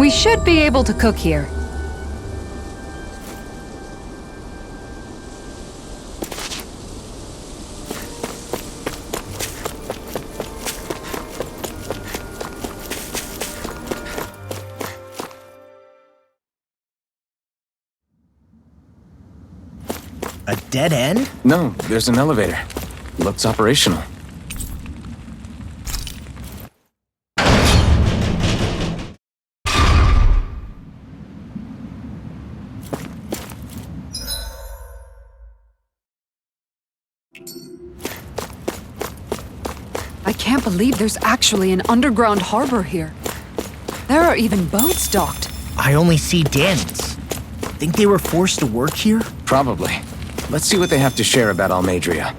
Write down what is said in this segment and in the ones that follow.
We should be able to cook here. A dead end? No, there's an elevator. Looks operational. I can't believe there's actually an underground harbor here. There are even boats docked. I only see dens. Think they were forced to work here? Probably. Let's see what they have to share about Almeidrea.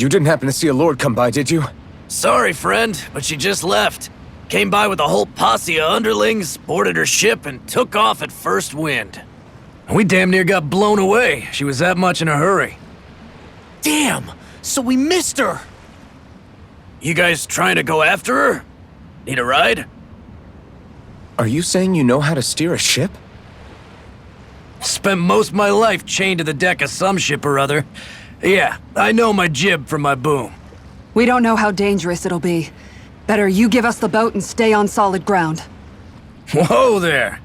You didn't happen to see a lord come by, did you? Sorry, friend, but she just left. Came by with a whole posse of underlings, boarded her ship, and took off at first wind. We damn near got blown away. She was that much in a hurry. Damn! So we missed her! You guys trying to go after her? Need a ride? Are you saying you know how to steer a ship? Spent most of my life chained to the deck of some ship or other. Yeah, I know my jib from my boom. We don't know how dangerous it'll be. Better you give us the boat and stay on solid ground. Whoa there!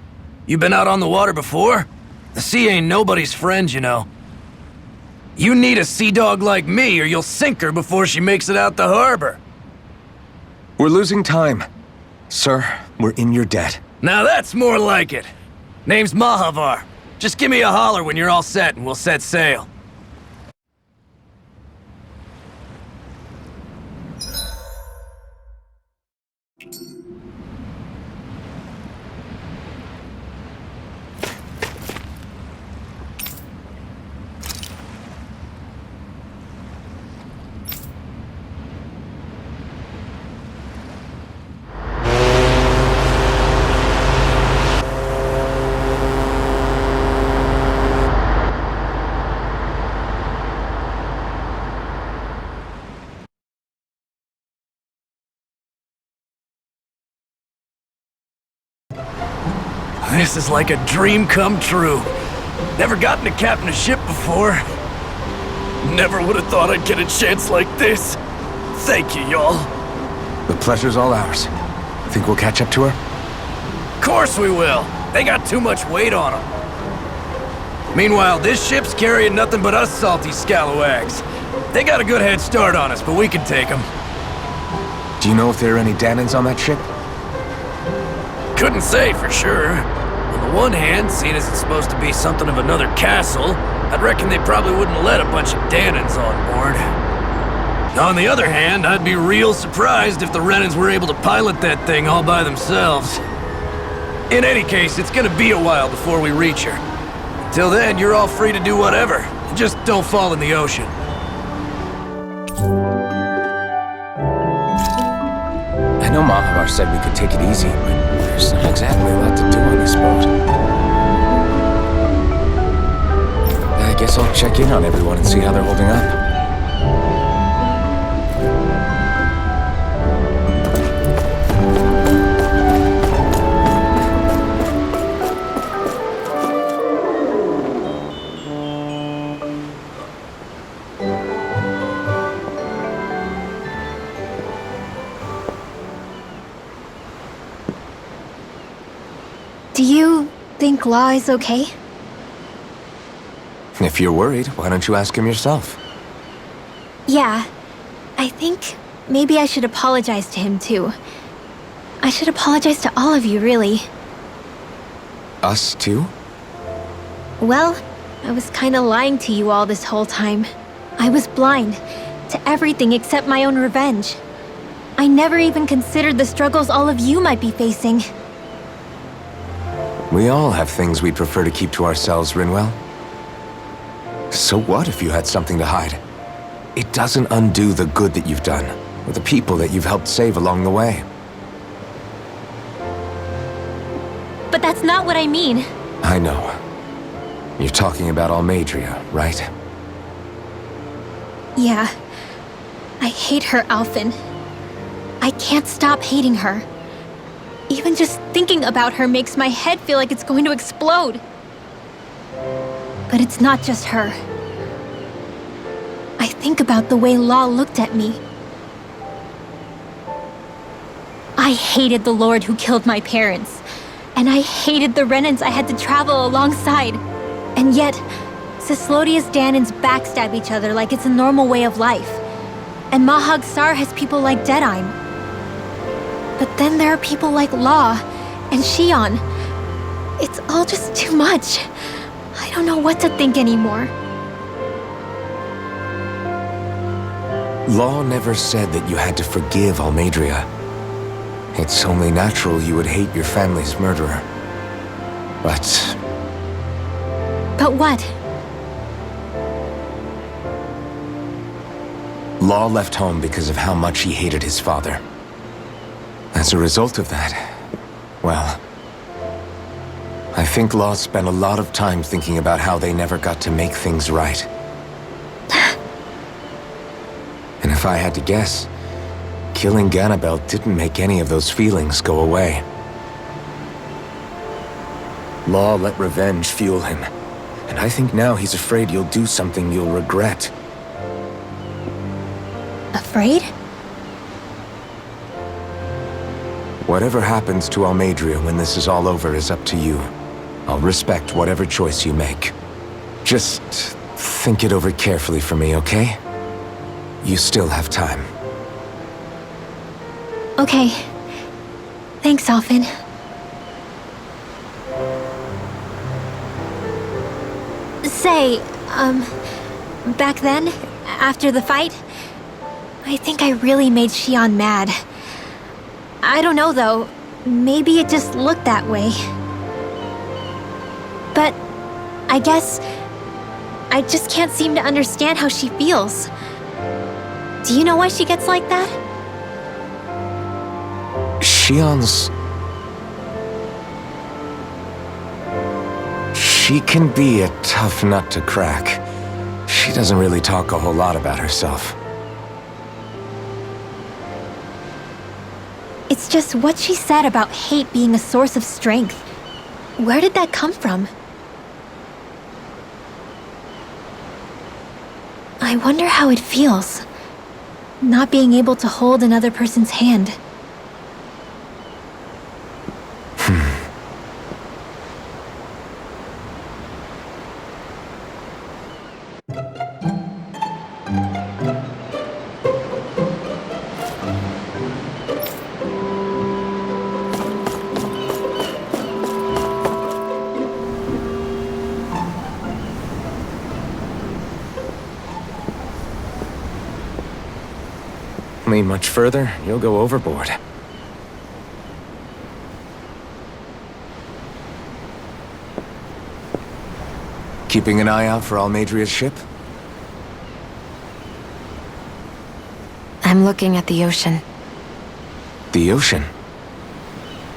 You been out on the water before? The sea ain't nobody's friend, you know. You need a sea dog like me or you'll sink her before she makes it out the harbor. We're losing time. Sir, we're in your debt. Now that's more like it. Name's Mahavar. Just give me a holler when you're all set and we'll set sail. This is like a dream come true. Never gotten to captain a ship before. Never would have thought I'd get a chance like this. Thank you, y'all. The pleasure's all ours. Think we'll catch up to her? Course we will. They got too much weight on them. Meanwhile, this ship's carrying nothing but us salty scalawags. They got a good head start on us, but we can take them. Do you know if there are any Danans on that ship? Couldn't say for sure. On the one hand, seeing as it's supposed to be something of another castle, I'd reckon they probably wouldn't let a bunch of Danans on board. On the other hand, I'd be real surprised if the Renans were able to pilot that thing all by themselves. In any case, it's gonna be a while before we reach her. Till then, you're all free to do whatever. Just don't fall in the ocean. I know Mahavar said we could take it easy, but there's not exactly a lot to do on this boat. I guess I'll check in on everyone and see how they're holding up. Do you think Law is okay? If you're worried, why don't you ask him yourself? Yeah. I think maybe I should apologize to him too. I should apologize to all of you, really. Us too? Well, I was kinda lying to you all this whole time. I was blind to everything except my own revenge. I never even considered the struggles all of you might be facing. We all have things we'd prefer to keep to ourselves, Rinwell. So what if you had something to hide? It doesn't undo the good that you've done, or the people that you've helped save along the way. But that's not what I mean. I know. You're talking about Almeidrea, right? Yeah. I hate her, Alphen. I can't stop hating her. Even just thinking about her makes my head feel like it's going to explode. But it's not just her. I think about the way Law looked at me. I hated the Lord who killed my parents. And I hated the Renans I had to travel alongside. And yet, Cyslodia's Danans backstab each other like it's a normal way of life. And Mahag Saar has people like Deadheim. But then there are people like Law and Shion. It's all just too much. I don't know what to think anymore. Law never said that you had to forgive Almeidrea. It's only natural you would hate your family's murderer. But Law left home because of how much he hated his father. As a result of that, well, I think Law spent a lot of time thinking about how they never got to make things right. And if I had to guess, killing Ganabel didn't make any of those feelings go away. Law let revenge fuel him, and I think now he's afraid you'll do something you'll regret. Afraid? Whatever happens to Almeidrea when this is all over is up to you. I'll respect whatever choice you make. Just think it over carefully for me, okay? You still have time. Okay. Thanks, Alphen. Say, back then, after the fight, I think I really made Xion mad. I don't know though, maybe it just looked that way. But I guess I just can't seem to understand how she feels. Do you know why she gets like that? Xion's... She can be a tough nut to crack. She doesn't really talk a whole lot about herself. It's just what she said about hate being a source of strength. Where did that come from? I wonder how it feels, not being able to hold another person's hand. Lean much further, you'll go overboard. Keeping an eye out for Almeidrea's ship? I'm looking at the ocean. The ocean?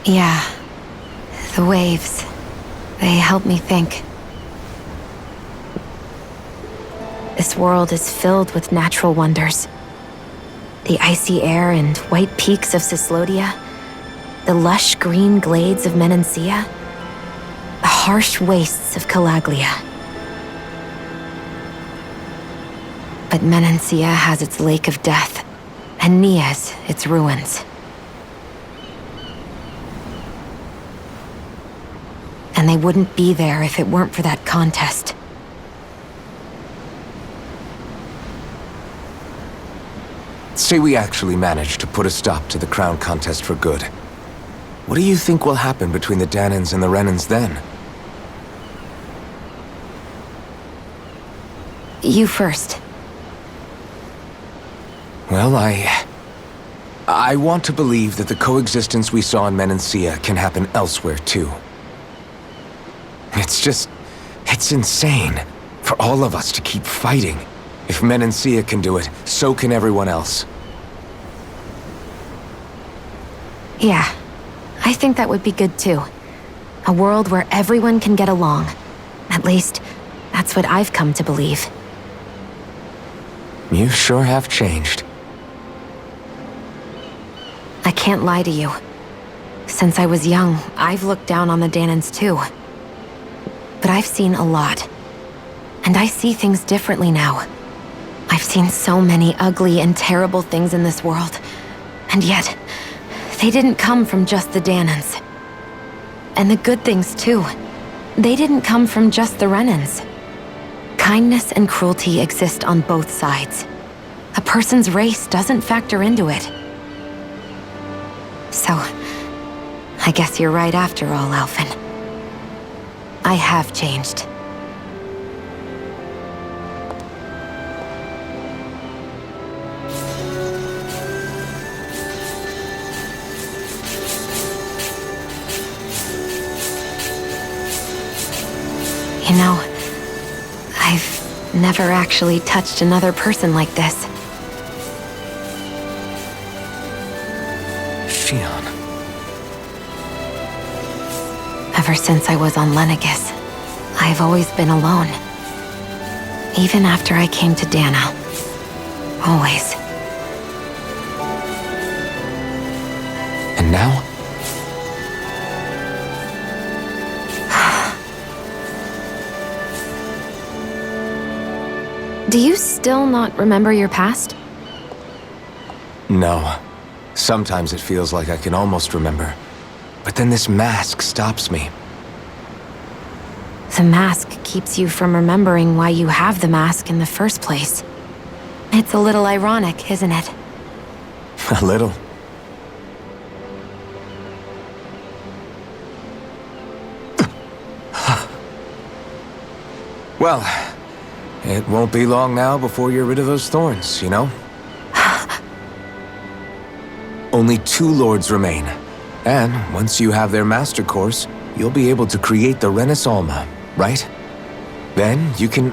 Yeah. The waves. They help me think. This world is filled with natural wonders. The icy air and white peaks of Cyslodia, the lush green glades of Menancia, the harsh wastes of Calaglia. But Menancia has its Lake of Death, and Nias its ruins. And they wouldn't be there if it weren't for that contest. Say we actually managed to put a stop to the crown contest for good. What do you think will happen between the Dahnans and the Renans then? You first. Well, I want to believe that the coexistence we saw in Menancia can happen elsewhere too. It's insane for all of us to keep fighting. If Menancia can do it, so can everyone else. Yeah, I think that would be good too. A world where everyone can get along. At least, that's what I've come to believe. You sure have changed. I can't lie to you. Since I was young, I've looked down on the Dahnans too. But I've seen a lot. And I see things differently now. I've seen so many ugly and terrible things in this world. And yet, they didn't come from just the Dahnans. And the good things too. They didn't come from just the Renans. Kindness and cruelty exist on both sides. A person's race doesn't factor into it. So, I guess you're right after all, Alphen. I have changed. You know, I've never actually touched another person like this. Shion. Ever since I was on Lenegis, I've always been alone. Even after I came to Dana. Always. And now? Do you still not remember your past? No. Sometimes it feels like I can almost remember. But then this mask stops me. The mask keeps you from remembering why you have the mask in the first place. It's a little ironic, isn't it? A little. Well, it won't be long now before you're rid of those thorns, you know? Only 2 lords remain. And once you have their master course, you'll be able to create the Renis Alma, right? Then you can...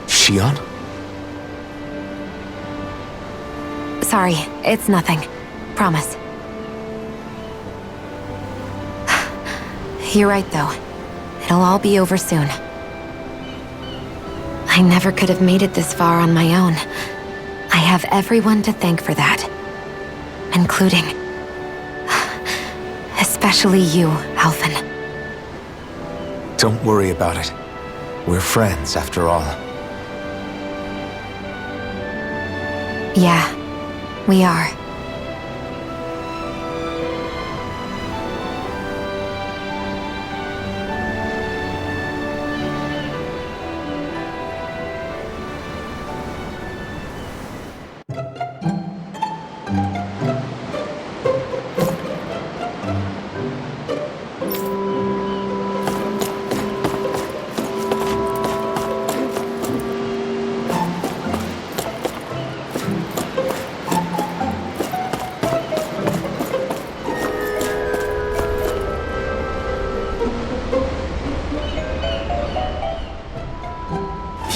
Shion? Sorry, it's nothing. Promise. You're right, though. It'll all be over soon. I never could have made it this far on my own. I have everyone to thank for that. Including... especially you, Alphen. Don't worry about it. We're friends, after all. Yeah, we are.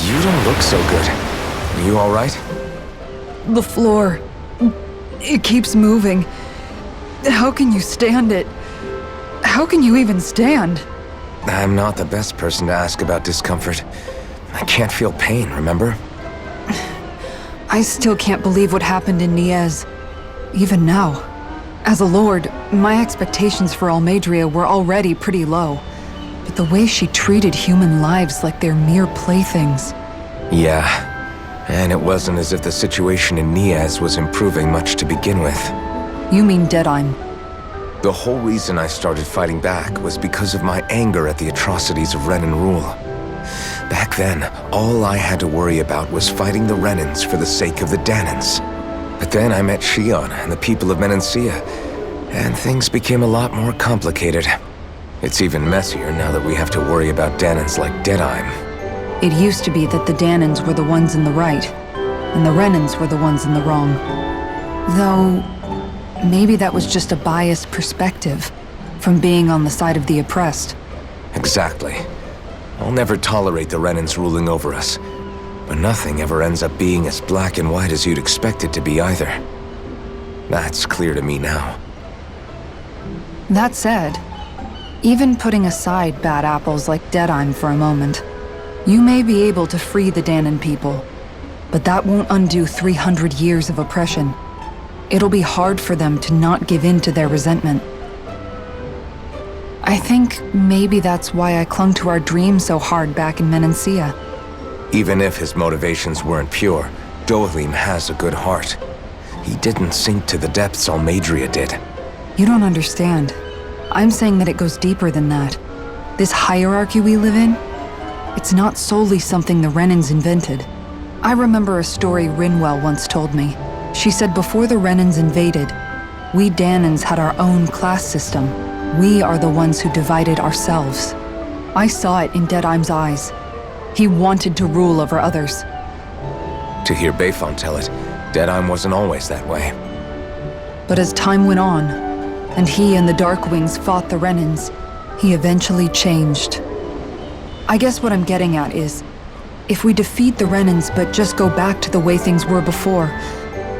You don't look so good. Are you all right? The floor. It keeps moving. How can you stand it? How can you even stand? I'm not the best person to ask about discomfort. I can't feel pain, remember? I still can't believe what happened in Niez. Even now. As a lord, my expectations for Almeidrea were already pretty low. But the way she treated human lives like they're mere playthings. Yeah. And it wasn't as if the situation in Niez was improving much to begin with. You mean Deadheim? The whole reason I started fighting back was because of my anger at the atrocities of Renan rule. Back then, all I had to worry about was fighting the Renans for the sake of the Danans. But then I met Shion and the people of Menancia, and things became a lot more complicated. It's even messier now that we have to worry about Danans like Deadheim. It used to be that the Danans were the ones in the right, and the Renans were the ones in the wrong. Though, maybe that was just a biased perspective from being on the side of the oppressed. Exactly. I'll never tolerate the Renans ruling over us. But nothing ever ends up being as black and white as you'd expect it to be either. That's clear to me now. That said, even putting aside bad apples like Deadheim for a moment, you may be able to free the Danan people, but that won't undo 300 years of oppression. It'll be hard for them to not give in to their resentment. I think maybe that's why I clung to our dream so hard back in Menancia. Even if his motivations weren't pure, Dohalim has a good heart. He didn't sink to the depths Almeidrea did. You don't understand. I'm saying that it goes deeper than that. This hierarchy we live in, it's not solely something the Renans invented. I remember a story Rinwell once told me. She said before the Renans invaded, we Danans had our own class system. We are the ones who divided ourselves. I saw it in Deadheim's eyes. He wanted to rule over others. To hear Bayfon tell it, Deadheim wasn't always that way. But as time went on, and he and the Darkwings fought the Renans, he eventually changed. I guess what I'm getting at is, if we defeat the Renans but just go back to the way things were before,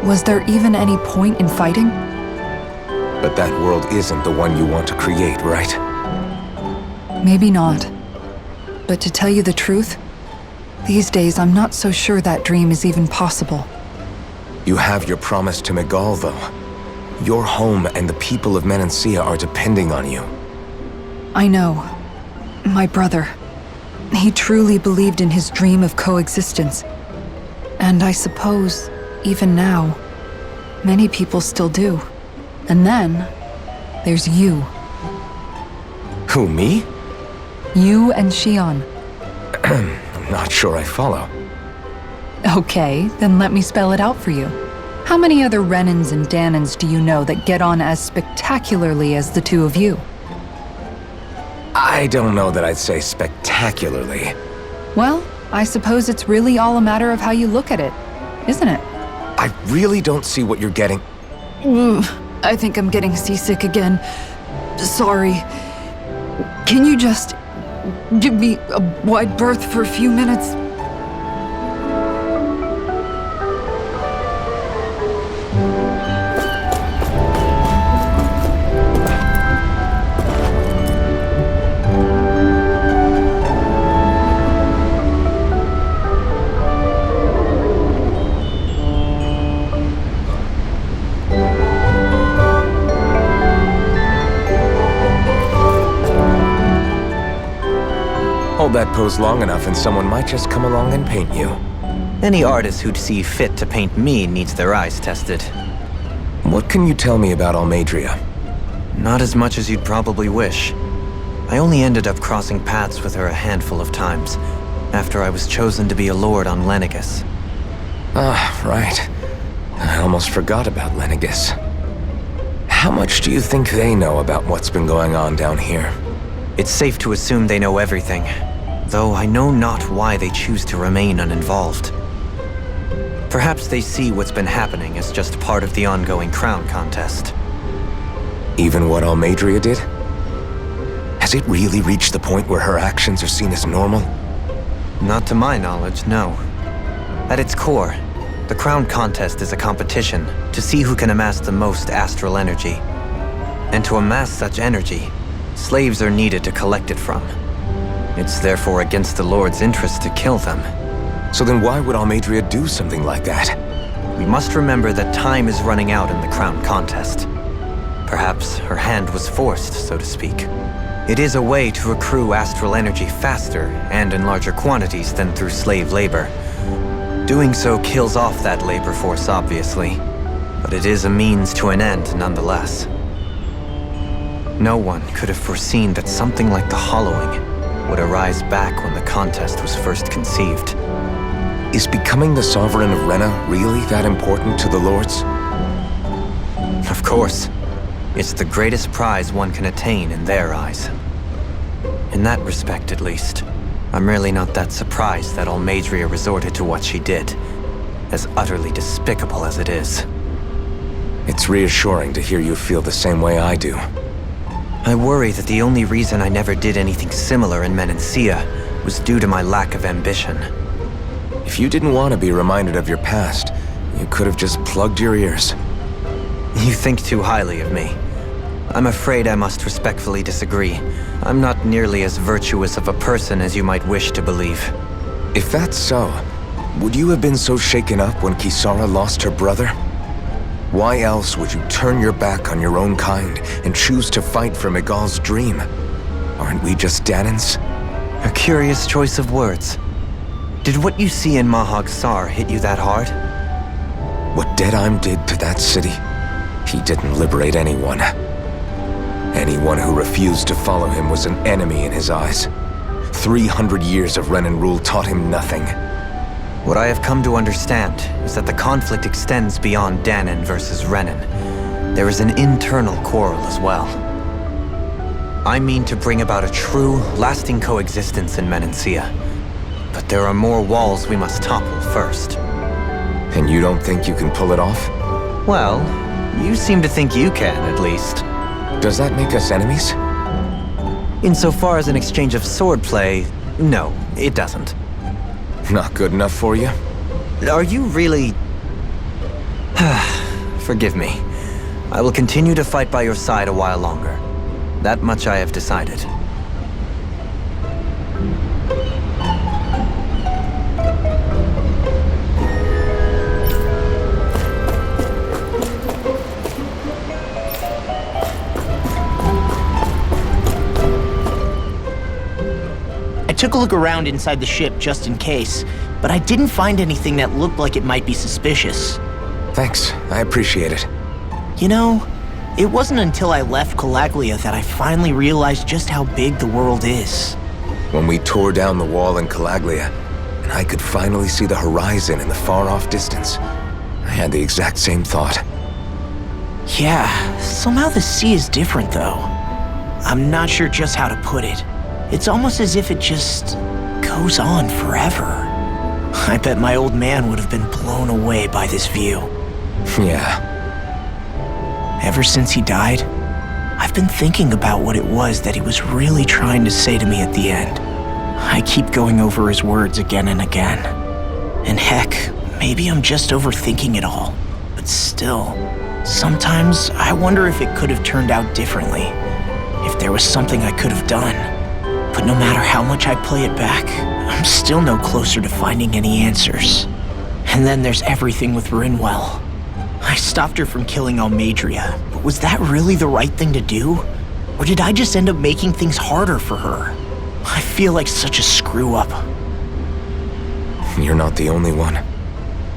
Was there even any point in fighting? But that world isn't the one you want to create, right? Maybe not. But to tell you the truth, these days I'm not so sure that dream is even possible. You have your promise to Miguel, though. Your home and the people of Menancia are depending on you. I know. My brother. He truly believed in his dream of coexistence. And I suppose, even now, many people still do. And then, there's you. Who, me? You and Xion. I'm not sure I follow. Okay, then let me spell it out for you. How many other Renans and Danans do you know that get on as spectacularly as the two of you? I don't know that I'd say spectacularly. Well, I suppose it's really all a matter of how you look at it, isn't it? I really don't see what you're getting. I think I'm getting seasick again. Sorry. Can you just give me a wide berth for a few minutes? Hold that pose long enough and someone might just come along and paint you. Any artist who'd see fit to paint me needs their eyes tested. What can you tell me about Almeidrea? Not as much as you'd probably wish. I only ended up crossing paths with her a handful of times, after I was chosen to be a lord on Lenegis. Ah, right. I almost forgot about Lenegis. How much do you think they know about what's been going on down here? It's safe to assume they know everything, though I know not why they choose to remain uninvolved. Perhaps they see what's been happening as just part of the ongoing crown contest. Even what Almeidrea did? Has it really reached the point where her actions are seen as normal? Not to my knowledge, no. At its core, the crown contest is a competition to see who can amass the most astral energy. And to amass such energy, slaves are needed to collect it from. It's therefore against the Lord's interest to kill them. So then why would Almeidrea do something like that? We must remember that time is running out in the crown contest. Perhaps her hand was forced, so to speak. It is a way to accrue astral energy faster and in larger quantities than through slave labor. Doing so kills off that labor force, obviously, but it is a means to an end nonetheless. No one could have foreseen that something like the Hollowing would arise back when the contest was first conceived. Is becoming the Sovereign of Rena really that important to the Lords? Of course. It's the greatest prize one can attain in their eyes. In that respect, at least, I'm really not that surprised that Almeidrea resorted to what she did, as utterly despicable as it is. It's reassuring to hear you feel the same way I do. I worry that the only reason I never did anything similar in Menancia was due to my lack of ambition. If you didn't want to be reminded of your past, you could have just plugged your ears. You think too highly of me. I'm afraid I must respectfully disagree. I'm not nearly as virtuous of a person as you might wish to believe. If that's so, would you have been so shaken up when Kisara lost her brother? Why else would you turn your back on your own kind and choose to fight for Miguel's dream? Aren't we just Danans? A curious choice of words. Did what you see in Mahag Saar hit you that hard? What Deadheim did to that city, he didn't liberate anyone. Anyone who refused to follow him was an enemy in his eyes. 300 years of Renan rule taught him nothing. What I have come to understand is that the conflict extends beyond Danan versus Renan. There is an internal quarrel as well. I mean to bring about a true, lasting coexistence in Menancia. But there are more walls we must topple first. And you don't think you can pull it off? Well, you seem to think you can, at least. Does that make us enemies? Insofar as an exchange of swordplay, no, it doesn't. Not good enough for you? Are you really... Forgive me. I will continue to fight by your side a while longer. That much I have decided. I took a look around inside the ship just in case, but I didn't find anything that looked like it might be suspicious. Thanks, I appreciate it. You know, it wasn't until I left Calaglia that I finally realized just how big the world is. When we tore down the wall in Calaglia, and I could finally see the horizon in the far-off distance, I had the exact same thought. Yeah, somehow the sea is different though. I'm not sure just how to put it. It's almost as if it just goes on forever. I bet my old man would have been blown away by this view. Yeah. Ever since he died, I've been thinking about what it was that he was really trying to say to me at the end. I keep going over his words again and again. And heck, maybe I'm just overthinking it all. But still, sometimes I wonder if it could have turned out differently. If there was something I could have done. But no matter how much I play it back, I'm still no closer to finding any answers. And then there's everything with Rinwell. I stopped her from killing Almadria, but was that really the right thing to do? Or did I just end up making things harder for her? I feel like such a screw-up. You're not the only one.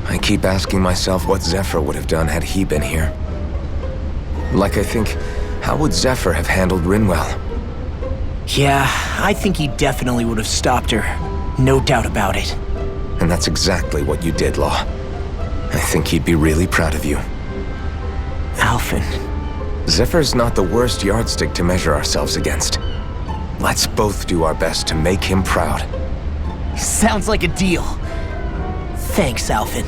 I keep asking myself what Zephyr would have done had he been here. Like I think, how would Zephyr have handled Rinwell? Yeah, I think he definitely would have stopped her. No doubt about it. And that's exactly what you did, Law. I think he'd be really proud of you. Alphen. Zephyr's not the worst yardstick to measure ourselves against. Let's both do our best to make him proud. Sounds like a deal. Thanks, Alphen.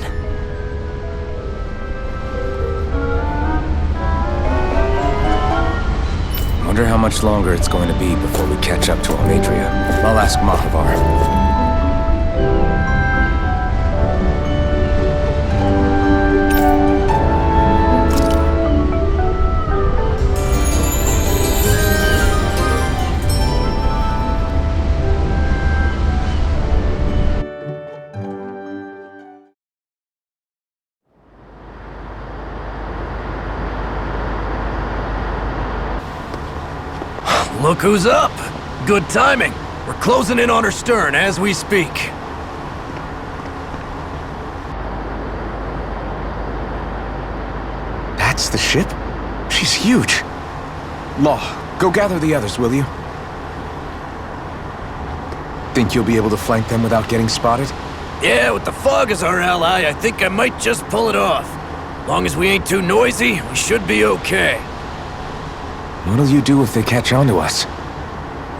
Wonder how much longer it's going to be before we catch up to Almadria. I'll ask Mahavar. Look who's up! Good timing. We're closing in on her stern as we speak. That's the ship? She's huge. Law, go gather the others, will you? Think you'll be able to flank them without getting spotted? Yeah, with the fog as our ally, I think I might just pull it off. Long as we ain't too noisy, we should be okay. What'll you do if they catch on to us?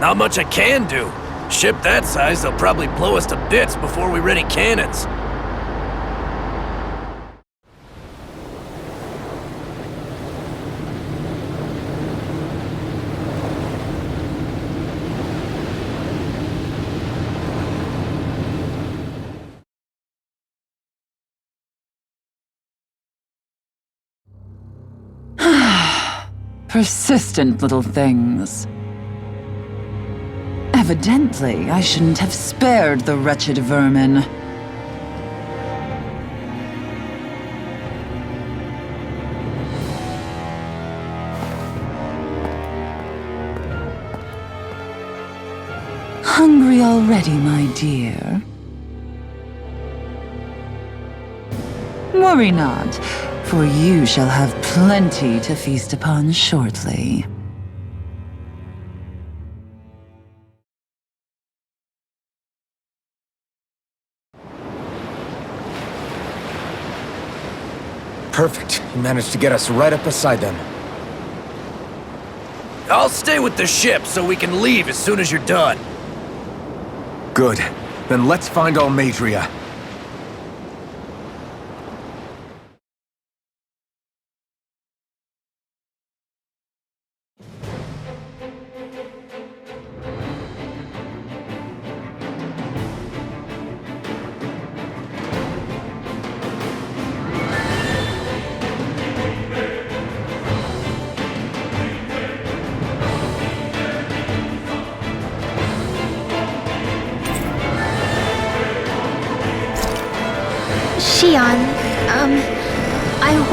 Not much I can do. Ship that size, they'll probably blow us to bits before we ready cannons. Persistent little things. Evidently, I shouldn't have spared the wretched vermin. Hungry already, my dear? Worry not, for you shall have plenty to feast upon shortly. Perfect. You managed to get us right up beside them. I'll stay with the ship so we can leave as soon as you're done. Good. Then let's find Almadria.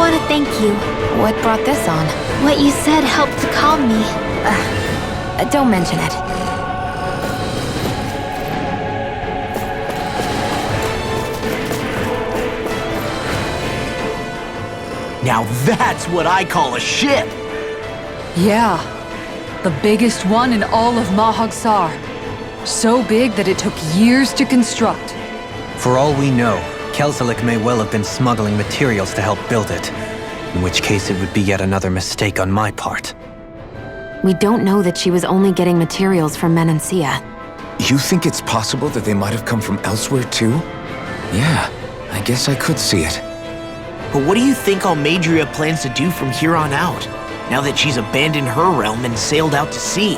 want to thank you. What brought this on? What you said helped to calm me. Don't mention it. Now that's what I call a ship! Yeah, the biggest one in all of Mahag-Sar. So big that it took years to construct. For all we know, Kelzelik may well have been smuggling materials to help build it. In which case it would be yet another mistake on my part. We don't know that she was only getting materials from Menancia. You think it's possible that they might have come from elsewhere too? Yeah, I guess I could see it. But what do you think Almadria plans to do from here on out, now that she's abandoned her realm and sailed out to sea?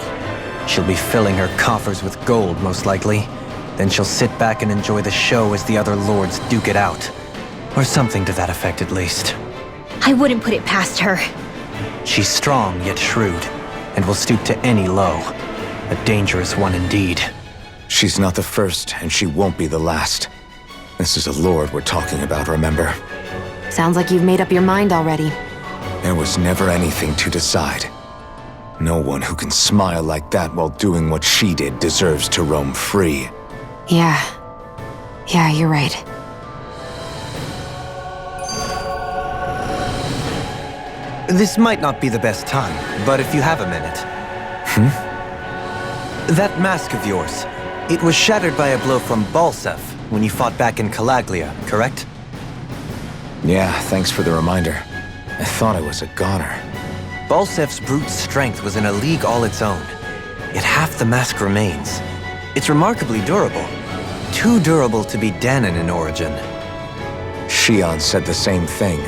She'll be filling her coffers with gold, most likely. Then she'll sit back and enjoy the show as the other lords duke it out. Or something to that effect, at least. I wouldn't put it past her. She's strong, yet shrewd, and will stoop to any low. A dangerous one indeed. She's not the first, and she won't be the last. This is a lord we're talking about, remember? Sounds like you've made up your mind already. There was never anything to decide. No one who can smile like that while doing what she did deserves to roam free. Yeah, you're right. This might not be the best time, but if you have a minute. That mask of yours, it was shattered by a blow from Balsef when you fought back in Calaglia, correct? Yeah, thanks for the reminder. I thought I was a goner. Balsef's brute strength was in a league all its own. Yet half the mask remains. It's remarkably durable. Too durable to be Dahnan in origin. Shion said the same thing.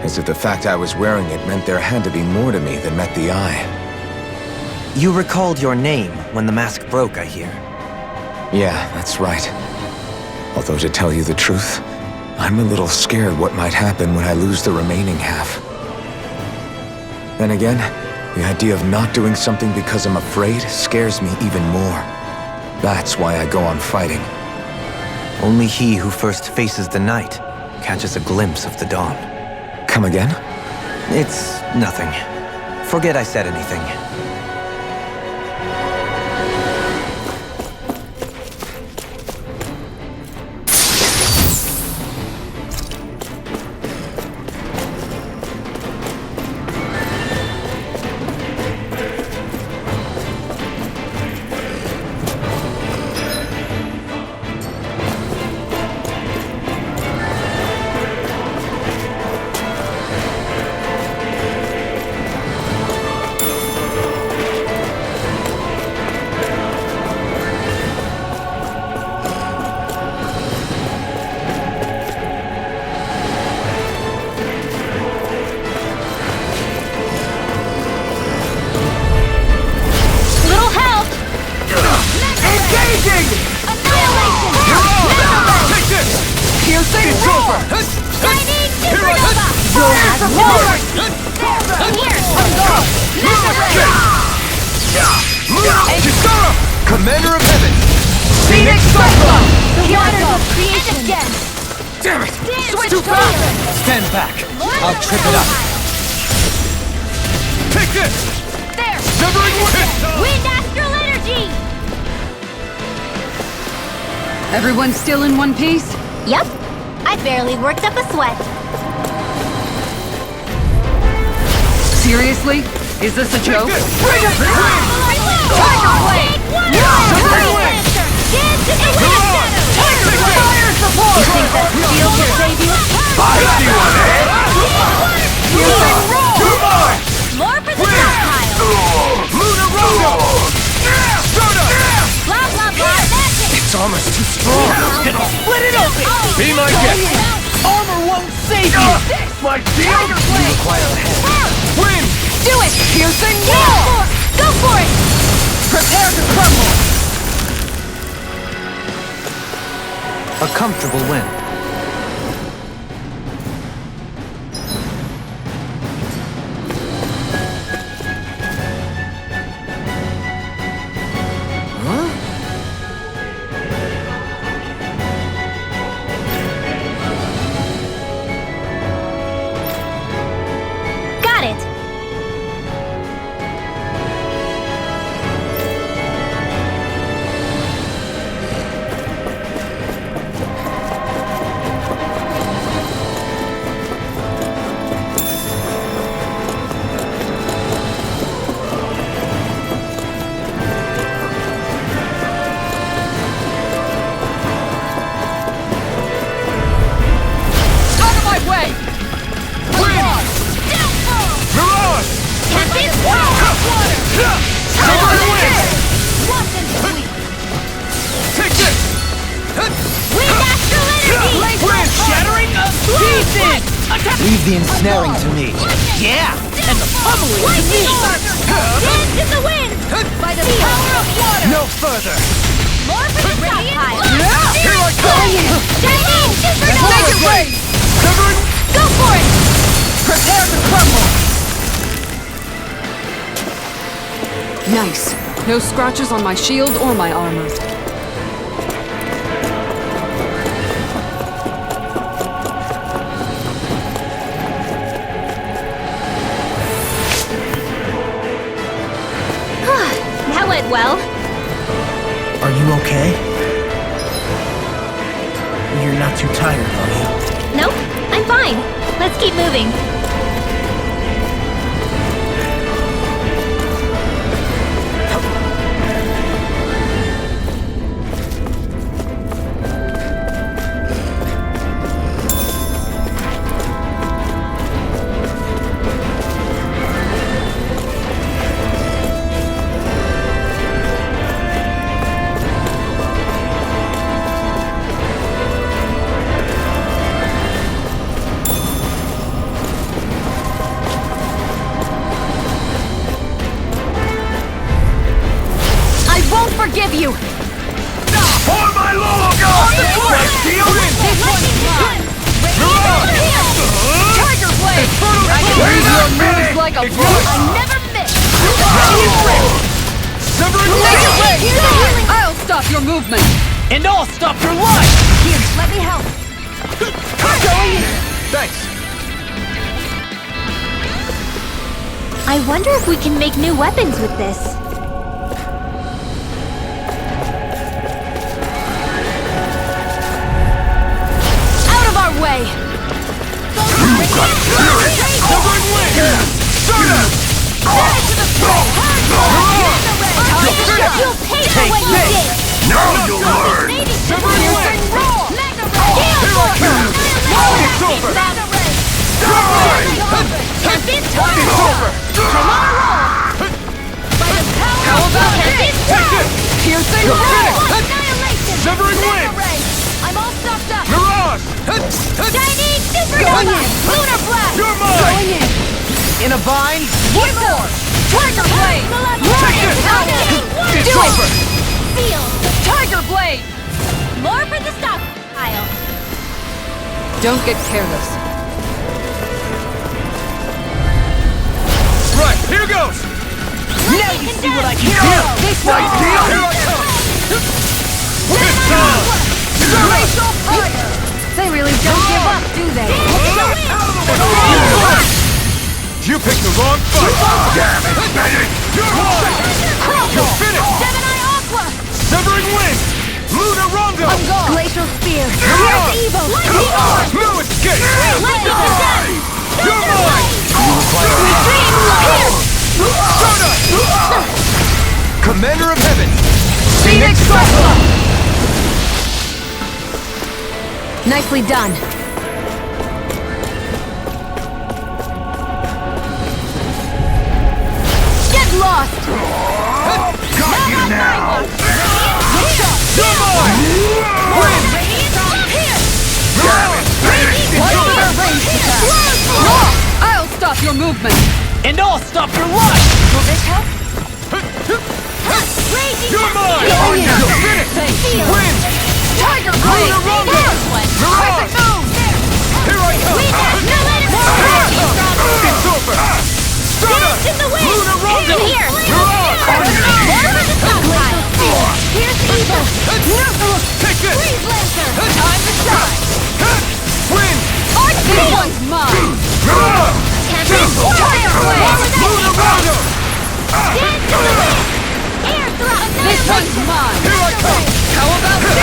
As if the fact I was wearing it meant there had to be more to me than met the eye. You recalled your name when the mask broke, I hear. Yeah, that's right. Although to tell you the truth, I'm a little scared what might happen when I lose the remaining half. Then again, the idea of not doing something because I'm afraid scares me even more. That's why I go on fighting. Only he who first faces the night catches a glimpse of the dawn. Come again? It's nothing. Forget I said anything. Commander of Heaven! Phoenix Cyclone! The waters of creation again! Damn it! Switch too fast! Stand back! I'll trip it up! Take this! There! Severing Wind! Wind Astral Energy! Everyone still in one piece? Yep. I barely worked up a sweat. Seriously? Is this a joke? Bring it! Tiger Blade! Severing Wind! Get to the wind! Tiger Blade! Fire support! You think that steel can save you? I see one, eh? Piercing roll! Too much! More for the stockpile! Luna Roto! Soda! Blah, blah, blah, that's it! It's almost too strong. It'll split it open! Be my guest! Armor won't save you! My deal! Wind! Do it! Piercing roll! Go for it! Prepare to crumble! A comfortable win. Leave the ensnaring to me. Yeah, and the pummeling to me! Dance in the wind! By the power of water! No further! More for the stockpile! Here I come! Shining supernova! Make it rain! Severing! Go for it! Prepare to crumble! Nice. No scratches on my shield or my armor. That went well. Are you okay? You're not too tired, are you? Nope, I'm fine. Let's keep moving. Forgive you! For my lord! Let's deal in! Tiger Blade! I can use your moves like a boss! I never miss! Severing Blade! I'll stop your movement! And I'll stop your life! Here, let me help! Thanks. I wonder if we can make new weapons with this. Way! Severing wind! Soda! You'll pay for what you did! Now you'll learn! Severing wind! It's over! It's over! How about it? Take it! Piercing You're roll! finished! Severing wind! I'm all stopped up! Mirage! Shining supernova! Lunar blast! You're mine! In a bind? One more! Tiger Blade! Take it! It's Do it! over! Seal! Tiger Blade! More for the stockpile! Don't get careless. Right, here goes! Now you see what I can Deal! do! This way! Deal! Here I come! It's on! Glacial fire! They really don't give up, do they? You picked the wrong fight! Damn it, Benny! You're mine! You're finished! Gemini Aqua! Severing wind! Lunar Rondo! I'm gone! Glacial spear! You're on! Here's Evo! No escape! You're mine! Soda! Commander of Heaven! Phoenix Cyclone! Nicely done. Get lost! Got you now! Come on! Win! Damn it! I'll stop your movement! And I'll stop your life! Will this help? You're mine! You're finished! Win! Tiger Blade! Lunar Rondo! Mirage! Here I come! It's over! Soda! Lunar Rondo! Mirage! Here's Evo! Take this! Time to shine! Win! This one's mine! Mirage! Tiger Blade! Lunar Rondo! This one's mine! Here I come! How about this?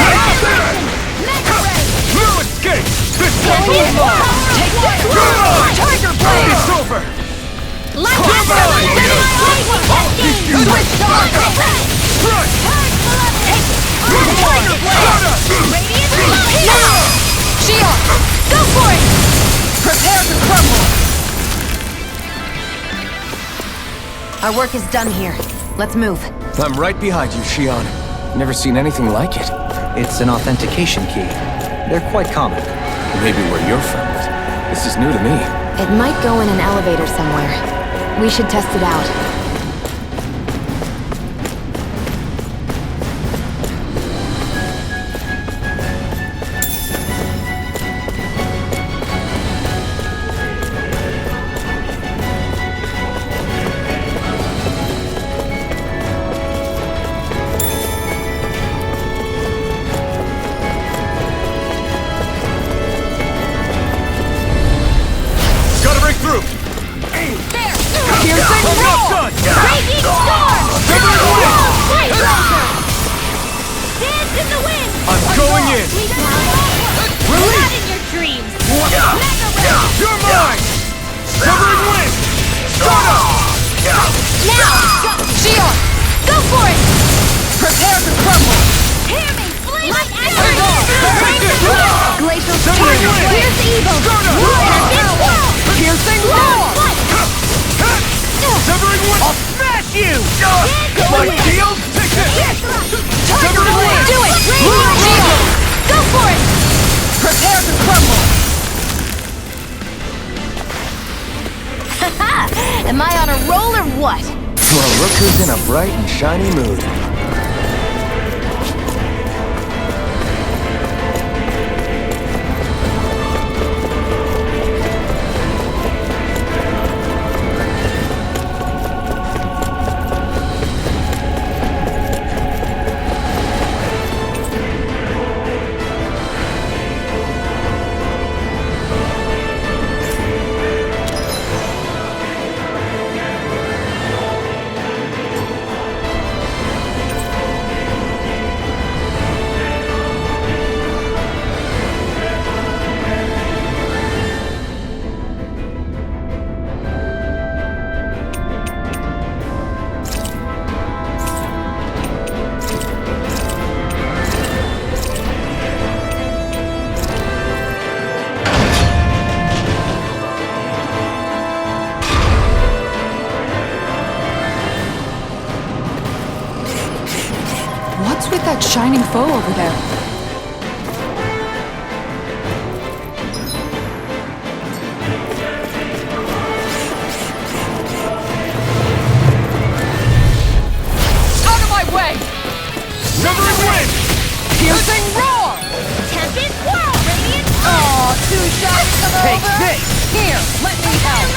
No escape! This one's mine! Take this! Mirage! Tiger Blade! It's over! Switch target! Right! Tiger Blade! Soda! Shion! Go for it! Prepare to crumble! Our work is done here. Let's move. I'm right behind you, Shion. Never seen anything like it. It's an authentication key. They're quite common. Maybe where you're from. This is new to me. It might go in an elevator somewhere. We should test it out. Gotta break through! Piercing roar! Raging storm! Dance in the wind! I'm going in! Not in your dreams! You're mine! Severing wind! Start up! Now! Shield! Go for it! Prepare to crumble! Hear me! Flame like Glacial Severing Spear! wind! Here's evil! Start up! Piercing roar! Severing wind! I'll smash you! Go My away. shield? Take this! Severing wind! Do it! Radiant Shield! Go for it! Prepare to crumble! Am I on a roll or what? Well, look who's in a bright and shiny mood. What's with that shining foe over there? Out of my way! Severing wind! Piercing roar! Tempest Whirl! Radiant Aw, two shots come Take over! this! Here, let me help!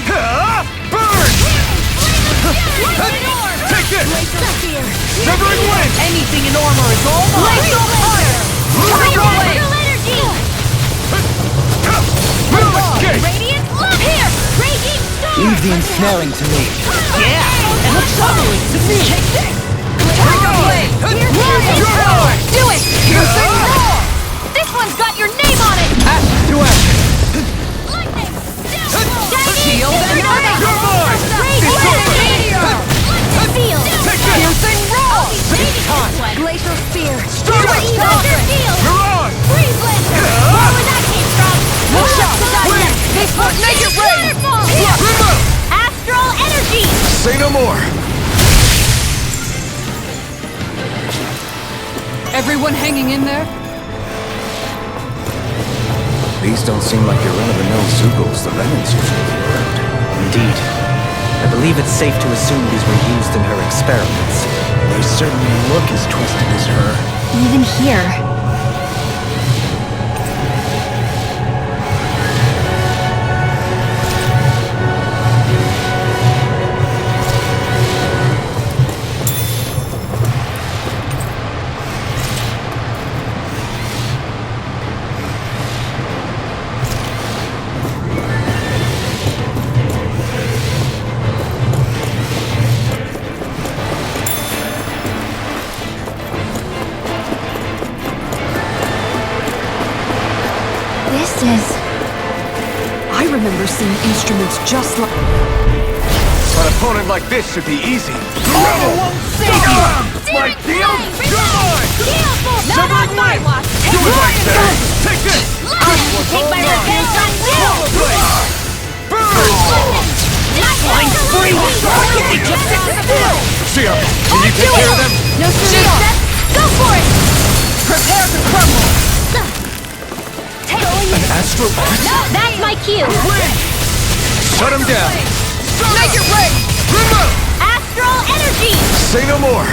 Huh? Burn! Take this! Severing wind! Anything in armor is all mine! Glacial Fire! Turtle away! Energy! We'll escape! Radiant Look! Here! Raging Storm! Leave the ensnaring to me. Yeah, and the shoveling to me! Take this! Turtle away! You're mine! Do it! Piercing roar! This one's got your name on it! To action. Lightning! Shield and Armor! You're mine! Raging Meteor! Field! Take this! Piercing roar! Glacial Spear! Start up! Thunder Field! You're on! Freeze Blaster! Where that came from? No shot! Wait! This one, make it rain! Waterfall! Remote! Astral Energy! Say no more! Everyone hanging in there? These don't seem like your run-of-the-mill Zugals the Renans usually keep around. Indeed. I believe it's safe to assume these were used in her experiments. They certainly look as twisted as her. Even here. This is... I remember seeing instruments just like... An opponent like this should be easy. My deal? You're mine! Severing wind! Do as I say! Take this! Take my revenge on you! Burn! Flying free! Sia, can you take care of them? No sooner steps, go for it! Prepare to crumble! Take Astral That's my cue! Wind! Shut him down! Make it rain! Remove! Astral energy! Say no more!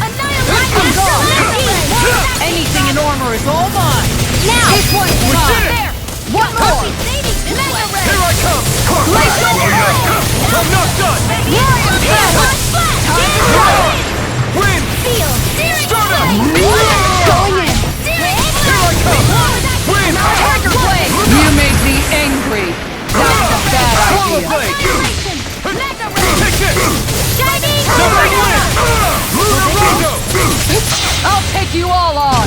Annihilate astral energy! Anything in armor is all mine! Now! This one's We mine! did it! There! One more! Here I come! Glacial Whirl! I'm not done! Wind! Feel! Start up! Going in! Here I come! Wind! Tiger Blade! You make me angry! That's a bad Power idea! blade! Take this! Shining! Severing wind! Lunarondo! I'll take you all on!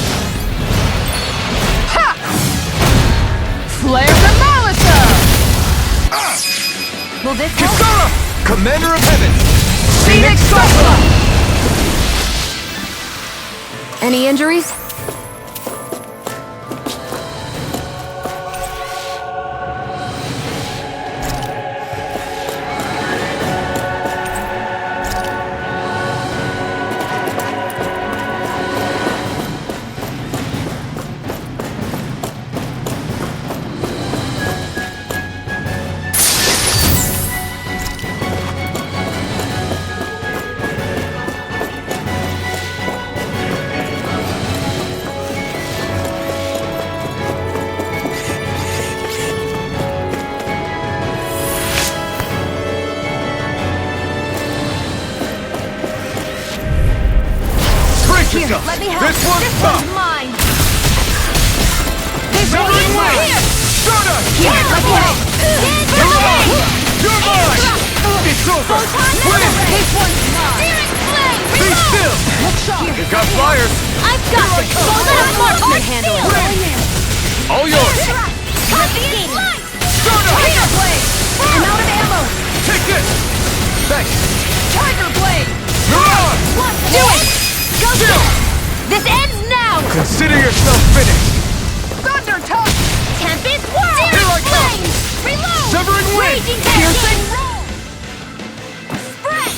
Ha! Flare the Molitor! Will this help? Kisara! Commander of Heaven! Phoenix Cyclone! Any injuries? Here, Let me help! This one's tough! mine! Severing wind! Start up! Here, let me help! You're mine! It's over! Wind! This one's mine! Be still! You got flyers! I've got this! Let me handle it! All yours! Start up! Tiger Blade! I'm out of ammo! Take this! Thanks! Tiger Blade! You're on! Do it! Go Still! This ends now! Consider yourself finished! Thunder Touch! Tempest Whirl! Here I come! Flames! Reload! Severing wind! Raging Piercing Spray!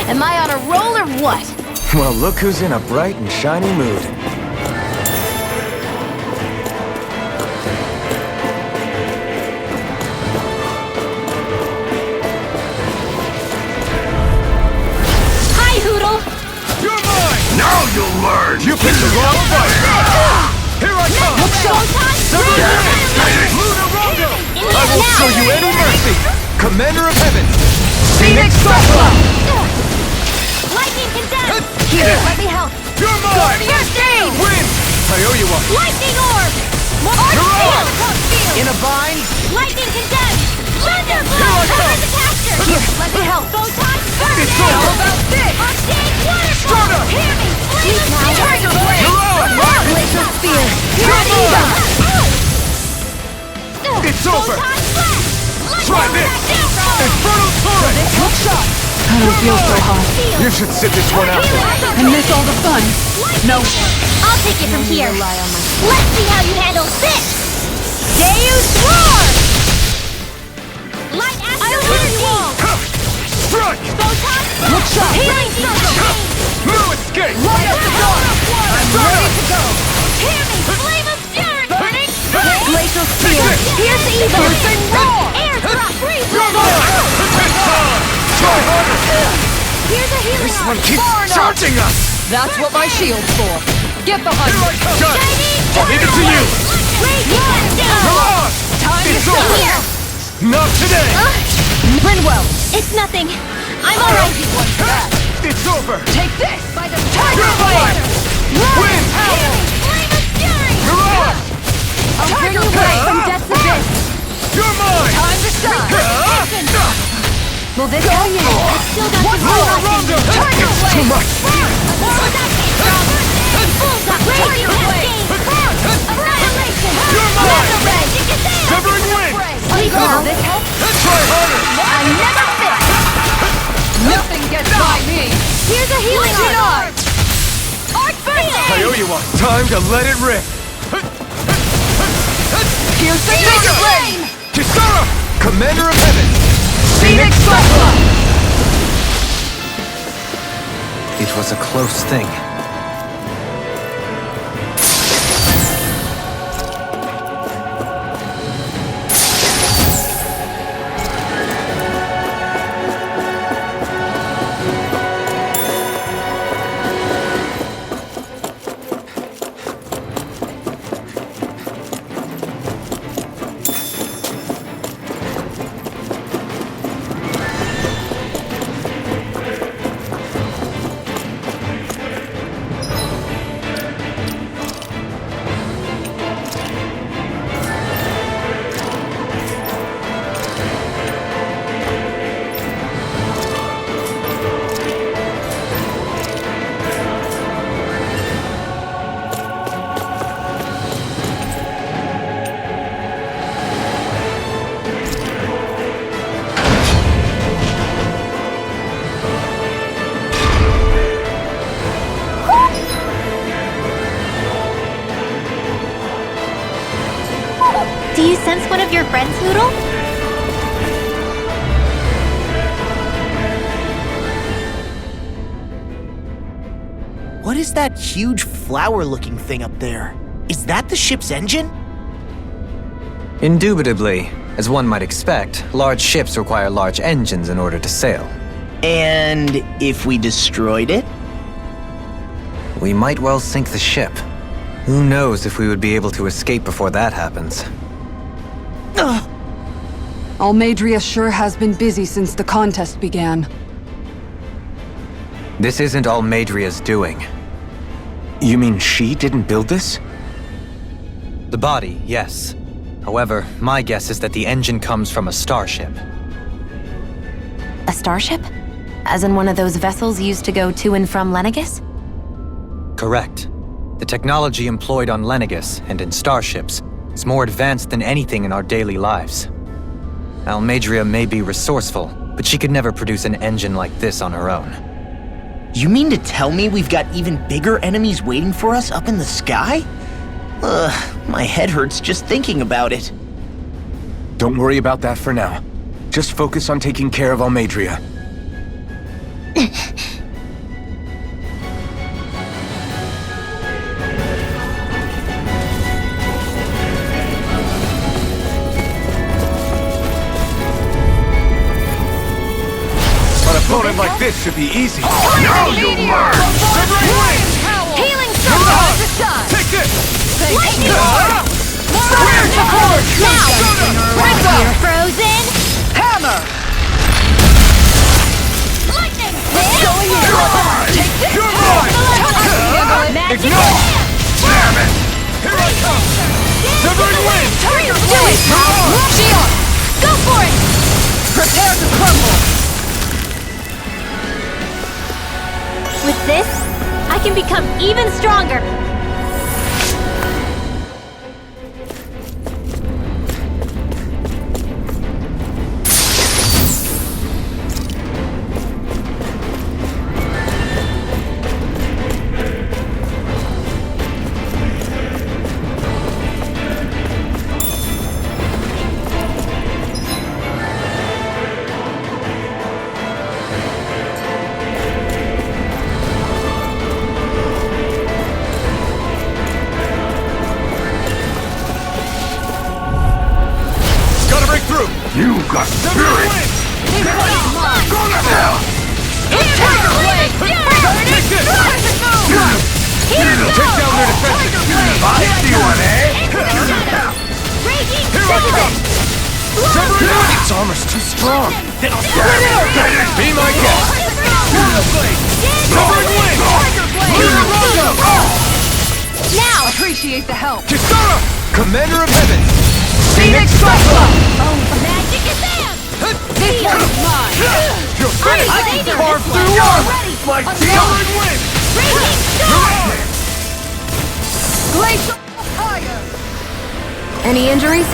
Am I on a roll or what? Well, look who's in a bright and shiny mood. Hi, Hoodle! You're mine! Now you'll learn! You picked the wrong fight! Here I come! Severing wind! Lunarondo! I won't show you any mercy! Commander of Heaven! Phoenix Cyclone! Lightning condemned! Here, let me help! You're mine! First aid! Wind! I owe you one! Lightning orb! You're on! In a bind? Lightning condemned! Thunderblow! Here I Cover come! the caster! Here, let me help! Photon burst! It's How over! about this? Arcade waterfall! Start up! Hear me! Flame of fury! Tiger Blade! You're on! Glacial Spear! You're mine! Ugh. It's over! Photon blast! Try this! Infernal Torrent! Hook shot! I don't feel so hot. You should sit this one out. I miss all the fun. No. I'll take it from here. Let's see how you handle this! Deus Roar! Light Astral Energy! Strike! Photon Hook shot! Healing Circle! No escape! Light up the dark! I'm ready to go! Hear me! Flame of Fury! Burning! Glacial Spear! Here's the evil! Piercing roar! Air drop! Freeze! You're mine! It's time! Try harder! Here's a healing This arm! one keeps charging us! That's what my shield's for! Get behind Here I me! come! Done! I'll leave it to you! Come on! Time to It's shine! over! Here! Not today! Brinwell! It's nothing. I'm alright. It's over! Take this! By the Tiger You're Blade! mine! Wind! Flame of Fury! You're on! I'll bring you Tiger back Blade! from death's abyss! You're mine! Time to shine! Will this help you? Still got One some more! left. Tiger Too Blade! much! Bullseye! Raging Cascade! Annihilation! You're mine! Resurrect! Severing wind! Will this help? Try harder! I never fit! Nothing gets by me! Here's a healing arm! Arc Burst! I owe you one. Time to let it rip! Here's the Tiger Blade! Kisara! Commander of Heaven! Phoenix Cyclone! It was a close thing. your friends, Noodle? What is that huge flower-looking thing up there? Is that the ship's engine? Indubitably. As one might expect, large ships require large engines in order to sail. And if we destroyed it? We might well sink the ship. Who knows if we would be able to escape before that happens. Almadria sure has been busy since the contest began. This isn't Almadria's doing. You mean she didn't build this? The body, yes. However, my guess is that the engine comes from a starship. A starship? As in one of those vessels used to go to and from Lenegis? Correct. The technology employed on Lenegis and in starships is more advanced than anything in our daily lives. Almadria may be resourceful, but she could never produce an engine like this on her own. You mean to tell me we've got even bigger enemies waiting for us up in the sky? My head hurts just thinking about it. Don't worry about that for now. Just focus on taking care of Almadria. An opponent like this should be easy. Now you'll learn! Severing Wings! Healing Come circle! on! Take this! Lightning Where's the force? Right here, Frozen! Hammer! Lightning! Going in! Take this! You're mine! Magic Ignore! hand! Damn it! Here I come! Severing Wings! Do it! Shion! Go for it! Prepare to crumble! With this, I can become even stronger! You got spirit! Go to hell! Take this! Take down their defenses! I see one, eh? Here I come! Severing Wings! Its armor's too strong. Be my guest! Severing Wings! Now! Appreciate the help. Kisara! Commander of Heaven! Phoenix Cyclone! Magic is there! This one's mine! You're finished! I can carve through armor! Like Severing Wings! Raging storm! Glacial fire! Any injuries?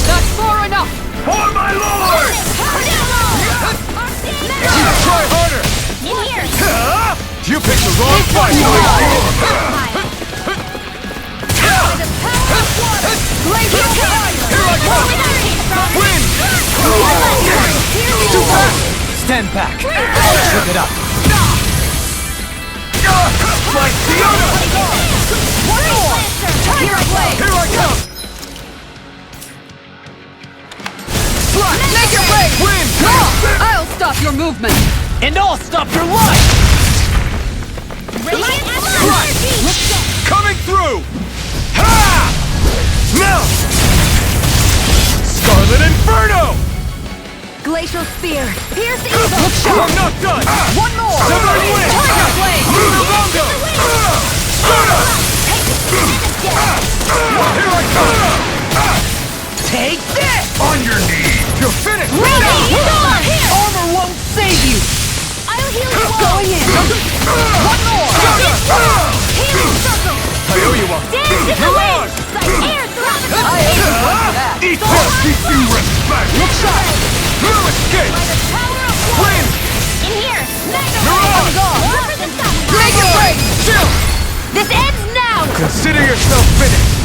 That's far enough! For my lord! Try harder! In here! You picked the wrong fight! Glacial fire! Here I come! Win! Too fast! Stand back! Trip it up! Like Fiona! One more! Here I play! Here I come! Make your way! Win! I'll stop your movement! And I'll stop your life! Coming through! Ha! Now! Scarlet Inferno! Glacial spear! Pierce evil! I'm not done! One more! Severing Wings! Tiger blade! Lunabongo! Here I come! Take this! On your knees! You're finished! Armor won't save you! I'll heal you all! Going in! One more! Healing circle! I owe you one! Dance in the wind! Like air throughout the I ain't good for that! Eat this! Keep you respect! Look sharp! No escape! By the power of one! Win! In here! This ends now! Consider yourself finished!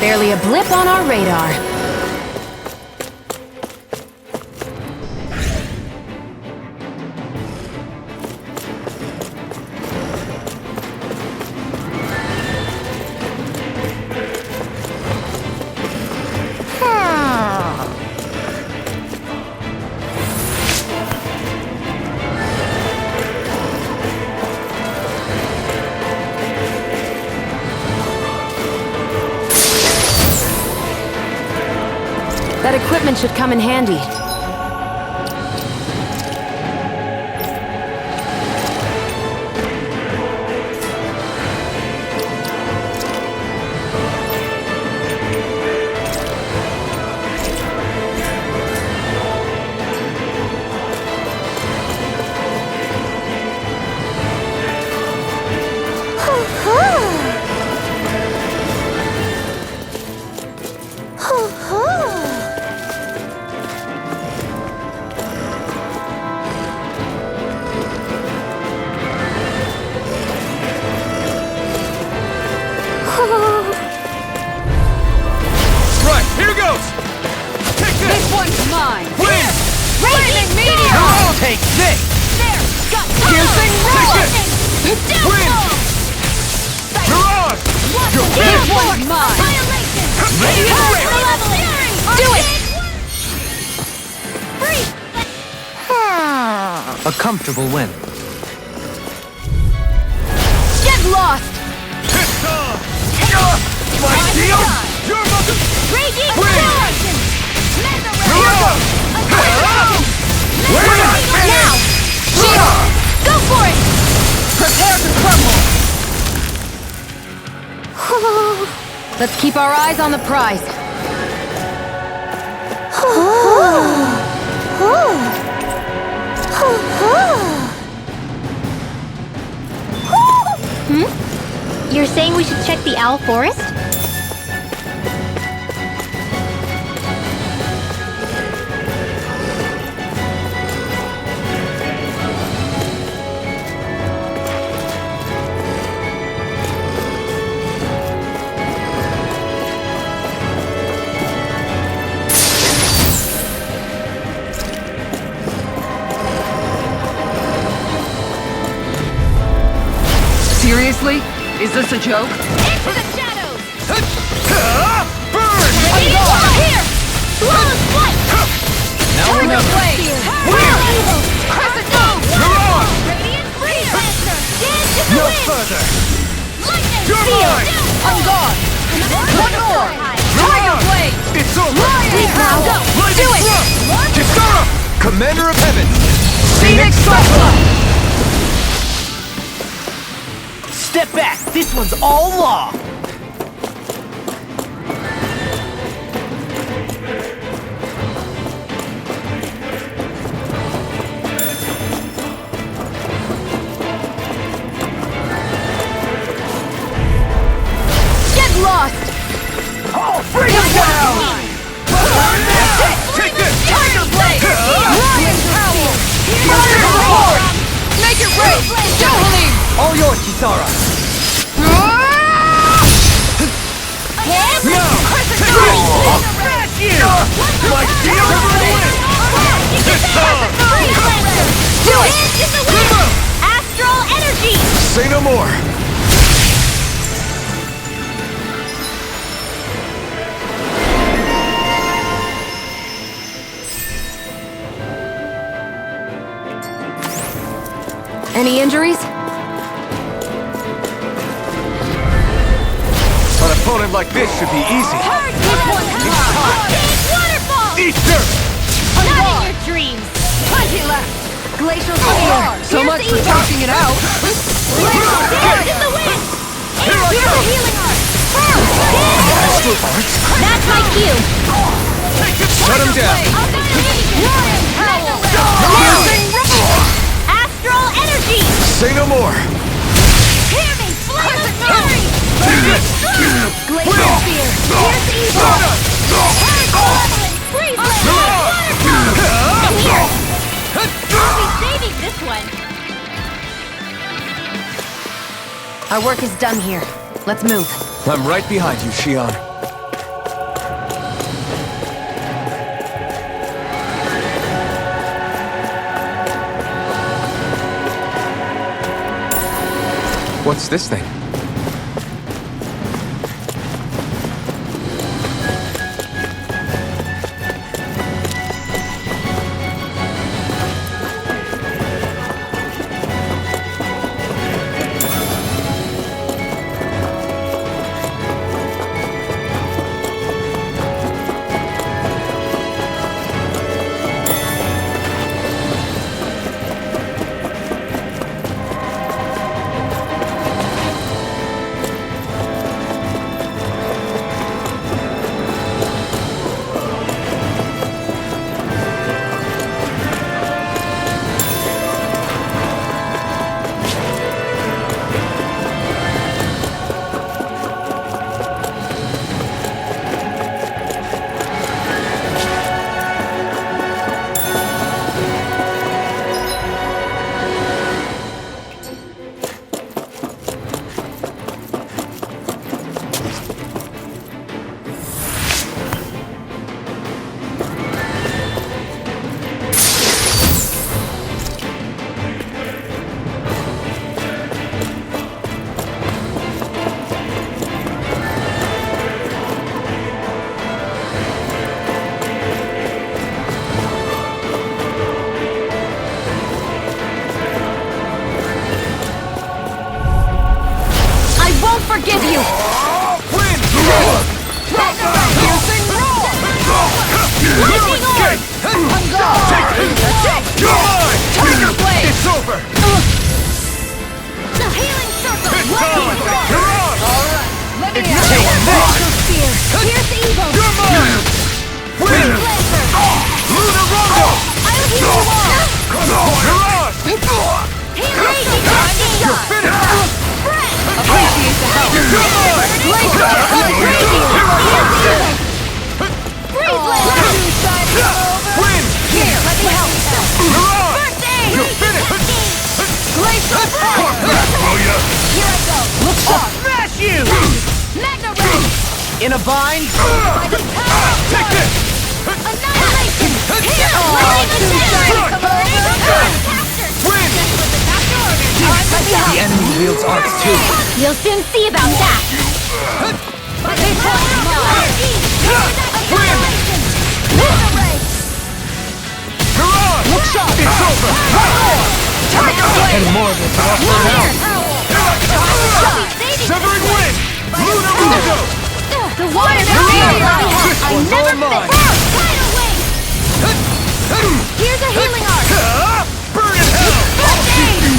Barely a blip on our radar. That equipment should come in handy. Right, here goes! Take this! This one's mine. Win! Flaming meteor! I'll take this! There! Got Piercing rock! Win! Mirage! You're This finished! one's mine. Violation! Radiant Ray! Do it! Free! A comfortable win. Get lost! It's on! My shield! You're mother... Raging Win! Acceleration! Mirage! We're not Now! finished! Shield! Go for it! Prepare to crumble. Let's keep our eyes on the prize. You're saying we should check the Owl Forest? Seriously? Is this a joke? Into the shadows! Burn! Here! Flawless flight! Now Turn remember, the blade! Real evil! Crescent moon! Mirage! Radiant Freeze Lancer! Dance in the No wind! further! Lightning! You're Field! mine! On guard! One more! Tiger blade! It's over! Now go! Lightning Do it! Thrust! Kisara! Commander of Heaven! Phoenix Cyclone! Step back! This one's all law! Get lost! Oh, bring it down! Take this! Tiger blade! Lion Howl! Fire Fire forward! Make it rain! Johalim! all yours, Kisara. No! Take this! Smash you! My shield for the win! It's on! Do it! In the wind! Astral energy! Say no more! Any injuries? An opponent like this should be easy. Waterfall! Eat dirt! Not in your dreams! Glacial So Here's much the for evil. talking it out. Dance in the wind! Here I Air go! healing art! Astral Arts? That's my cue! Shut him down! Astral energy! Say no more! Hear me! Flame of fury! Take this! Glacial spear! Here's evil! Freeze blade! Waterfall! And here! I'll be Our work is done here. Let's move. I'm right behind you, Shion. What's this thing? Forgive you! Win! Piercing roar! Lightning orb! Take it! You're mine! Tiger blade! It's over! The healing circle! It's time! You're on! Alright, let me It's out! taken Magical spear! Pierce evil! You're mine! Win! Blazer! Luna Rondo! I'll heal you all! You're on! Raging Lightning! You're finished! Appreciate the help! You're mine! Blazer! Breathe Blazer! Win! Here, let me help! You're on! First aid! You're finished! Glacial Fire! Oh, yeah! Here I go! Look sharp! Smash you! Magna Ray! In a bind? By the power of Take blood! this! Annihilation! Here! Oh, Lightning strike! Come over! Win! The enemy wields arts too. You'll soon see about that. By the power of blood! Annihilation! Magna Ray! You're on! Look sharp! It's over! And more of it to offer now. Severing wind! Luna Rondo! The water This one's all mine! Tidal wave! Here's a healing arc! Burn in hell! I'll keep you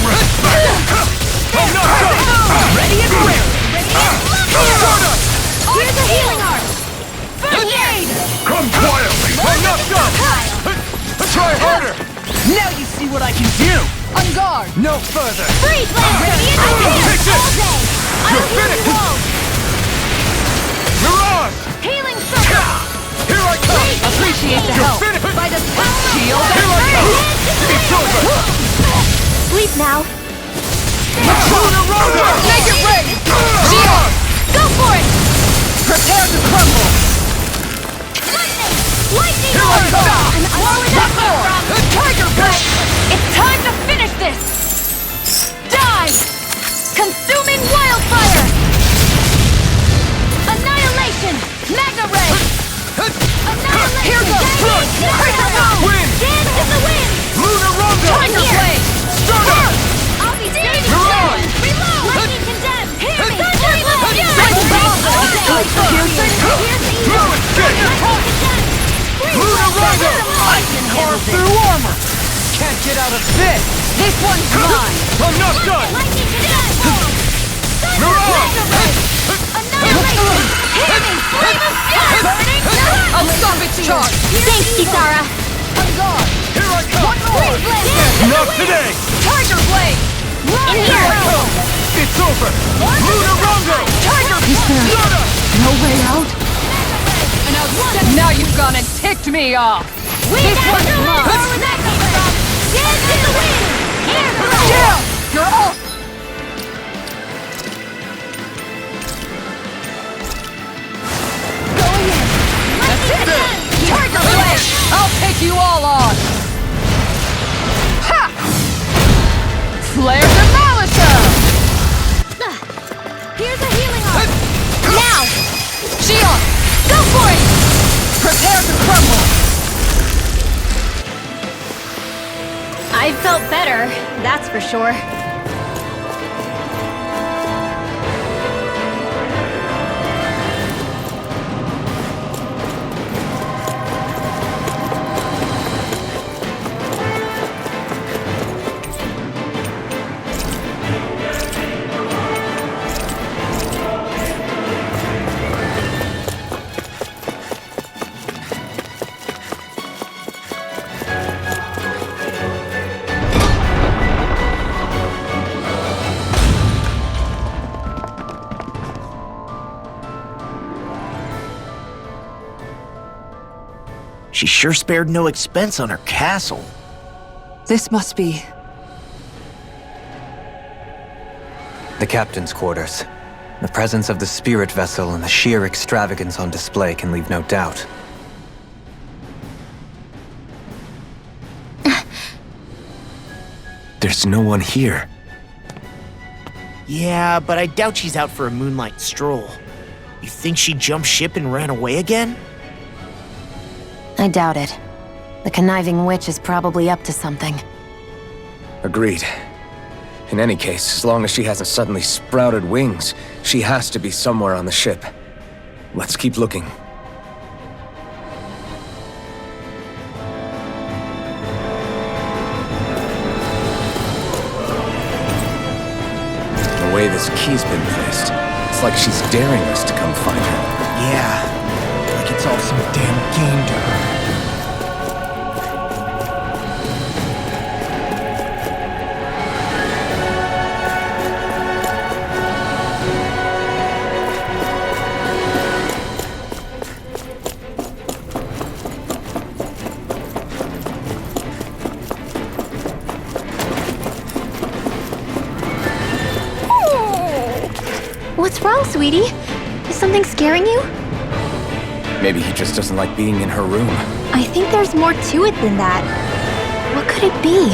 I'm not done! Ready and rare! Here's a healing arc! First aid! Come quietly! I'm not done! Try harder! Now you see what I can do! On guard! No further! Freeze Lancer! I'm here Take this! all day! I'll You're heal finished! you all! You're on! Healing circle! Here I come! Appreciate the You're help! finished! By the power of Shield blood! Here I come! It's over! Sleep now. Luna Rondo! Make it ring! Shield! Go for it! Prepare to crumble! Lightning Here I orb! come! An unlimited power! Tiger Blade! It's time to finish this! Dive! Consuming wildfire! Annihilation! Magna Ray! Annihilation! Here goes! Run! Tiger Bomb! Wind! Dance in the wind! Luna Rondo! Tiger Blade! Start up! I'll be standing You're still! on! Reload! Lightning condemned! Hear me! Thunder Reload! Lightning Lightning Bomb! Piercing! Throw it! Get it! Luna Rondo! I can carve through armor! Can't get out of this! This one's mine! I'm not done! Lightning condemned! You're on! Annihilation! Hear me! Flame of fury! Burning! I'll stop its charge! Thanks, Kisara. On guard! Here I come! Freeze Blazer! Not today! Tiger Blade! In here. It's over! Luna Rondo! Tiger Luna! No way out? Now you've gone and ticked me off! This one's mine! Dance in the wind! Here! Jill! You're off! Tiger Blade! I'll take you all on! Ha! Flare Demolisher! Here's a healing arm! Now! Shion! Go for it! Prepare to crumble! I felt better, that's for sure. She sure spared no expense on her castle. This must be... The captain's quarters. The presence of the spirit vessel and the sheer extravagance on display can leave no doubt. There's no one here. Yeah, but I doubt she's out for a moonlight stroll. You think she jumped ship and ran away again? I doubt it. The conniving witch is probably up to something. Agreed. In any case, as long as she hasn't suddenly sprouted wings, she has to be somewhere on the ship. Let's keep looking. The way this key's been placed, it's like she's daring us to come find her. Yeah, like it's all some damn game to her. What's wrong, sweetie? Is something scaring you? Maybe he just doesn't like being in her room. I think there's more to it than that. What could it be?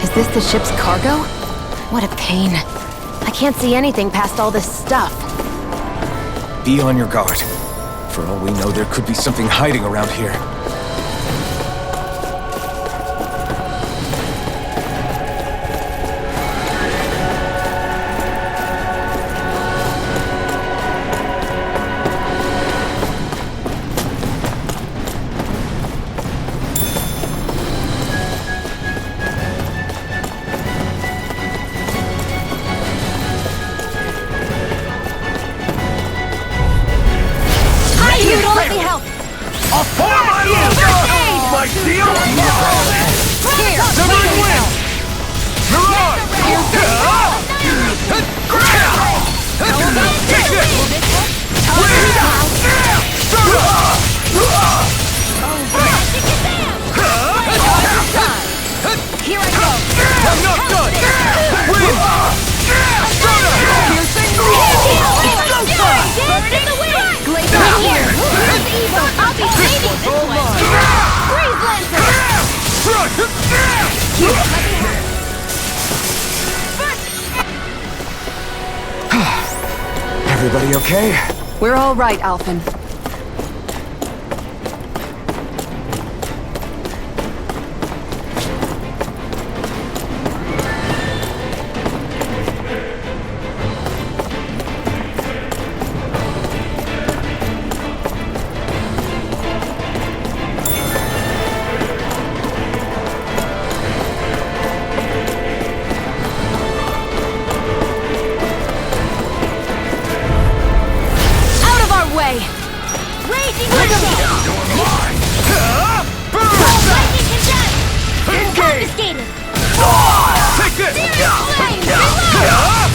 Is this the ship's cargo? What a pain. I can't see anything past all this stuff. Be on your guard. For all we know, there could be something hiding around here. My shield! Here! Severing wind! Mirage! Take this! Wind! Here I go! I'm not done! Wind! Piercing! Here! Where's evil? I'll be saving this one! Freeze Lancer! Everybody okay? We're all right, Alphen. Raging Lightning! Lightning condemned! Confiscated! Take this! Flame! Reload!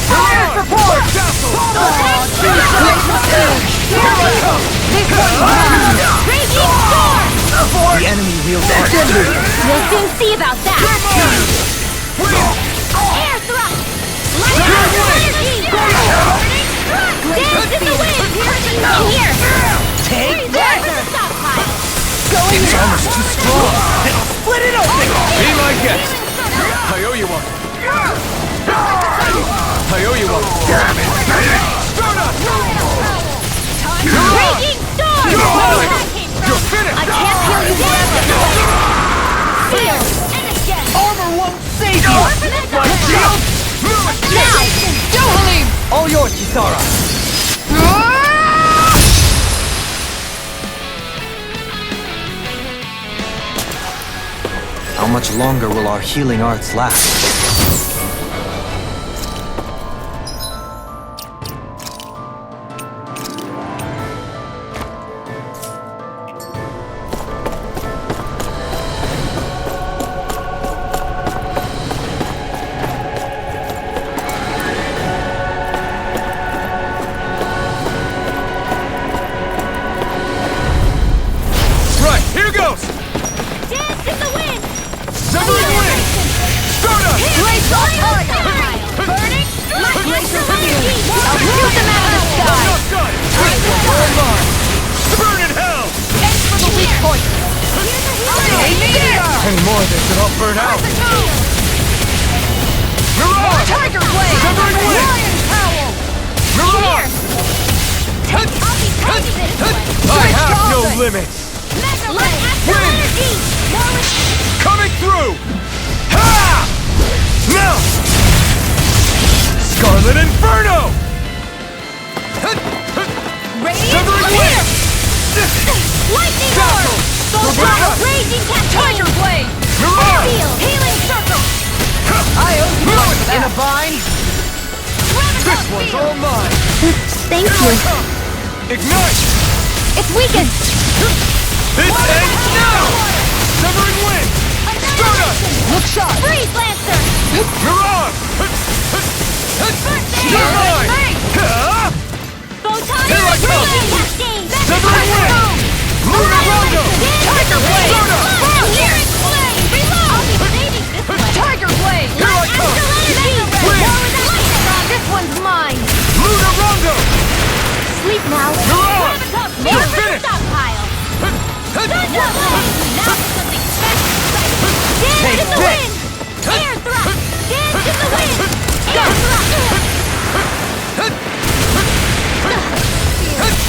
Fire for port! Raging Storm! The enemy wields artillery. We'll soon see about that! Air thrust! Lightning energy! Dance in the wind! Here! Take that! Stockpile! It's almost too strong. Split it open! Be my guest! I owe you one. I owe you one. Stardust! Raging Storm! You're finished! I can't heal you forever! Seal! And again! Armor won't save you! My shield! Now! Dohalim! All yours, Kisara! How much longer will our healing arts last? Right, here goes! Dance in the wind! Severing wind! Stardust! Blaze on fire! Burning! Light laser energy! I'll shoot them out of the sky! Not done! All mine! Burn in hell! Aim for the weak point! Any more of this and I'll burn out! Mirage! Tiger Blade! Severing wind! Lion Cowl! Mirage! I'll be taking this one! I have no limits! Mega Blade! Astral energy! Coming through! Ha! Now! Scarlet Inferno! Radiant Severing Clear! wind! Lightning Dazzle! Orb! Roberta! Raging Cascade! Tiger Blade! Mirage! Seal! Healing Circle! I owe you one in a bind! This one's all mine! Thank you. Ignite! It's weakened! It ends now! Severing wind! Stardust! Look sharp! Freeze Lancer! Mirage! Birthday! You're mine! Ha! Photon! Here I come! Raging Cascade! Severing wind! Lunar Rondo! Tiger Blade! Stardust! Here it's flame! Reload! I'll be saving this one! Tiger Blade! Here I come! Astral energy! Wind! This one's mine! Lunar Rondo! Sleep now! Mirage! More You're for the finished! stockpile! Thunder Blade! Now for something special! Dance Take in the this! wind! Air thrust! Dance in the wind! Air thrust!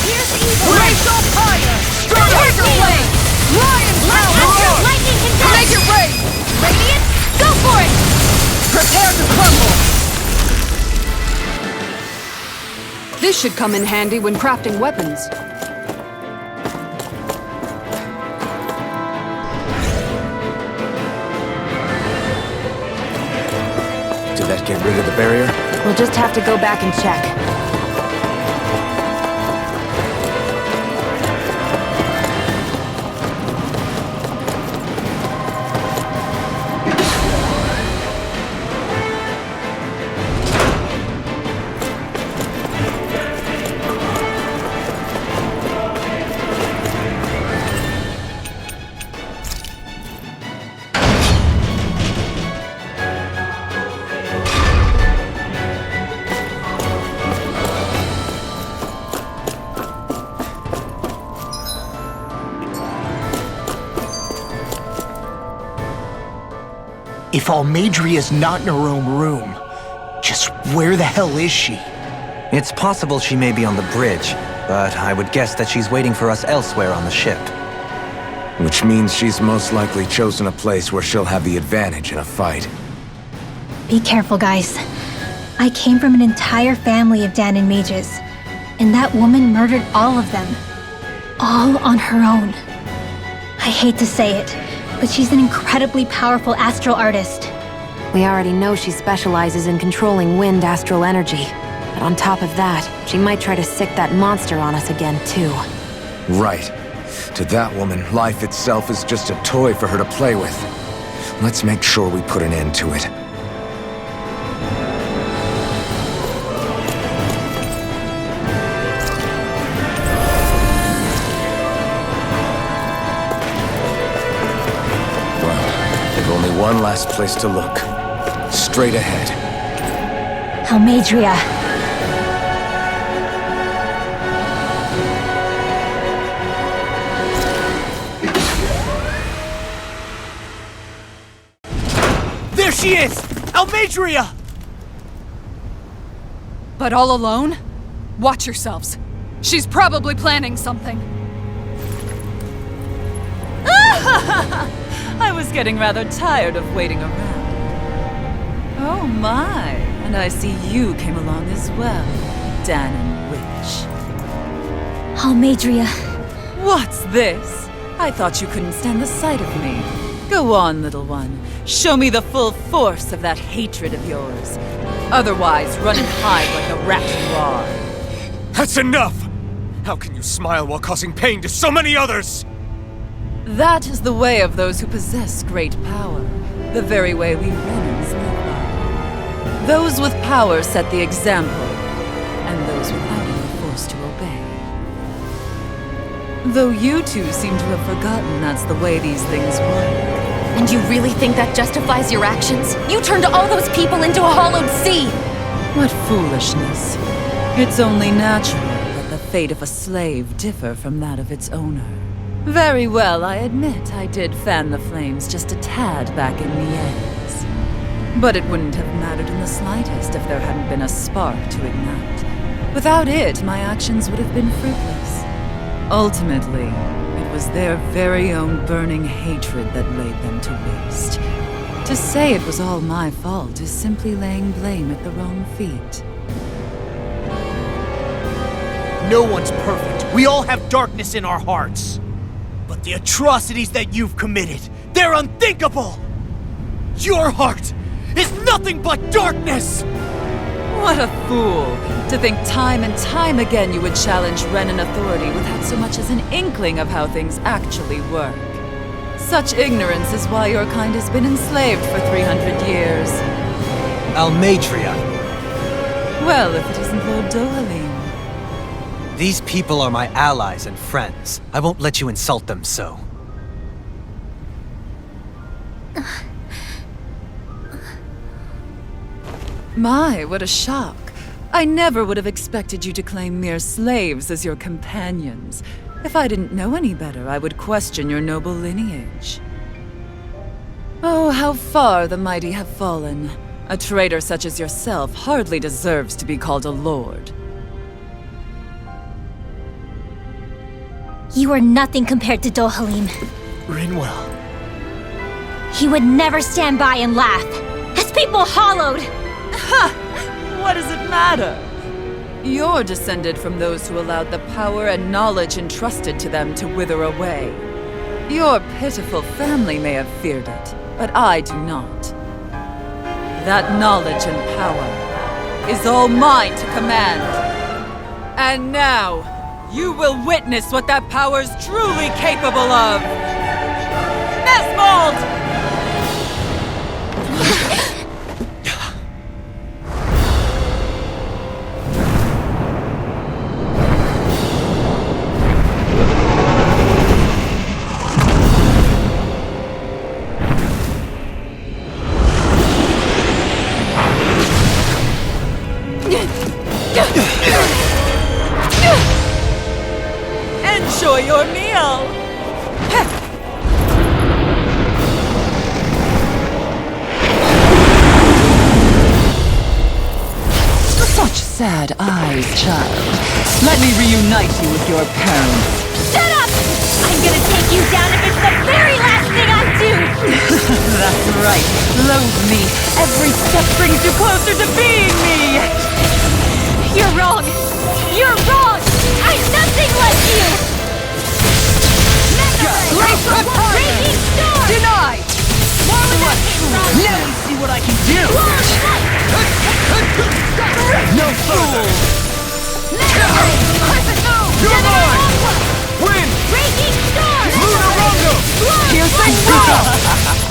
Here's evil! Blaze on fire! Tiger Blade! Lion Power! Lightning condensed! Make it rain! Radiant, go for it! Prepare to crumble! This should come in handy when crafting weapons. Did that get rid of the barrier? We'll just have to go back and check. If Almadria's not in her own room, just where the hell is she? It's possible she may be on the bridge, but I would guess that she's waiting for us elsewhere on the ship. Which means she's most likely chosen a place where she'll have the advantage in a fight. Be careful, guys. I came from an entire family of Danon mages, and that woman murdered all of them. All on her own. I hate to say it, but she's an incredibly powerful astral artist. We already know she specializes in controlling wind astral energy. But on top of that, she might try to sick that monster on us again, too. Right. To that woman, life itself is just a toy for her to play with. Let's make sure we put an end to it. Well, there's only one last place to look. Straight ahead. Almadria. There she is! Almadria! But all alone? Watch yourselves. She's probably planning something. I was getting rather tired of waiting around. Oh my, and I see you came along as well, Danon Witch. Almadria. What's this? I thought you couldn't stand the sight of me. Go on, little one. Show me the full force of that hatred of yours. Otherwise, run and hide like the rat you are. That's enough! How can you smile while causing pain to so many others? That is the way of those who possess great power. The very way we Renans live by. Those with power set the example, and those without it are forced to obey. Though you two seem to have forgotten that's the way these things work. And you really think that justifies your actions? You turned all those people into a hollowed sea! What foolishness. It's only natural that the fate of a slave differ from that of its owner. Very well, I admit I did fan the flames just a tad back in Mies. But it wouldn't have mattered in the slightest if there hadn't been a spark to ignite. Without it, my actions would have been fruitless. Ultimately, it was their very own burning hatred that laid them to waste. To say it was all my fault is simply laying blame at the wrong feet. No one's perfect. We all have darkness in our hearts. But the atrocities that you've committed, they're unthinkable! Your heart is nothing but darkness! What a fool! To think time and time again you would challenge Renan authority without so much as an inkling of how things actually work. Such ignorance is why your kind has been enslaved for 300 years. Almadria! Well, if it isn't Lord Dohalim. These people are my allies and friends. I won't let you insult them so. My, what a shock. I never would have expected you to claim mere slaves as your companions. If I didn't know any better, I would question your noble lineage. Oh, how far the mighty have fallen. A traitor such as yourself hardly deserves to be called a lord. You are nothing compared to Dohalim. Rinwell. He would never stand by and laugh. His people hollowed! What does it matter? You're descended from those who allowed the power and knowledge entrusted to them to wither away. Your pitiful family may have feared it, but I do not. That knowledge and power is all mine to command. And now, you will witness what that power's truly capable of! Nesmold! Enjoy your meal! sad eyes, child. Let me reunite you with your parents. Shut up! I'm gonna take you down if it's the very last thing I do! That's right. Loathe me. Every step brings you closer to being me. You're wrong! You're wrong! I'm nothing like you! Raging Storm! Denied! More with that came from! Now we see what I can do. No further! You're mine! Win! Raging Storm! Lunarunga! Here's the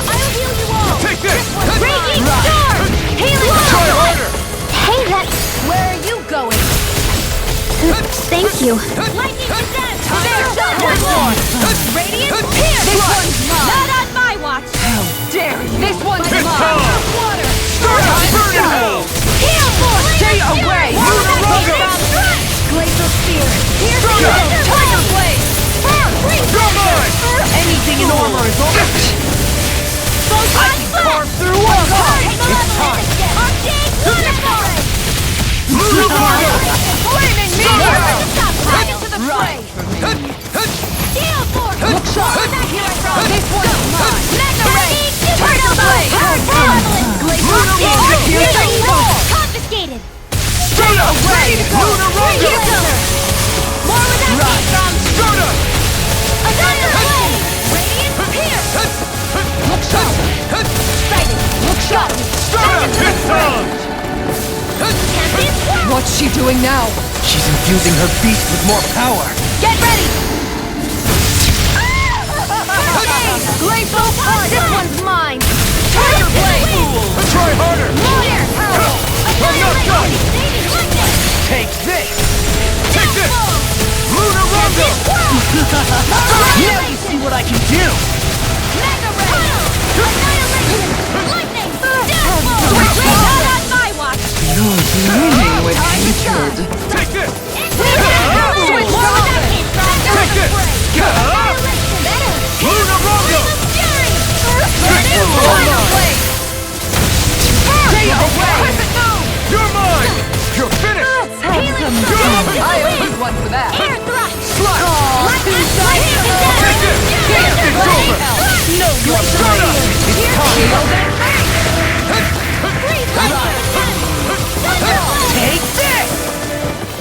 I'll heal you all! Take this! Raging Storm! Healing Try harder! Hey, that... Where are you going? Thank you. Lightning Descent! There's more! Radiant Pierce! This one's mine. Not on my watch! How dare you? This one's It's mine. time! Water! Start a burning hell! Heal Force! Stay away! Lunarunga! Glacial Spear! Here's the Tiger Blade! You're mine! Anything in armor is over. I can carve through walls. It's time! Arcade Waterfall! Lunarunga! Flaming Meteor! meteor! Stop! Right into the fray! Steel Force! Look sharp. Back here I from! This one's mine. Mega Ray! Tiger Blade! Glacial Here's the roll! Confiscated! Straight up! Away! Lunarunga! More with that came from! Start up! Another blade! Radiant Pierce! Look sharp! Excited! Look sharp! Start up! It's time! Champion Swirl! What's she doing now? She's infusing her beast with more power. Get ready! Glacial Punch! This one's mine! Tiger Blade! Try harder! Motor! I'm not done! Take this! Take this! Lunarunga! Now you see what I can do! Mega Ray! Annihilation! Lightning! Deathfall! Not on my watch! You're brimming with hatred. Take this! Switch where that came from! Take this! Annihilation! Better! Lunarunga! Fury! Tiger Blade! Stay away! You're mine! You're finished! I owe one for that. Air thrust! Take this! It's over! No, Start up! take this!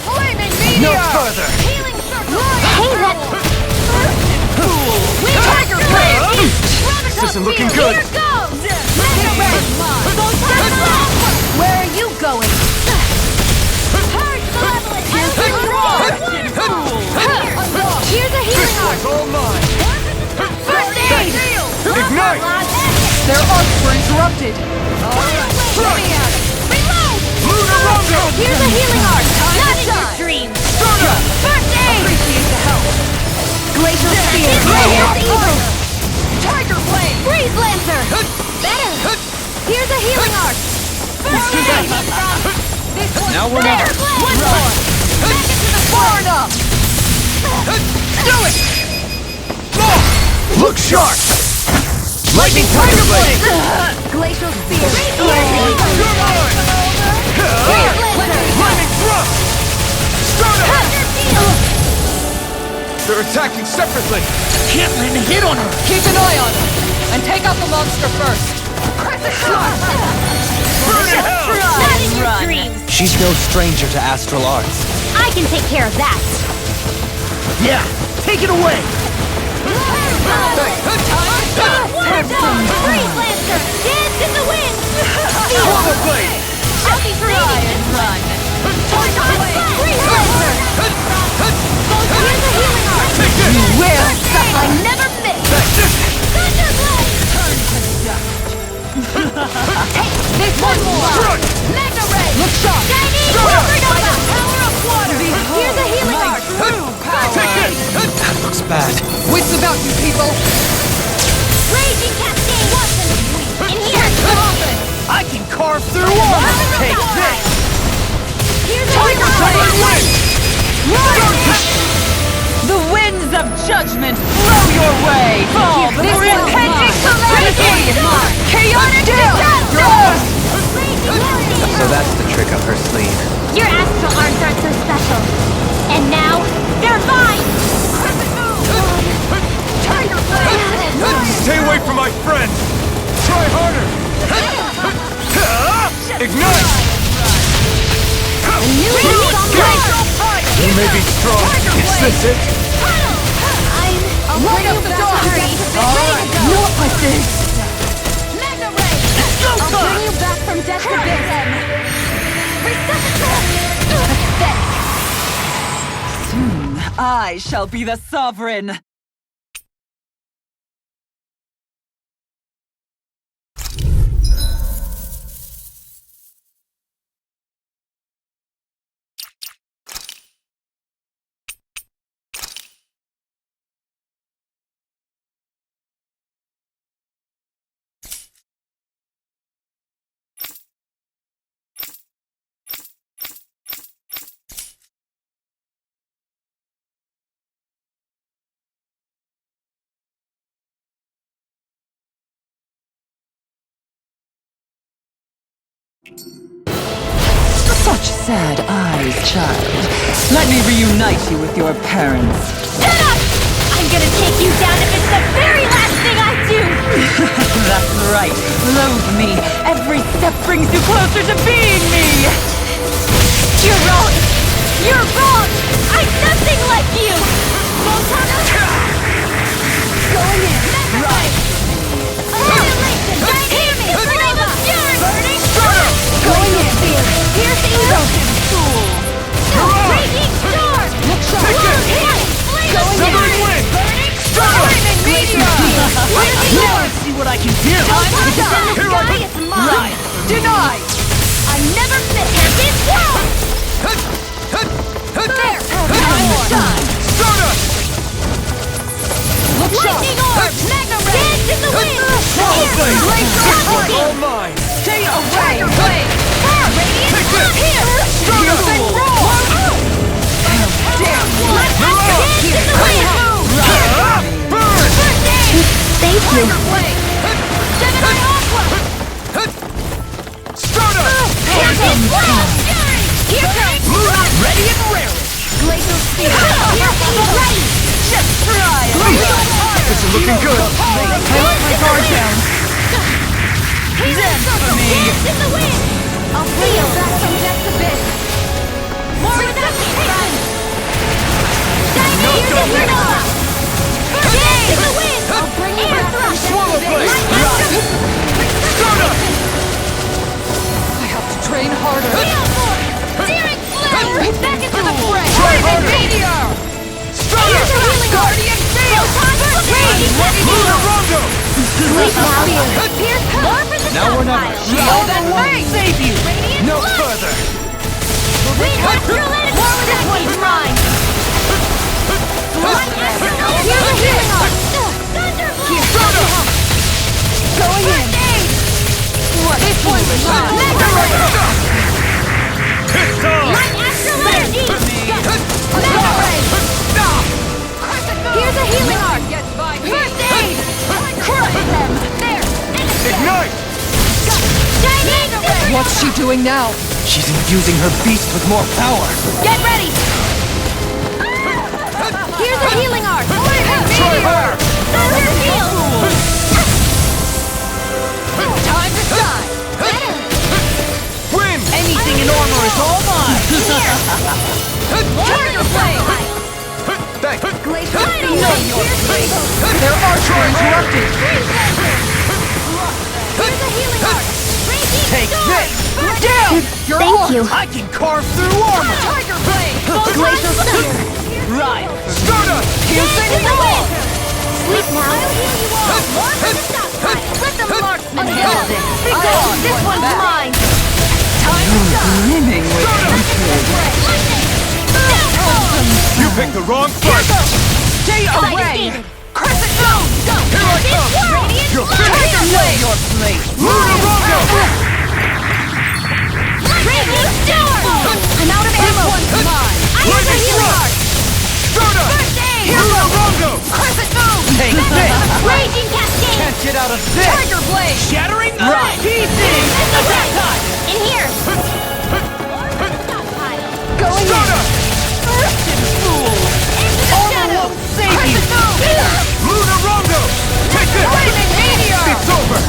Flaming meteor! No further! Healing circle! Hey, that... Tiger Blade! This isn't looking good! Here goes! Mega Ray! Where are you going? Purge Malevolent! Here's a healing arc! It's all mine! First aid! Ignite! Their arcs were interrupted. Reload! Lunarunga! Here's a healing arc! Not in your dreams! Start up! First aid! Appreciate the help. Glacial Spear! Tiger Blade! Freeze Lancer! Better! Here's a healing arc! First aid! This one's Now or better! never. One more! Back into the Far enough! Do it! Look sharp! Lightning Tiger Blade! Glacial Spear! You're mine! Lightning Thrust! Start up! They're attacking separately! Can't land a hit on her! Keep an eye on her, and take out the monster first. Crescent shot! Burn in hell! Not in your dreams! She's no stranger to astral arts. I can take care of that! Yeah, take it away! Freeze Lancer! Dance in the wind! Portal Blade! I'll be saving this Run. Freeze Lancer! Here's a healing arc! Take this! Will I never miss! Thunder Blade! this one more. Strike! Mega Ray! Look sharp. Chinese Supernova! Power of water! Here's a healing arc! Take this! That looks bad. Wits about you people. Raging Cascade! In here! I can carve through walls! Take this! Here's a Tiger healing arc! The winds of judgment blow your way. Fall before impending calamity. Chaotic disaster. So that's the trick up her sleeve. Your astral arts aren't so special. And now, they're mine! Tiger Blade! Stay away from my friend! Try harder! Ignite! You may be strong. Is this it? I'll bring you back from death. Alright, Not like this! Mega Ray! I'll bring you back from death to Soon, I shall be the sovereign. Such sad eyes, child. Let me reunite you with your parents. Shut up! I'm gonna take you down if it's the very last thing I do! That's right. Loathe me. Every step brings you closer to being me. You're wrong! You're wrong! I'm nothing like you! Volcano! Going in! Right! Annihilation! Dynamic! Flame of Fury! Burning! Going in! Here's the evil! Raging Storm! Take it! Going in! Wind! Burning! Flaming Meteor! Let's see what I can do. Here I come! It's mine! Right. Denied! I never miss it! This world! There! Time! Stardust! Lightning Orb! Mega Ray! Dance in the wind! Blade! Here! All mine! Stay away! Blade! Radiant Take this! Here! Use and roll! Damn! Dance in the wind! Burn! Thank you. Blade! Gemini Aqua! Stardust! Captain Wild Fury! Here comes Ready and raring! Glacial Spear! Here's the ready! Just try it! This is looking good! I let my guard down. Dance for me! Dance in the wind! I'll see you back from death's abyss. More resuscitation! Dynamic Supernova! Dance in the wind! I'll bring you back from Swallow Blade! Stardust! I have to train harder! Steel Force! Searing Flame! Back into the fray! Flaming Meteor! Here's the healing Guardian Field! Raging Meteor! Rondo! Sleep now! Pierce more for the Now we're not stockpile. Shield and wings! Save you. Radiant No Blade! further! Wing Astral Energy! This one's mine! Light Astral Energy! Here's the healing arm! Thunderbolt! Going in! What? This one's mine! Mega Ray! Pistol! Light Astral Energy! Mega Ray! Here's a healing arm! First aid! Crush them! There! Ignite! Dynamic! What's she doing now? She's infusing her beast with more power. Get ready! Here's a healing arm! Try harder! Thunder Field! Time to shine! Wind! Anything in armor is all mine. Tiger Blade! Thanks! Glacial Speed! Their archer interrupted! Here's a healing arm! Raging Take Storm! this! Down! You're Thank you. I can carve through armor! Tiger Blade! Glacial Thunder! Right. Stardust! Dance in the wind! Sleep now! I'll heal you all! More for the stockpile! Let the marksman handle this! Big Gold, this one's mine! Time to shine! Brimming with Lightning! You picked the wrong fight! Stay away! Crescent Moon! Here I come! Radiant You're Blade! finished! know your place. Luna Rondo! Raging Storm! I'm out of ammo! Mine! I have a Lightning healing Strike! arm! Stardust! First aid! Luna Rondo! Crescent Moon! Take this. Raging Cascade! Can't get out of this! Tiger Blade! Shattering the pieces. In here! More for the stockpile! Stunner! Fool! Honor won't save you! Luna Rondo! Take this! Flaming meteor! It's over!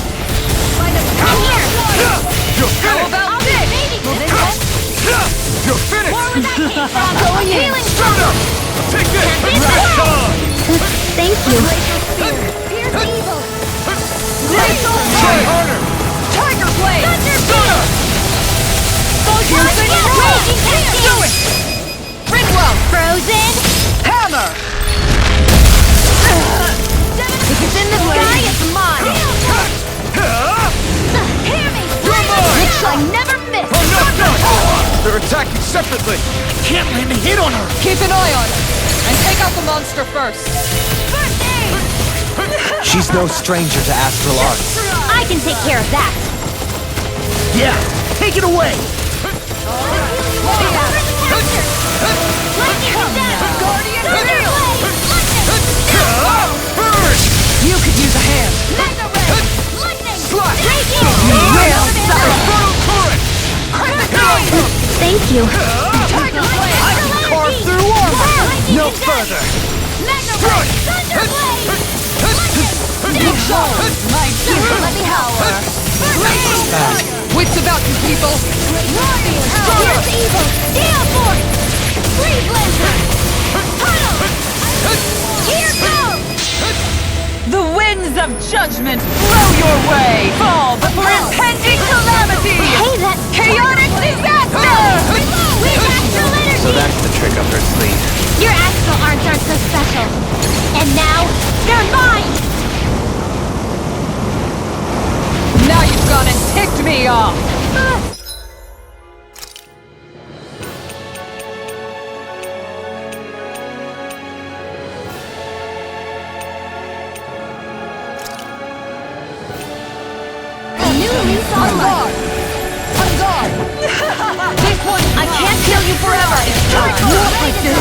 You're finished! About this? You're finished! Going in. Healing Stunner! Take this! Rash on! Thank you. Try harder! Tiger Blade! Stunner! Piercing roll! Do it! Rinwell! Frozen. Hammer! If it's in the sky, it's mine! Hear me. It shall never miss! I'm not done! They're attacking separately! Can't land a hit on her! Keep an eye on her, and take out the monster first. First aid. She's no stranger to astral arts. I can take care of that. Yeah, take it away! You could use a hand. Thank you. I can carve through armor. No further! My dear, let me howl. Wits about you, people. Here's evil. Gale Force. Free Blazer. Tunnel. Here goes. The winds of judgment blow your way. Fall before impending calamity. Hey, that Chaotic disaster. With astral energy. So that's the trick up her sleeve. Your astral arms aren't so special. And now, they're mine! Now you've gone and ticked me off. A new lease on life. On guard. This one, I can't kill you forever. It's time. Not like this.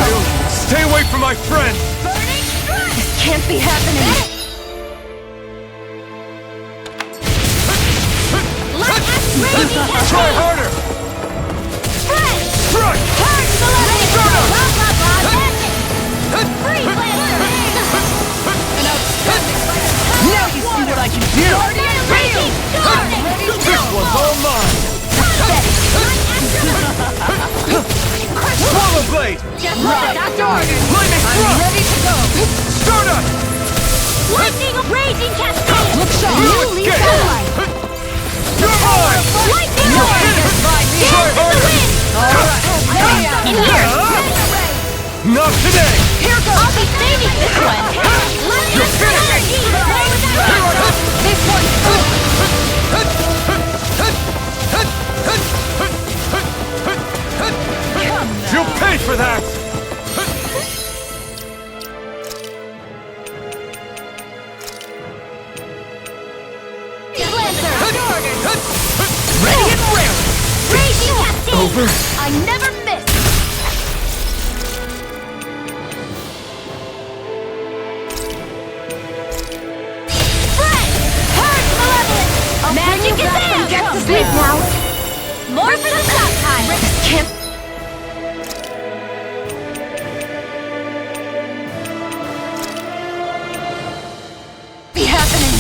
Stay away from my friend! This can't be happening. Try harder! Strike! Now you see what I can do. This one's all mine! Swallow Blade! I'm ready to go. Stardust! Lightning raging cascade! Look sharp. You New lease escape. on life! You're mine! Lightning You're roar! finished! Dance Try in the harder! wind! In here! Not today! Here goes! I'll be saving this one! You're finished! This one's You'll pay for that! ready and rare. Raging cascade! Over? I never miss! Fred! Hearth Malevolent! Magic is in! Get to sleep now! More for the stockpile! Can't. Be happening.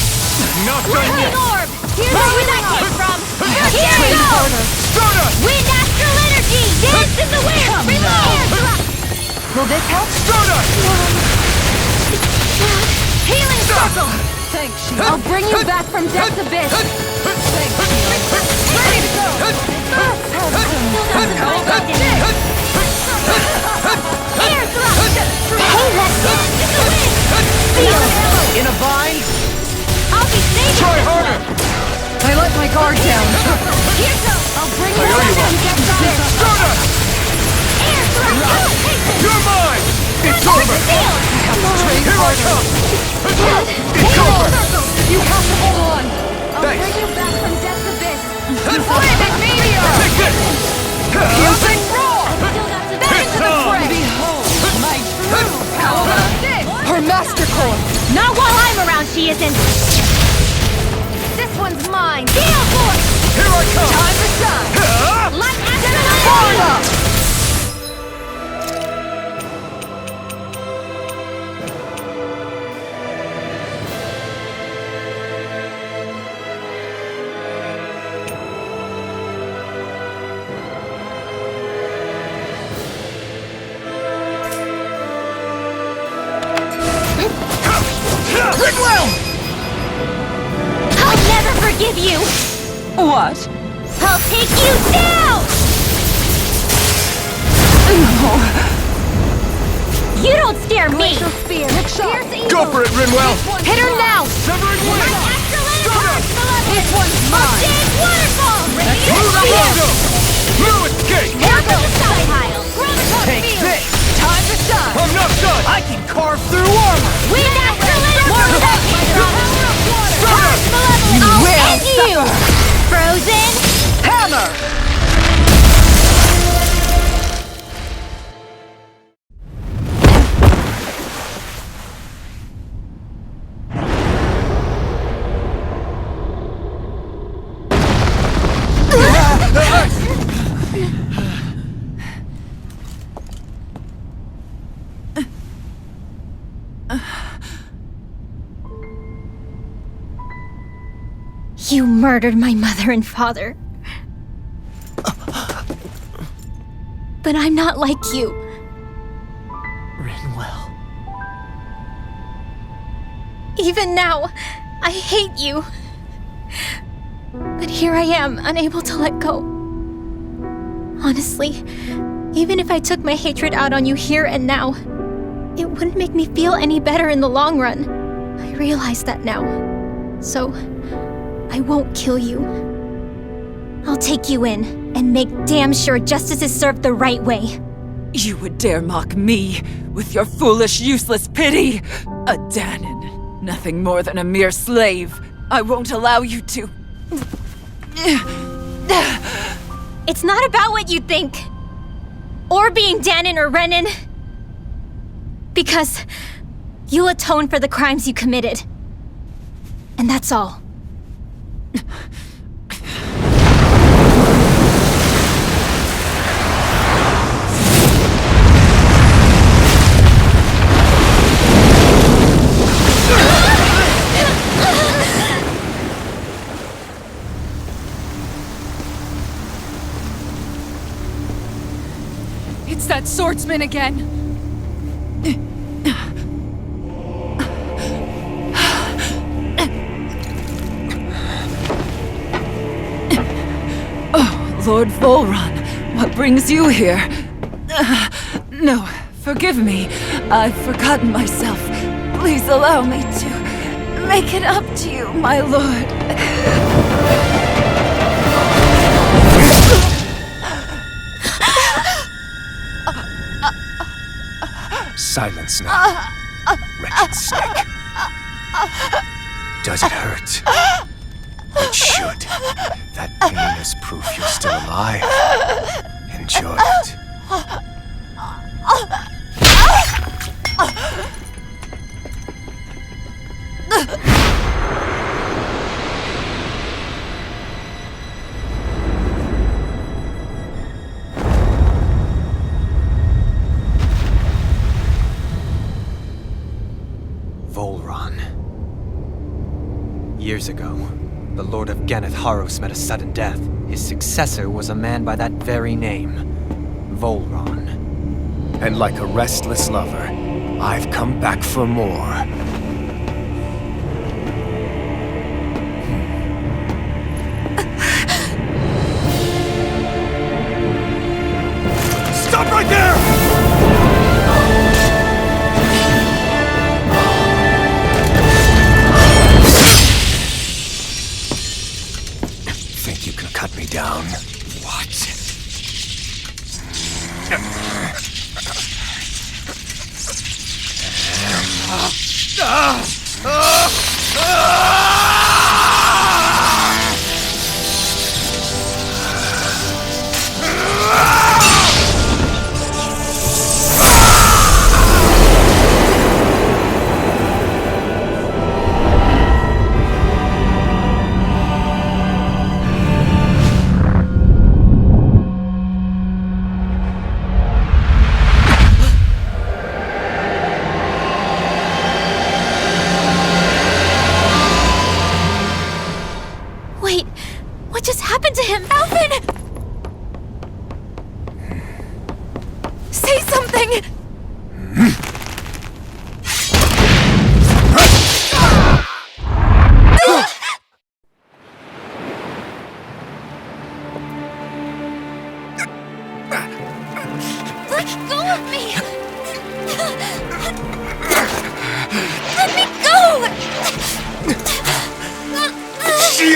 Not done Lightning yet! orb! Here's where that came from! Here we go! Stardust! Wind astral energy! Dance in the wind! Reload! Will this help? Stardust! Healing circle! Thanks, Shield. I'll bring you back from death's abyss. Thanks, Shield. Ready to go. Still not surprised I didn't. Air thrust! Hey, let's dance in the wind! Feel it! In a bind? I'll be safe! Try harder! I let my guard down. Here goes! I'll bring you I owe back you from one. death's abyss! Stardust! Air thrust! You're mine! It's over! Shield! Here I come! It's over! You have to hold on. Thanks! Bring you back from death's abyss. Flaming meteor! Take this! Fusing roar! Still got to Back into the on. fray! Behold my true power! Her master core! Not while I'm around, she isn't! This one's mine! Gale Force! Here I come! Time to shine! Light astral energy! Forward up! forgive you! What? I'll take you down! You don't scare me! Spear. Go for it, Rinwell! Hit her now! Severing Wing! This one's mine! Big waterfall! Blue the Rondo! Blue escape! Take this! Time to shine! I'm not done! I can carve through armor! Wind Astrolatus! You I'll will end you! Frozen! Hammer! You murdered my mother and father. But I'm not like you. Rinwell. Even now, I hate you. But here I am, unable to let go. Honestly, even if I took my hatred out on you here and now, it wouldn't make me feel any better in the long run. I realize that now. So, I won't kill you. I'll take you in and make damn sure justice is served the right way. You would dare mock me with your foolish, useless pity? A Danon, nothing more than a mere slave. I won't allow you to. It's not about what you think. Or being Danon or Renan. Because you'll atone for the crimes you committed. And that's all. It's that swordsman again. Lord Volron, what brings you here? No, forgive me. I've forgotten myself. Please allow me to make it up to you, my lord. Silence now, wretched snake. Does it hurt? It should. That pain is proof you're still alive. Enjoy it. Volron. Years ago, the Lord of Ganeth Haros met a sudden death. His successor was a man by that very name, Volron. And like a restless lover, I've come back for more. Stop right there! Think you can cut me down? What?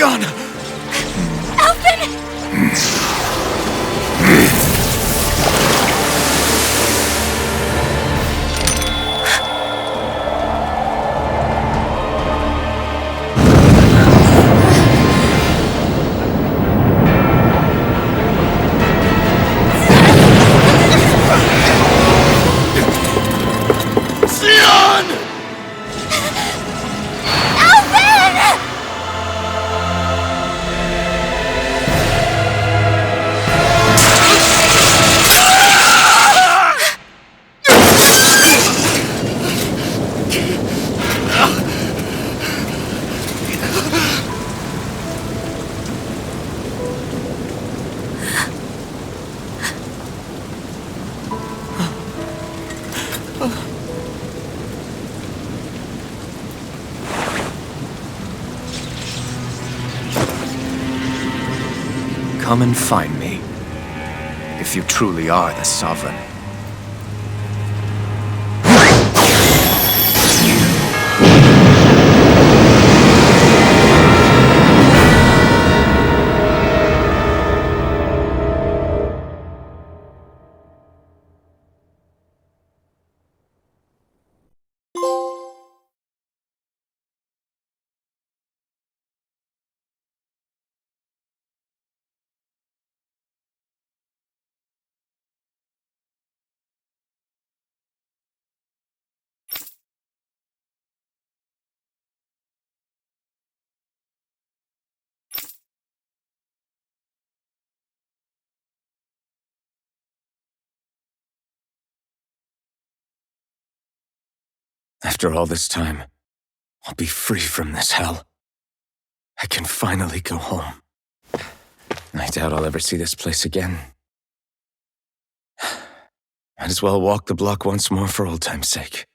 Sion! Sion! Come and find me, if you truly are the Sovereign. After all this time, I'll be free from this hell. I can finally go home. I doubt I'll ever see this place again. Might as well walk the block once more for old time's sake.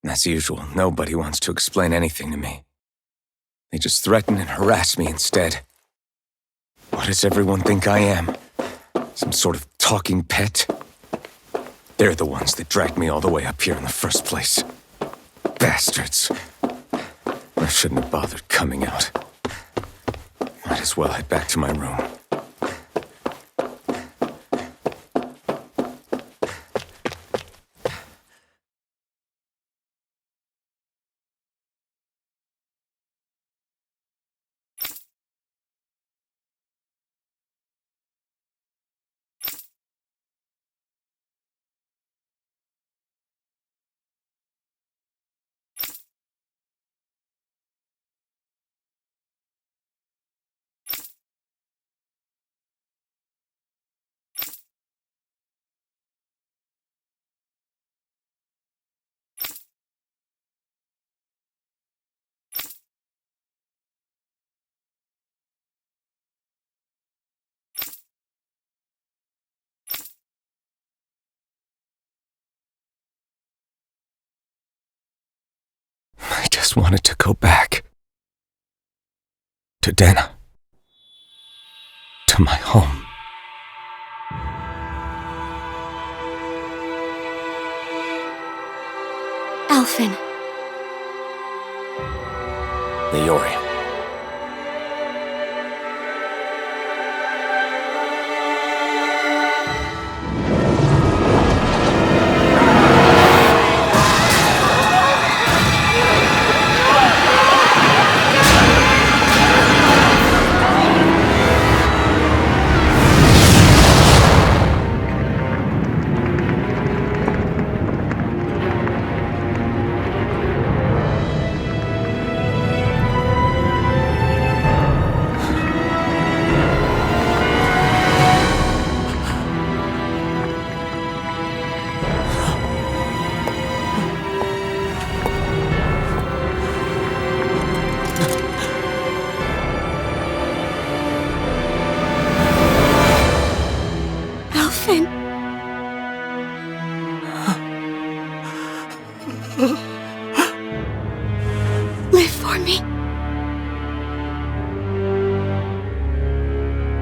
As usual, nobody wants to explain anything to me. They just threaten and harass me instead. What does everyone think I am? Some sort of talking pet? They're the ones that dragged me all the way up here in the first place. Bastards. I shouldn't have bothered coming out. Might as well head back to my room. I just wanted to go back. To Dana. To my home. Alphen. Leori. Live for me.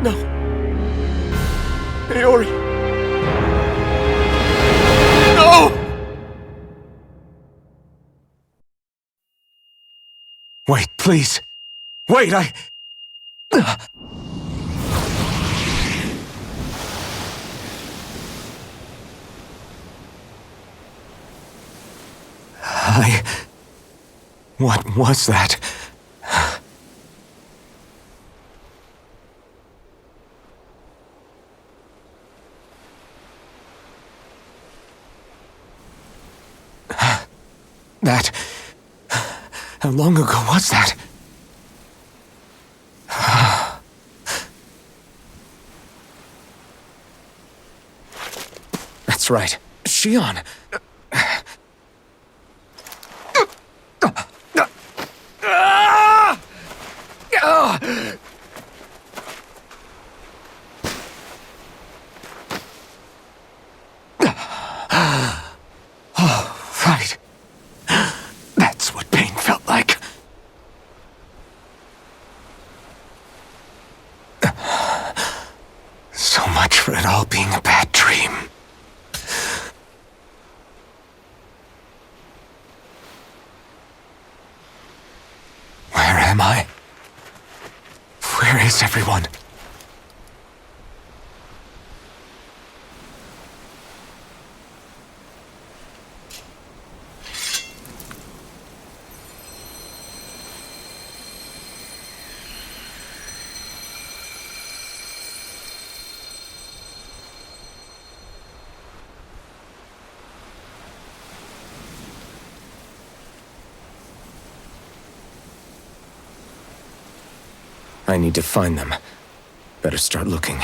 No. Leori. No! Wait, please. Wait, What was that? That... How long ago was that? That's right. Shion. Right. That's what pain felt like. So much for it all being a bad dream. Where am I? Where is everyone? I need to find them. Better start looking.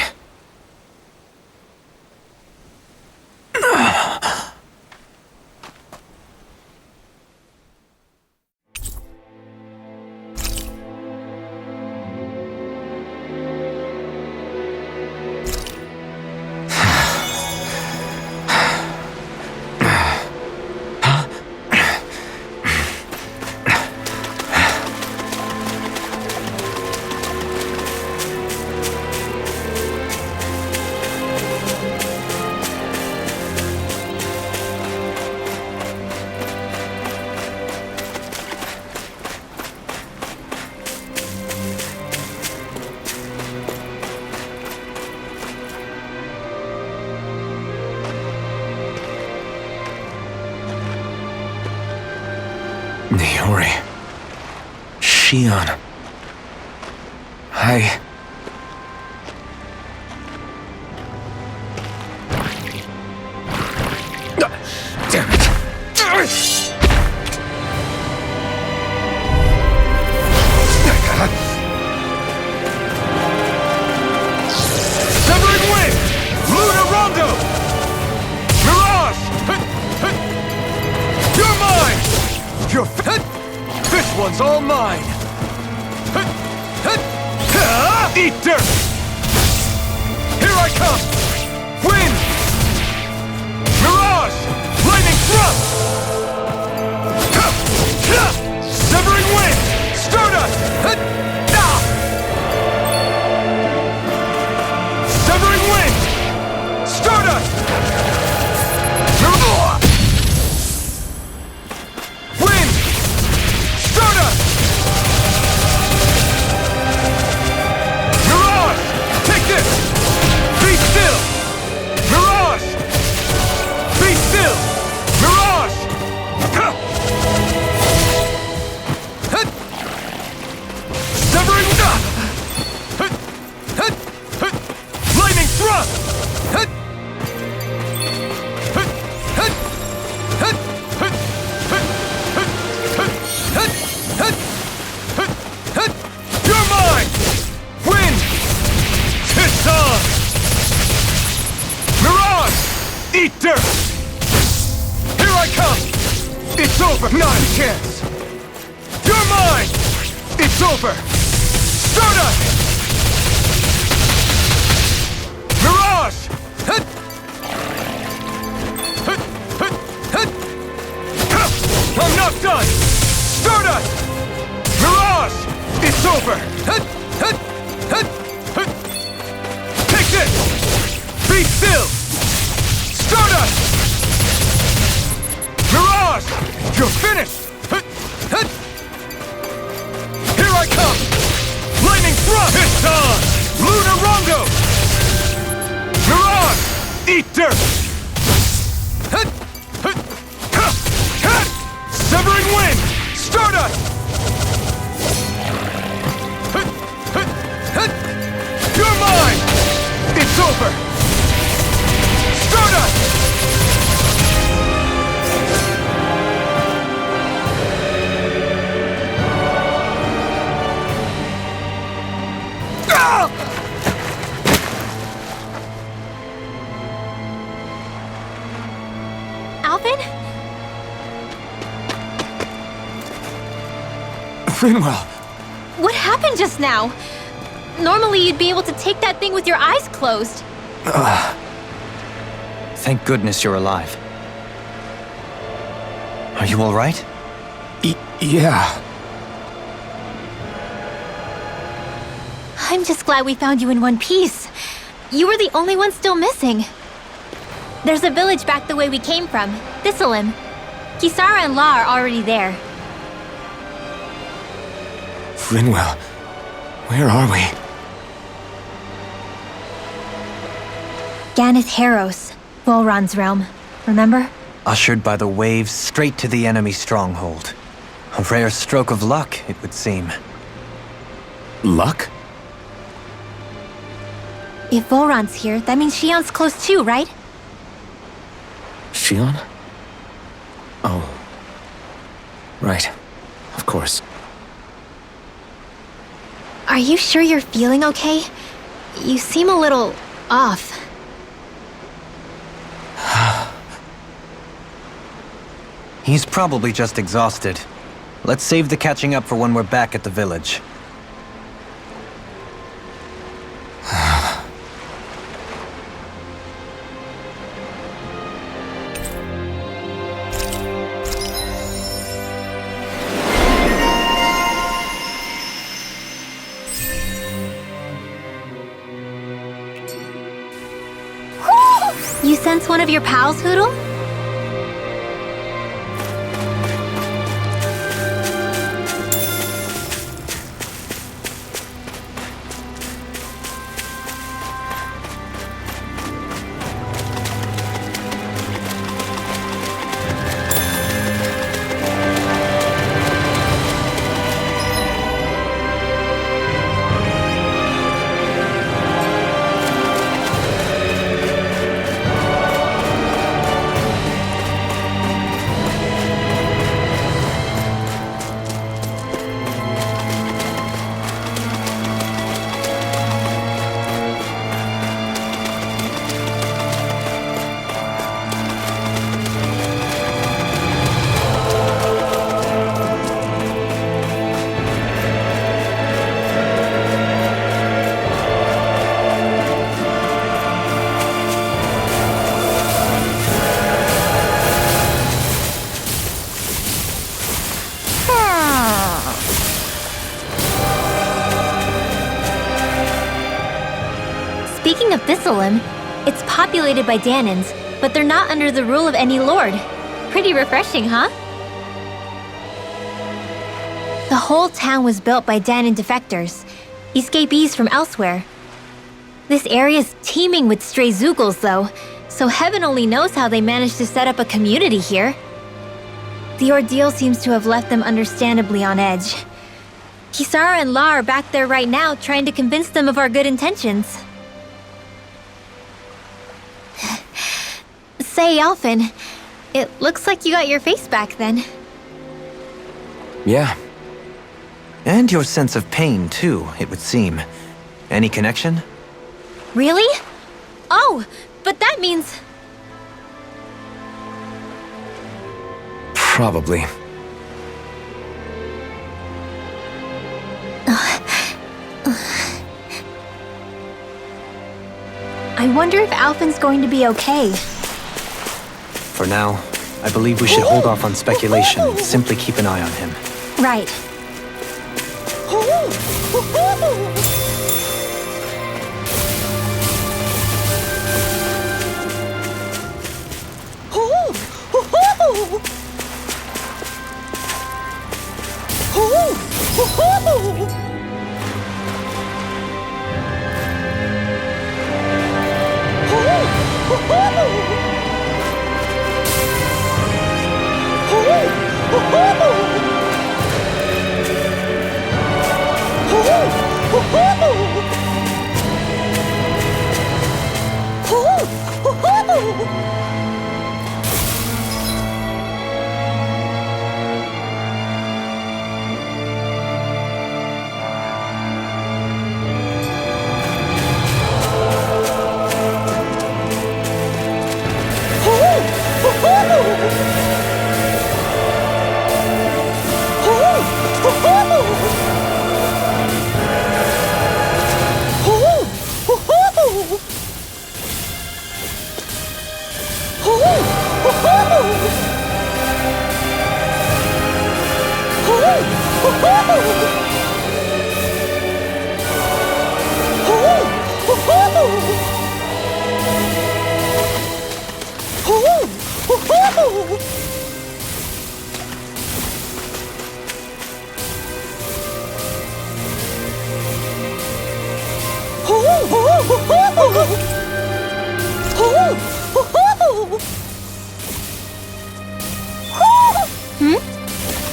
Niori. Shion. Damn it! Severing Wind! Luna Rondo! Mirage! You're mine! This one's all mine! Eat dirt! Here I come! Wind! Mirage! Lightning thrust! Severing Wind! Stardust! Severing Wind! Stardust! Wind! Stardust! Mirage! Take this! Be still! Mirage! Be still! Mirage! Severing... Lightning thrust! You're mine! Wind! It's on! Mirage! Eat dirt! Here I come! It's over! Not a chance! You're mine! It's over! Stardust! Mirage! I'm not done! Stardust! Mirage! It's over! Take this! Be still! Stardust! Mirage! You're finished! Here I come! Lightning thrust! It's on! Luna Rondo! Mirage! Eat dirt! Severing Wind! Stardust! You're mine! It's over! Stardust! Alvin? Rinwell! What happened just now? Normally you'd be able to take that thing with your eyes closed. Thank goodness you're alive. Are you all right? Yeah. I'm just glad we found you in one piece. You were the only one still missing. There's a village back the way we came from, Thistleim. Kisara and La are already there. Rinwell, where are we? Ganeth Haros, Volron's realm. Remember? Ushered by the waves straight to the enemy stronghold. A rare stroke of luck, it would seem. Luck? If Volron's here, that means Shion's close too, right? Shion? Oh. Right. Of course. Are you sure you're feeling okay? You seem a little off. He's probably just exhausted. Let's save the catching up for when we're back at the village. You sense one of your pals, Hootle? Speaking of Thistlelim, it's populated by Danans, but they're not under the rule of any lord. Pretty refreshing, huh? The whole town was built by Danan defectors, escapees from elsewhere. This area's teeming with stray Zeugles, though, so heaven only knows how they managed to set up a community here. The ordeal seems to have left them understandably on edge. Kisara and La are back there right now trying to convince them of our good intentions. Say, Alphen, it looks like you got your face back then. Yeah. And your sense of pain, too, it would seem. Any connection? Really? Oh, but that means... Probably. I wonder if Alphen's going to be okay. For now, I believe we should hold off on speculation and simply keep an eye on him. Right.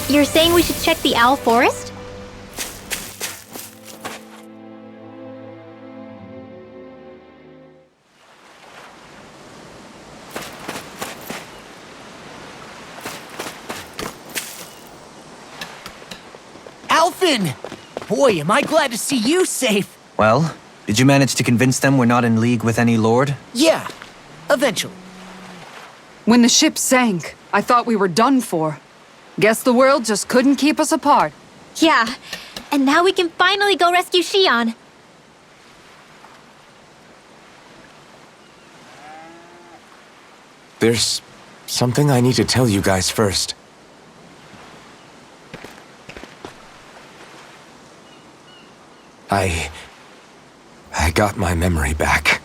You're saying we should check the Owl Forest? Alphen! Boy, am I glad to see you safe. Well, did you manage to convince them we're not in league with any lord? Yeah, eventually. When the ship sank, I thought we were done for. Guess the world just couldn't keep us apart. Yeah, and now we can finally go rescue Xion. There's something I need to tell you guys first. I got my memory back.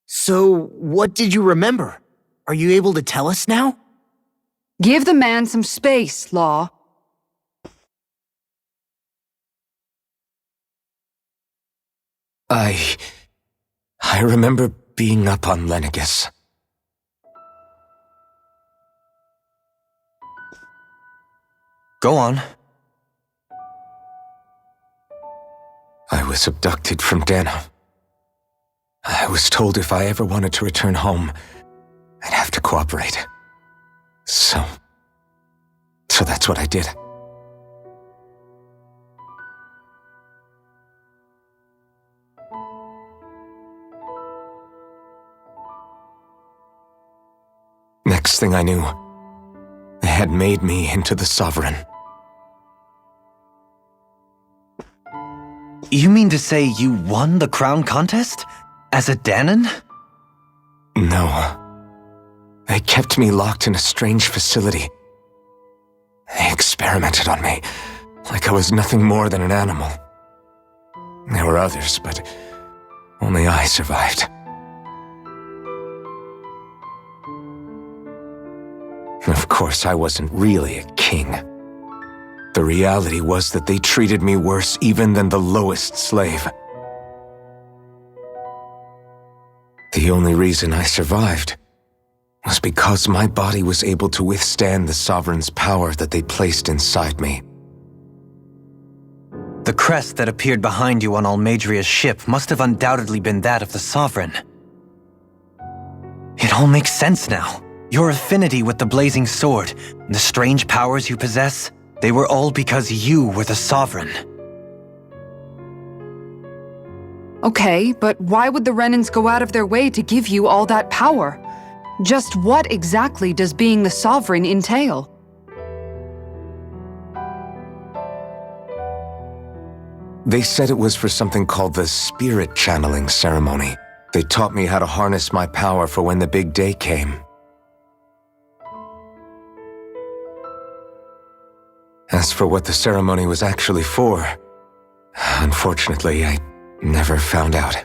So, what did you remember? Are you able to tell us now? Give the man some space, Law. I remember being up on Lenegis. Go on. I was abducted from Dana. I was told if I ever wanted to return home, I'd have to cooperate. So that's what I did. Next thing I knew, they had made me into the Sovereign. You mean to say you won the crown contest? As a Danon? No. They kept me locked in a strange facility. They experimented on me, like I was nothing more than an animal. There were others, but only I survived. Of course, I wasn't really a king. The reality was that they treated me worse even than the lowest slave. The only reason I survived was because my body was able to withstand the Sovereign's power that they placed inside me. The crest that appeared behind you on Almadria's ship must have undoubtedly been that of the Sovereign. It all makes sense now. Your affinity with the Blazing Sword, and the strange powers you possess, they were all because you were the Sovereign. Okay, but why would the Renans go out of their way to give you all that power? Just what exactly does being the Sovereign entail? They said it was for something called the Spirit Channeling Ceremony. They taught me how to harness my power for when the big day came. As for what the ceremony was actually for, unfortunately, I never found out.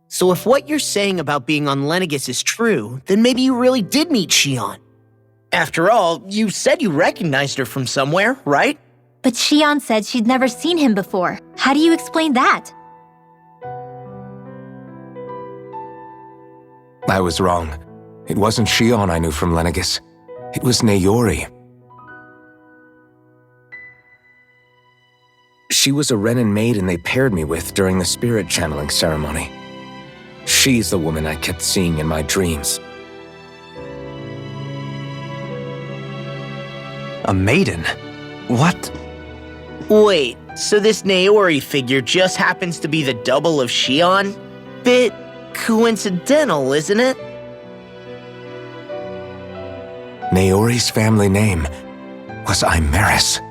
So if what you're saying about being on Lenegis is true, then maybe you really did meet Xion. After all, you said you recognized her from somewhere, right? But Xion said she'd never seen him before. How do you explain that? I was wrong. It wasn't Xion I knew from Lenegis. It was Naori. She was a Renan maiden they paired me with during the spirit channeling ceremony. She's the woman I kept seeing in my dreams. A maiden? What? Wait, so this Naori figure just happens to be the double of Xion? Bit coincidental, isn't it? Naori's family name was Imeris.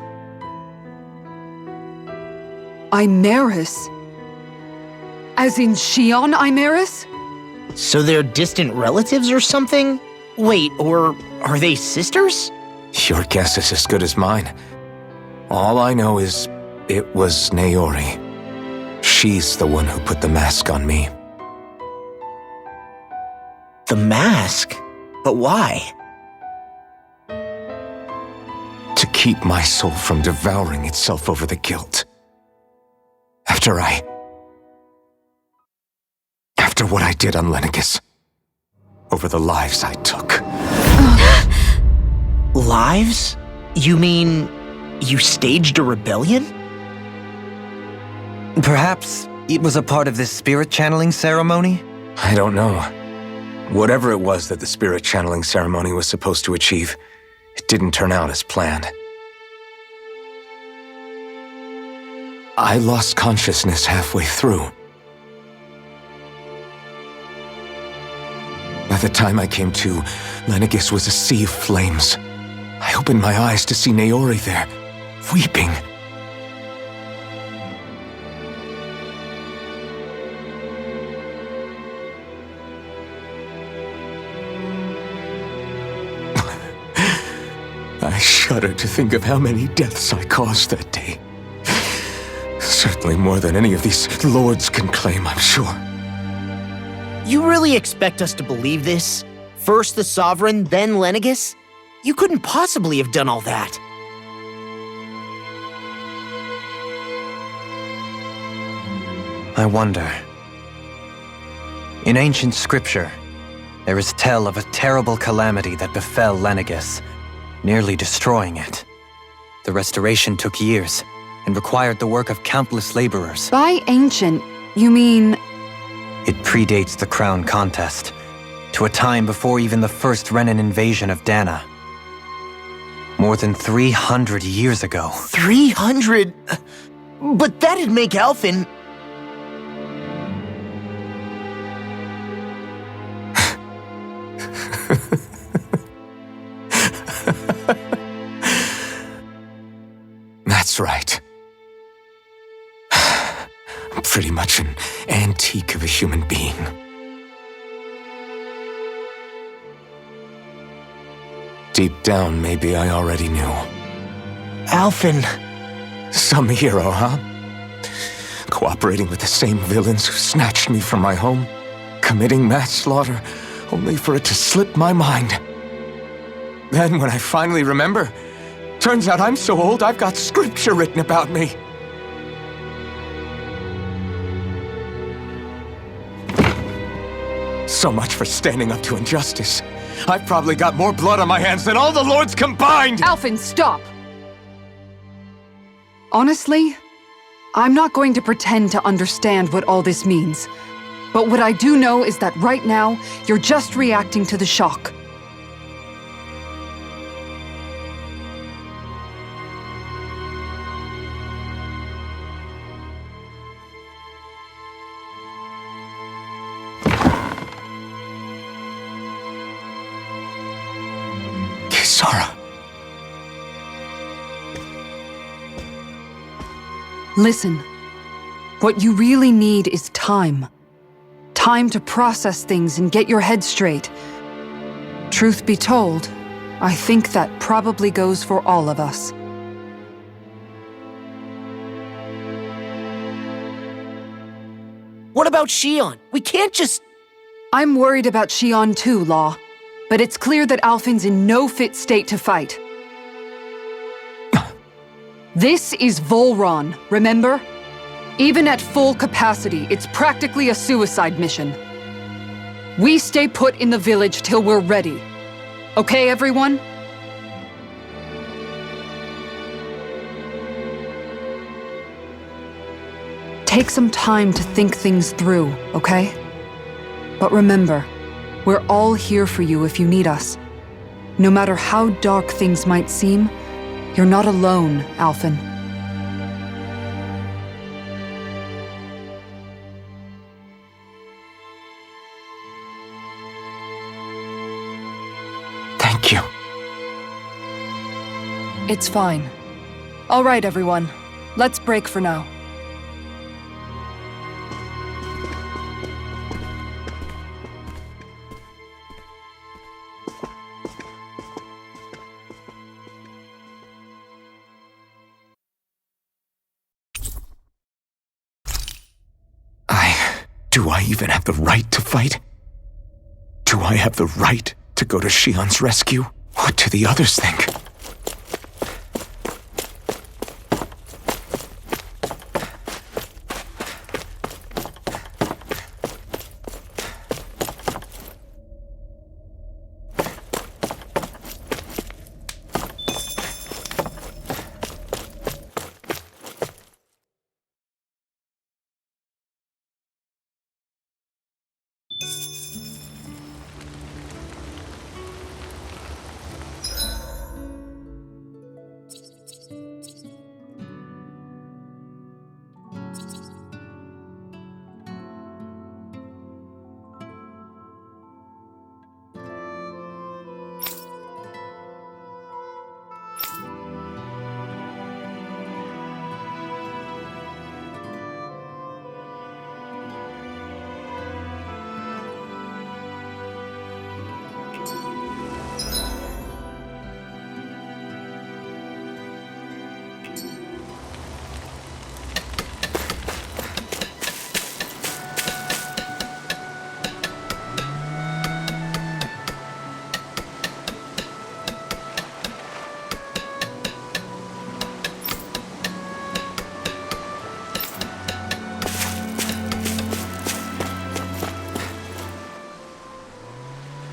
Imeris? As in Xion Imeris? So they're distant relatives or something? Wait, or are they sisters? Your guess is as good as mine. All I know is it was Naori. She's the one who put the mask on me. The mask? But why? To keep my soul from devouring itself over the guilt. After what I did on Lenegis. Over the lives I took. Lives? You mean you staged a rebellion? Perhaps it was a part of this spirit channeling ceremony? I don't know. Whatever it was that the spirit channeling ceremony was supposed to achieve, it didn't turn out as planned. I lost consciousness halfway through. By the time I came to, Lenegis was a sea of flames. I opened my eyes to see Naori there, weeping. I shudder to think of how many deaths I caused that day. Certainly more than any of these lords can claim, I'm sure. You really expect us to believe this? First the Sovereign, then Lenegis? You couldn't possibly have done all that. I wonder. In ancient scripture, there is tell of a terrible calamity that befell Lenegis, nearly destroying it. The restoration took years and required the work of countless laborers. By ancient, you mean... It predates the crown contest, to a time before even the first Renan invasion of Dana. More than 300 years ago. 300? But that'd make Alphen... That's right. I'm pretty much an antique of a human being. Deep down, maybe I already knew. Alphen, Some hero, huh? Cooperating with the same villains who snatched me from my home, committing mass slaughter, only for it to slip my mind. Then, when I finally remember, turns out I'm so old I've got scripture written about me. So much for standing up to injustice. I've probably got more blood on my hands than all the lords combined! Alphen, stop! Honestly, I'm not going to pretend to understand what all this means. But what I do know is that right now, you're just reacting to the shock. Kisara. Listen, what you really need is time. Time to process things and get your head straight. Truth be told, I think that probably goes for all of us. what about Shion? We can't just... I'm worried about Shion too, Law. But it's clear that Alphen's in no fit state to fight. This is Volron, remember? Even at full capacity, it's practically a suicide mission. We stay put in the village till we're ready. Okay, everyone? Take some time to think things through, okay? But remember, we're all here for you if you need us. No matter how dark things might seem, you're not alone, Alphen. Thank you. It's fine. All right, everyone. Let's break for now. Do I even have the right to fight? Do I have the right to go to Shion's rescue? What do the others think?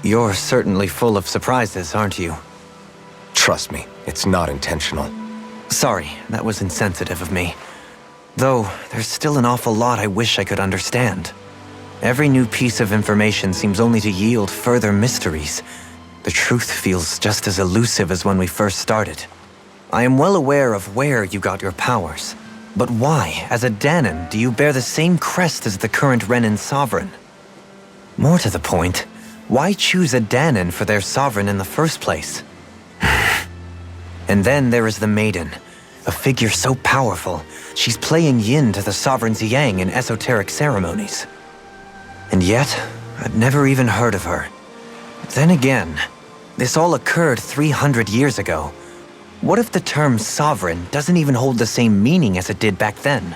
You're certainly full of surprises, aren't you? Trust me, it's not intentional. Sorry, that was insensitive of me. Though, there's still an awful lot I wish I could understand. Every new piece of information seems only to yield further mysteries. The truth feels just as elusive as when we first started. I am well aware of where you got your powers. But why, as a Dahnan, do you bear the same crest as the current Renan sovereign? More to the point, why choose a Dahnan for their sovereign in the first place? And then there is the Maiden. A figure so powerful, she's playing yin to the sovereign's yang in esoteric ceremonies. And yet, I'd never even heard of her. Then again, this all occurred 300 years ago. What if the term sovereign doesn't even hold the same meaning as it did back then?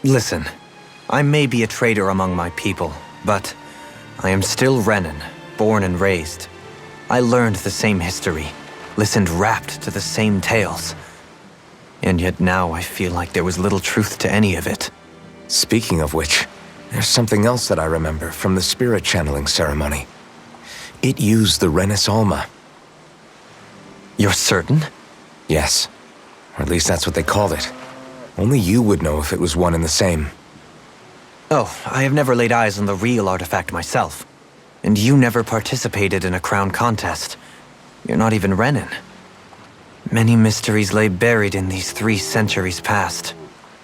Listen, I may be a traitor among my people, but I am still Renan, born and raised. I learned the same history, listened rapt to the same tales. And yet now I feel like there was little truth to any of it. Speaking of which, there's something else that I remember from the spirit channeling ceremony. It used the Renis Alma. You're certain? Yes. Or at least that's what they called it. Only you would know if it was one and the same. Oh, I have never laid eyes on the real artifact myself. And you never participated in a crown contest. You're not even Renan. Many mysteries lay buried in these 3 centuries past.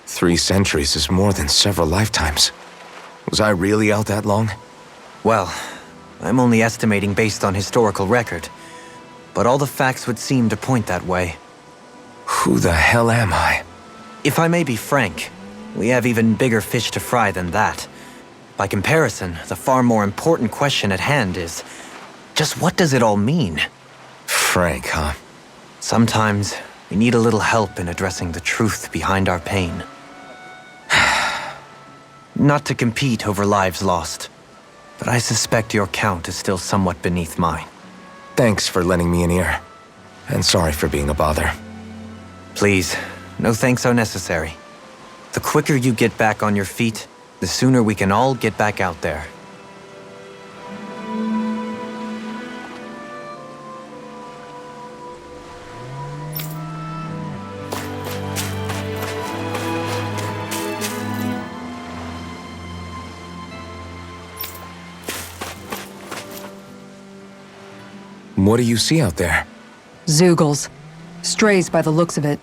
3 centuries is more than several lifetimes. Was I really out that long? Well, I'm only estimating based on historical record. But all the facts would seem to point that way. Who the hell am I? If I may be frank, we have even bigger fish to fry than that. By comparison, the far more important question at hand is, just what does it all mean? Frank, huh? Sometimes, we need a little help in addressing the truth behind our pain. Not to compete over lives lost, but I suspect your count is still somewhat beneath mine. Thanks for lending me an ear. And sorry for being a bother. Please, no thanks are necessary. The quicker you get back on your feet, the sooner we can all get back out there. What do you see out there? Zeugles. Strays by the looks of it.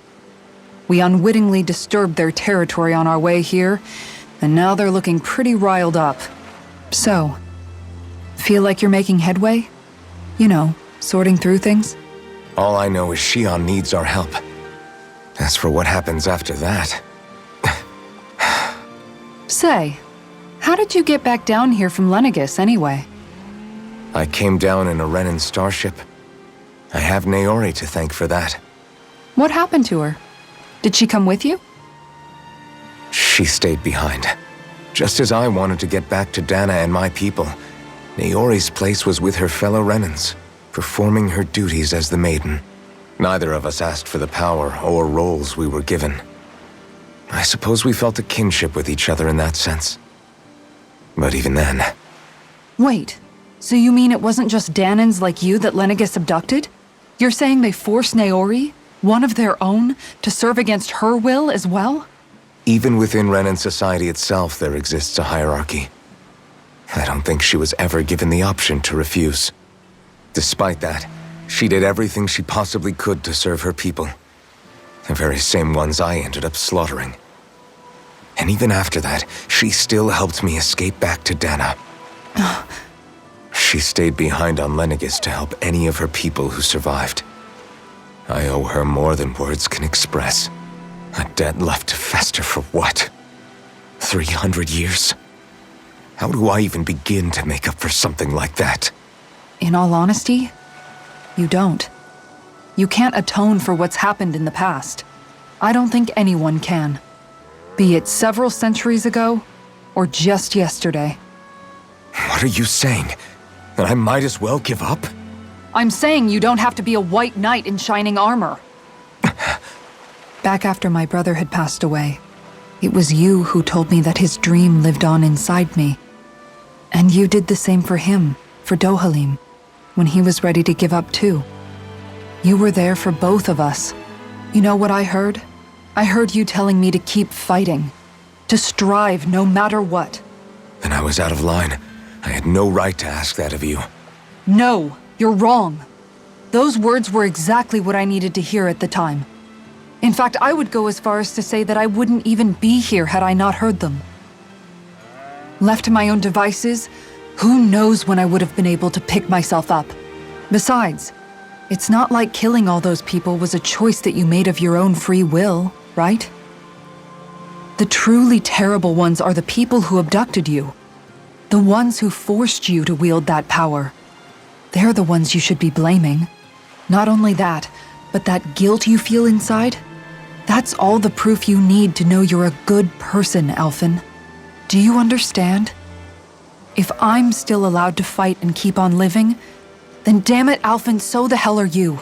We unwittingly disturbed their territory on our way here, and now they're looking pretty riled up. So, feel like you're making headway? You know, sorting through things? All I know is Shion needs our help. As for what happens after that... Say, how did you get back down here from Lenegis anyway? I came down in a Renan starship. I have Naori to thank for that. What happened to her? Did she come with you? She stayed behind. Just as I wanted to get back to Dana and my people, Naori's place was with her fellow Renans, performing her duties as the Maiden. Neither of us asked for the power or roles we were given. I suppose we felt a kinship with each other in that sense. But even then... Wait, so you mean it wasn't just Danans like you that Lenegis abducted? You're saying they forced Naori, one of their own, to serve against her will as well? Even within Renan society itself, there exists a hierarchy. I don't think she was ever given the option to refuse. Despite that, she did everything she possibly could to serve her people. The very same ones I ended up slaughtering. And even after that, she still helped me escape back to Dana. She stayed behind on Lenegis to help any of her people who survived. I owe her more than words can express. A debt left to fester for what? 300 years? How do I even begin to make up for something like that? In all honesty, you don't. You can't atone for what's happened in the past. I don't think anyone can. Be it several centuries ago, or just yesterday. What are you saying? That I might as well give up? I'm saying you don't have to be a white knight in shining armor. Back after my brother had passed away, it was you who told me that his dream lived on inside me. And you did the same for him, for Dohalim, when he was ready to give up too. You were there for both of us. You know what I heard? I heard you telling me to keep fighting, to strive no matter what. Then I was out of line. I had no right to ask that of you. No, you're wrong. Those words were exactly what I needed to hear at the time. In fact, I would go as far as to say that I wouldn't even be here had I not heard them. Left to my own devices, who knows when I would have been able to pick myself up. Besides, It's not like killing all those people was a choice that you made of your own free will, right? The truly terrible ones are the people who abducted you. The ones who forced you to wield that power. They're the ones you should be blaming. Not only that, but that guilt you feel inside, that's all the proof you need to know you're a good person, Alphen. Do you understand? If I'm still allowed to fight and keep on living, then damn it, Alphen, so the hell are you.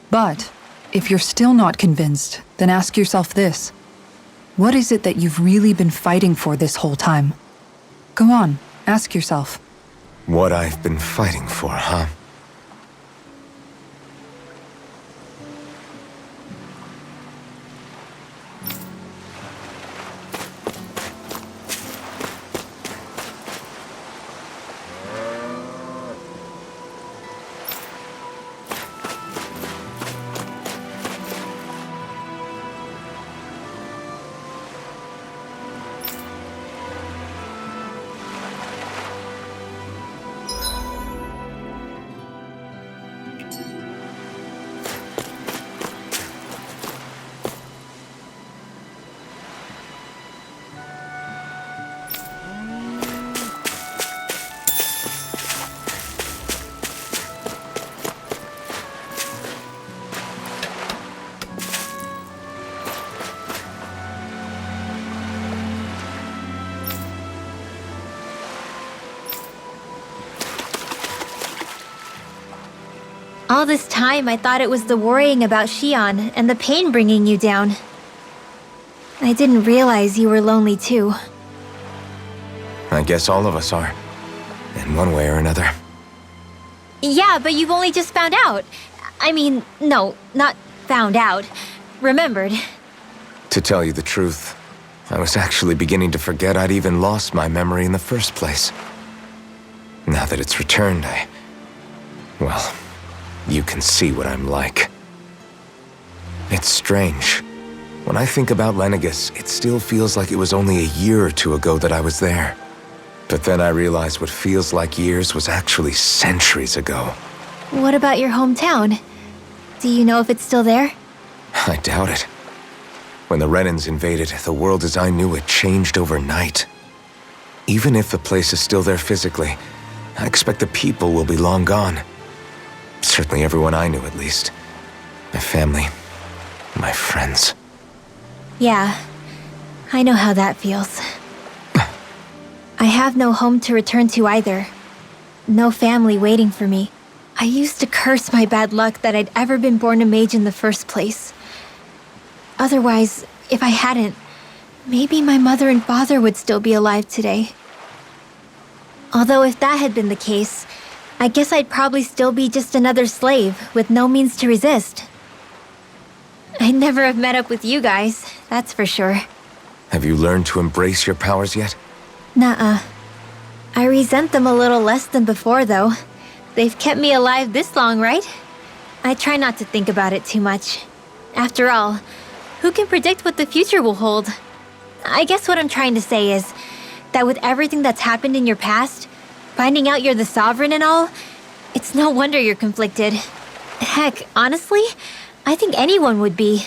But if you're still not convinced, then ask yourself this. What is it that you've really been fighting for this whole time? Go on, ask yourself. What I've been fighting for, huh? All this time, I thought it was the worrying about Shion and the pain bringing you down. I didn't realize you were lonely too. I guess all of us are. In one way or another. Yeah, but you've only just found out. I mean, no, not found out. Remembered. To tell you the truth, I was actually beginning to forget I'd even lost my memory in the first place. Now that it's returned, well, you can see what I'm like. It's strange. When I think about Lenegis, it still feels like it was only a year or two ago that I was there. But then I realized what feels like years was actually centuries ago. What about your hometown? Do you know if it's still there? I doubt it. When the Renans invaded, the world as I knew it changed overnight. Even if the place is still there physically, I expect the people will be long gone. Certainly everyone I knew, at least. My family, my friends. Yeah, I know how that feels. I have no home to return to either. No family waiting for me. I used to curse my bad luck that I'd ever been born a mage in the first place. Otherwise, if I hadn't, maybe my mother and father would still be alive today. Although if that had been the case, I guess I'd probably still be just another slave with no means to resist. I'd never have met up with you guys, that's for sure. Have you learned to embrace your powers yet? Nuh-uh. I resent them a little less than before, though. They've kept me alive this long, right? I try not to think about it too much. After all, who can predict what the future will hold? I guess what I'm trying to say is that with everything that's happened in your past, finding out you're the Sovereign and all, it's no wonder you're conflicted. Heck, honestly, I think anyone would be.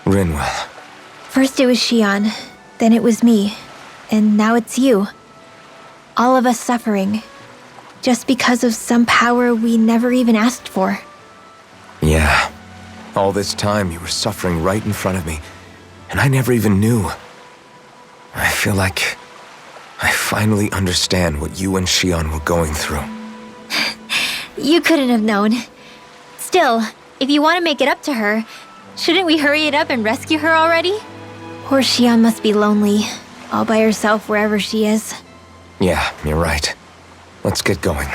Rinwell. First it was Shion, then it was me, and now it's you. All of us suffering, just because of some power we never even asked for. Yeah. All this time you were suffering right in front of me, and I never even knew. I feel like I finally understand what you and Shion were going through. You couldn't have known. Still, if you want to make it up to her, shouldn't we hurry it up and rescue her already? Poor Shion must be lonely, all by herself wherever she is. Yeah, you're right. Let's get going.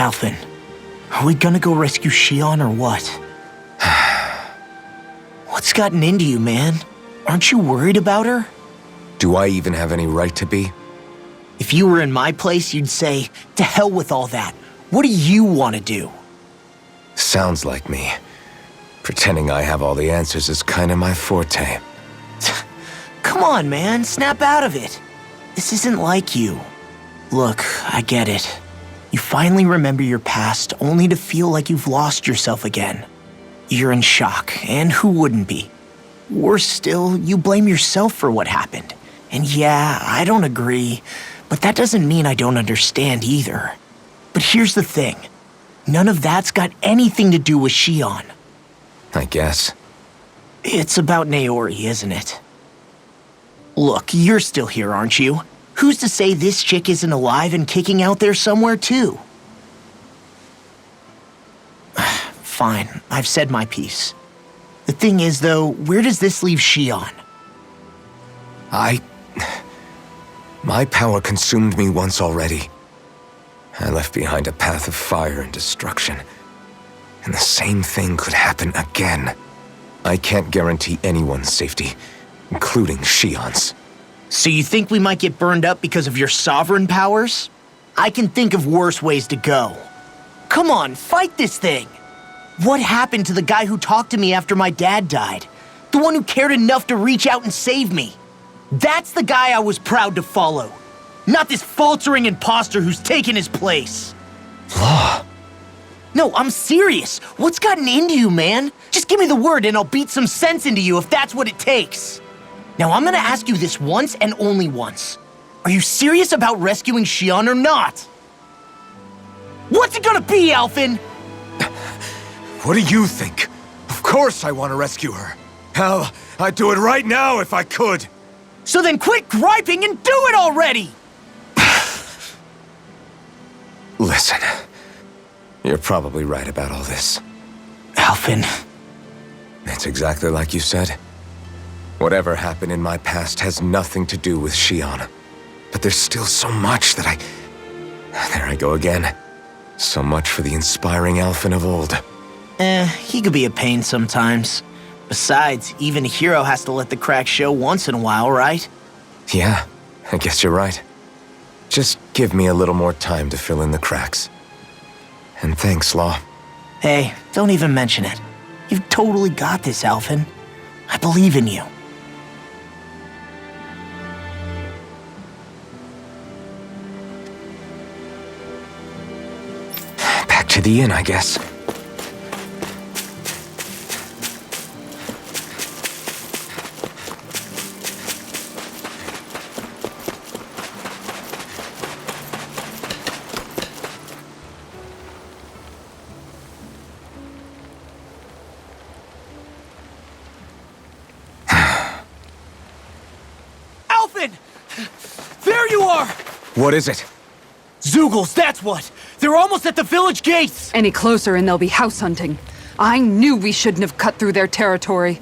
Alphen, are we gonna go rescue Shion or what? What's gotten into you, man? Aren't you worried about her? Do I even have any right to be? If you were in my place, you'd say, to hell with all that. What do you want to do? Sounds like me. Pretending I have all the answers is kind of my forte. Come on, man, snap out of it. This isn't like you. Look, I get it. You finally remember your past only to feel like you've lost yourself again. You're in shock, and who wouldn't be? Worse still, you blame yourself for what happened. And yeah, I don't agree, but that doesn't mean I don't understand either. But here's the thing. None of that's got anything to do with Shion. I guess. It's about Naori, isn't it? Look, you're still here, aren't you? Who's to say this chick isn't alive and kicking out there somewhere, too? Fine, I've said my piece. The thing is, though, where does this leave Shion? My power consumed me once already. I left behind a path of fire and destruction. And the same thing could happen again. I can't guarantee anyone's safety, including Shion's. So you think we might get burned up because of your sovereign powers? I can think of worse ways to go. Come on, fight this thing! What happened to the guy who talked to me after my dad died? The one who cared enough to reach out and save me? That's the guy I was proud to follow. Not this faltering imposter who's taken his place. Law. No, I'm serious. What's gotten into you, man? Just give me the word and I'll beat some sense into you if that's what it takes. Now, I'm gonna ask you this once and only once. Are you serious about rescuing Shion or not? What's it gonna be, Alphen? What do you think? Of course I want to rescue her. Hell, I'd do it right now if I could. So then quit griping and do it already! Listen, you're probably right about all this. Alphen. It's exactly like you said. Whatever happened in my past has nothing to do with Shion. But there's still so much that There I go again. So much for the inspiring Alphen of old. He could be a pain sometimes. Besides, even a hero has to let the cracks show once in a while, right? Yeah, I guess you're right. Just give me a little more time to fill in the cracks. And thanks, Law. Hey, don't even mention it. You've totally got this, Alphen. I believe in you. Back to the inn, I guess. There you are! What is it? Zeugles, that's what! They're almost at the village gates! Any closer and they'll be house hunting. I knew we shouldn't have cut through their territory.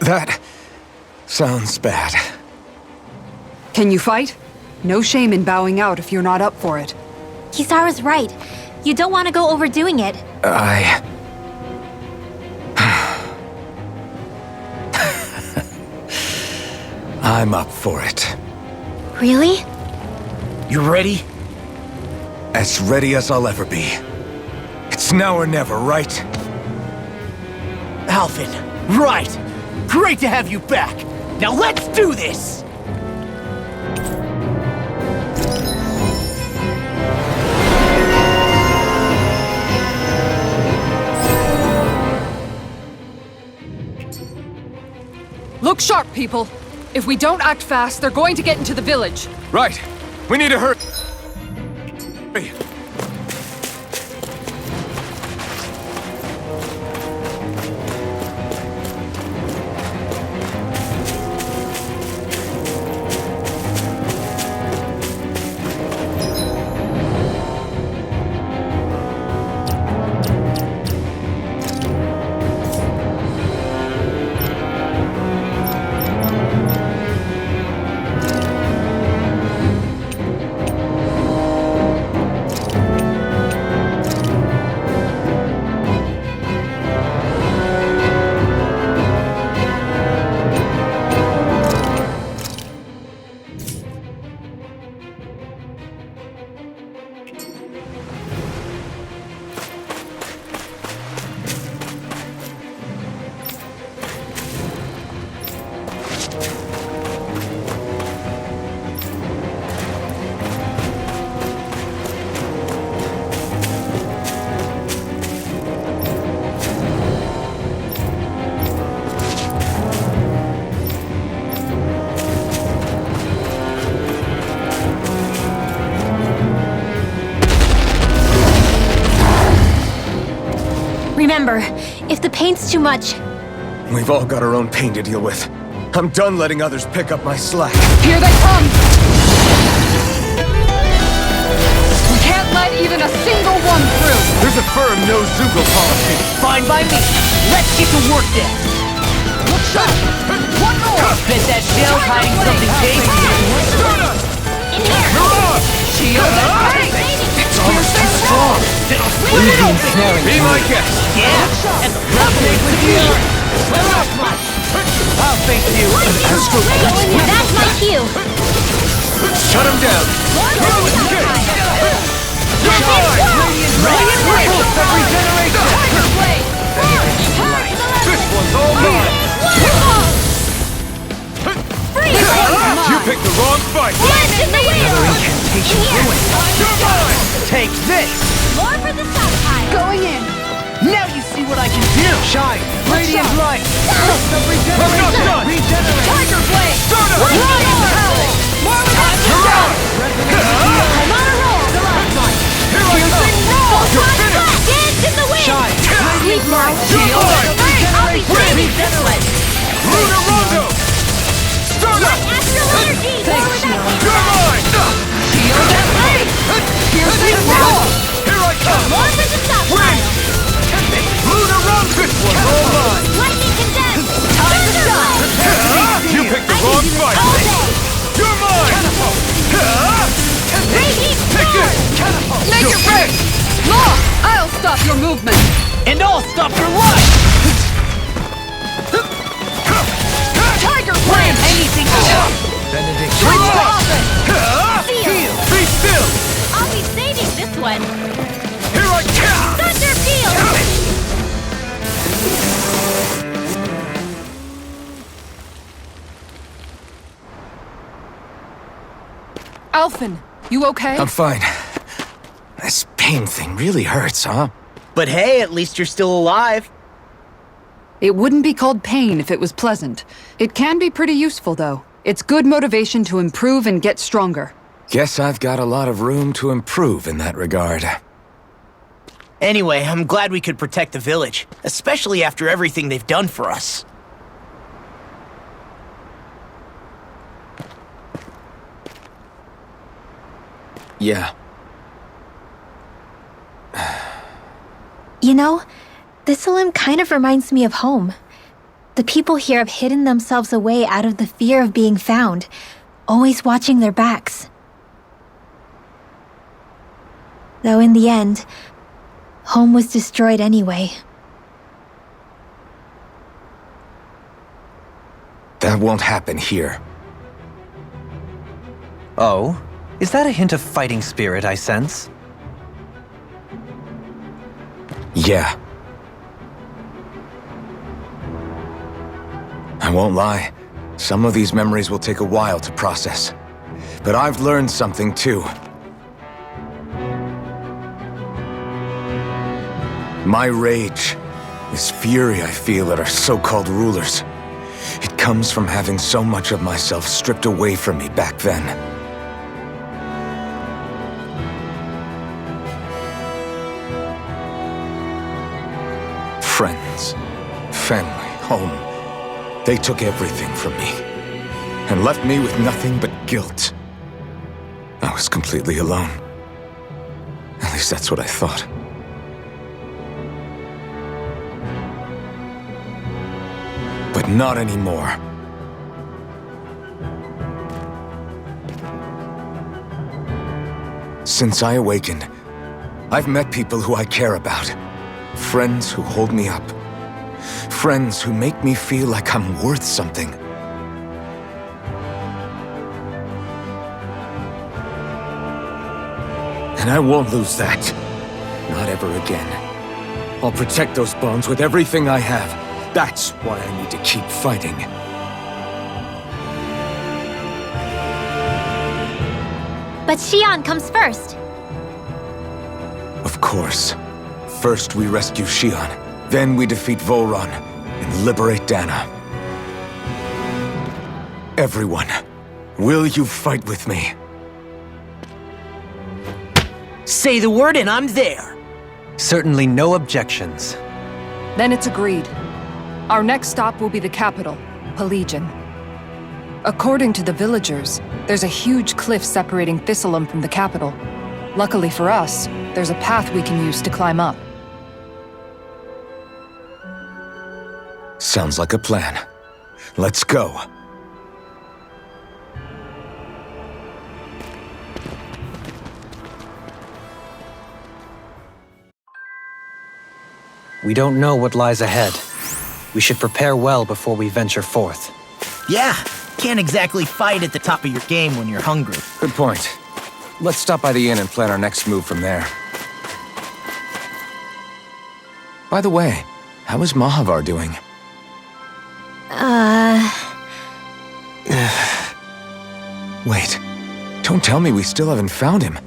That sounds bad. Can you fight? No shame in bowing out if you're not up for it. Kisara's right. You don't want to go overdoing it. I'm up for it. Really? You ready? As ready as I'll ever be. It's now or never, right? Alphen, right! Great to have you back! Now let's do this! Look sharp, people. If we don't act fast, they're going to get into the village. Right. We need to hurry. remember, if the pain's too much... We've all got our own pain to deal with. I'm done letting others pick up my slack. Here they come! We can't let even a single one through! There's a firm no-Zoogle policy. Fine by me. Let's get to work then. Look sharp! One more! Bet that shell's hiding something tasty. In here! Shield and break! It's almost too strong. Be my guest. Yeah, and nothing with you. I'll face you. That's my cue! Shut him down. Radiant ripples of regeneration. This one's all mine. You picked the wrong fight. Another incantation ruined. You're mine. Take this. More for the stockpile! Going in! Now you see what I can do. Shine. Radiant light. Pulse of I'm not regeneration. done. Regenerate. Tiger Blade! Stardust. Radiant power. You're on. I'm on a roll! Here I come. You're finished. Dance in the wind! Shine. Radiant light! You're mine. I'll be saving! Regenerate. Lunar Rondo. Stardust. Astral energy! You're mine. Shield and blade! Piercing roll! Here I come. More for the stockpile! Lunar Rondo. This one's all mine. Lightning condense! Time to shine. You picked the wrong fight. All day! You're mine. Radiant Take this. Make it red! Law, I'll stop your movement! And I'll stop your life. Tiger Plan anything to help. Benedict. Switch to offense. Field! Be still. I'll be saving this one! Here I come. Thunder Field! Alphen, you okay? I'm fine. This pain thing really hurts, huh? But hey, at least you're still alive. It wouldn't be called pain if it was pleasant. It can be pretty useful, though. It's good motivation to improve and get stronger. Guess I've got a lot of room to improve in that regard. Anyway, I'm glad we could protect the village, especially after everything they've done for us. Yeah. You know, Thistleum kind of reminds me of home. The people here have hidden themselves away out of the fear of being found, always watching their backs. Though in the end, home was destroyed anyway. That won't happen here. Oh? Is that a hint of fighting spirit I sense? Yeah. I won't lie. Some of these memories will take a while to process. But I've learned something too. My rage, this fury I feel at our so-called rulers, it comes from having so much of myself stripped away from me back then. Friends, family, home. They took everything from me and left me with nothing but guilt. I was completely alone. At least that's what I thought. But not anymore. Since I awakened, I've met people who I care about. Friends who hold me up. Friends who make me feel like I'm worth something. And I won't lose that. Not ever again. I'll protect those bonds with everything I have. That's why I need to keep fighting. But Xion comes first. Of course. First we rescue Xion, then we defeat Volron and liberate Dana. Everyone, will you fight with me? Say the word and I'm there. Certainly no objections. Then it's agreed. Our next stop will be the capital, Pelegion. According to the villagers, there's a huge cliff separating Thistleum from the capital. Luckily for us, there's a path we can use to climb up. Sounds like a plan. Let's go. We don't know what lies ahead. We should prepare well before we venture forth. Yeah, can't exactly fight at the top of your game when you're hungry. Good point. Let's stop by the inn and plan our next move from there. By the way, how is Mahavar doing? Wait, don't tell me we still haven't found him.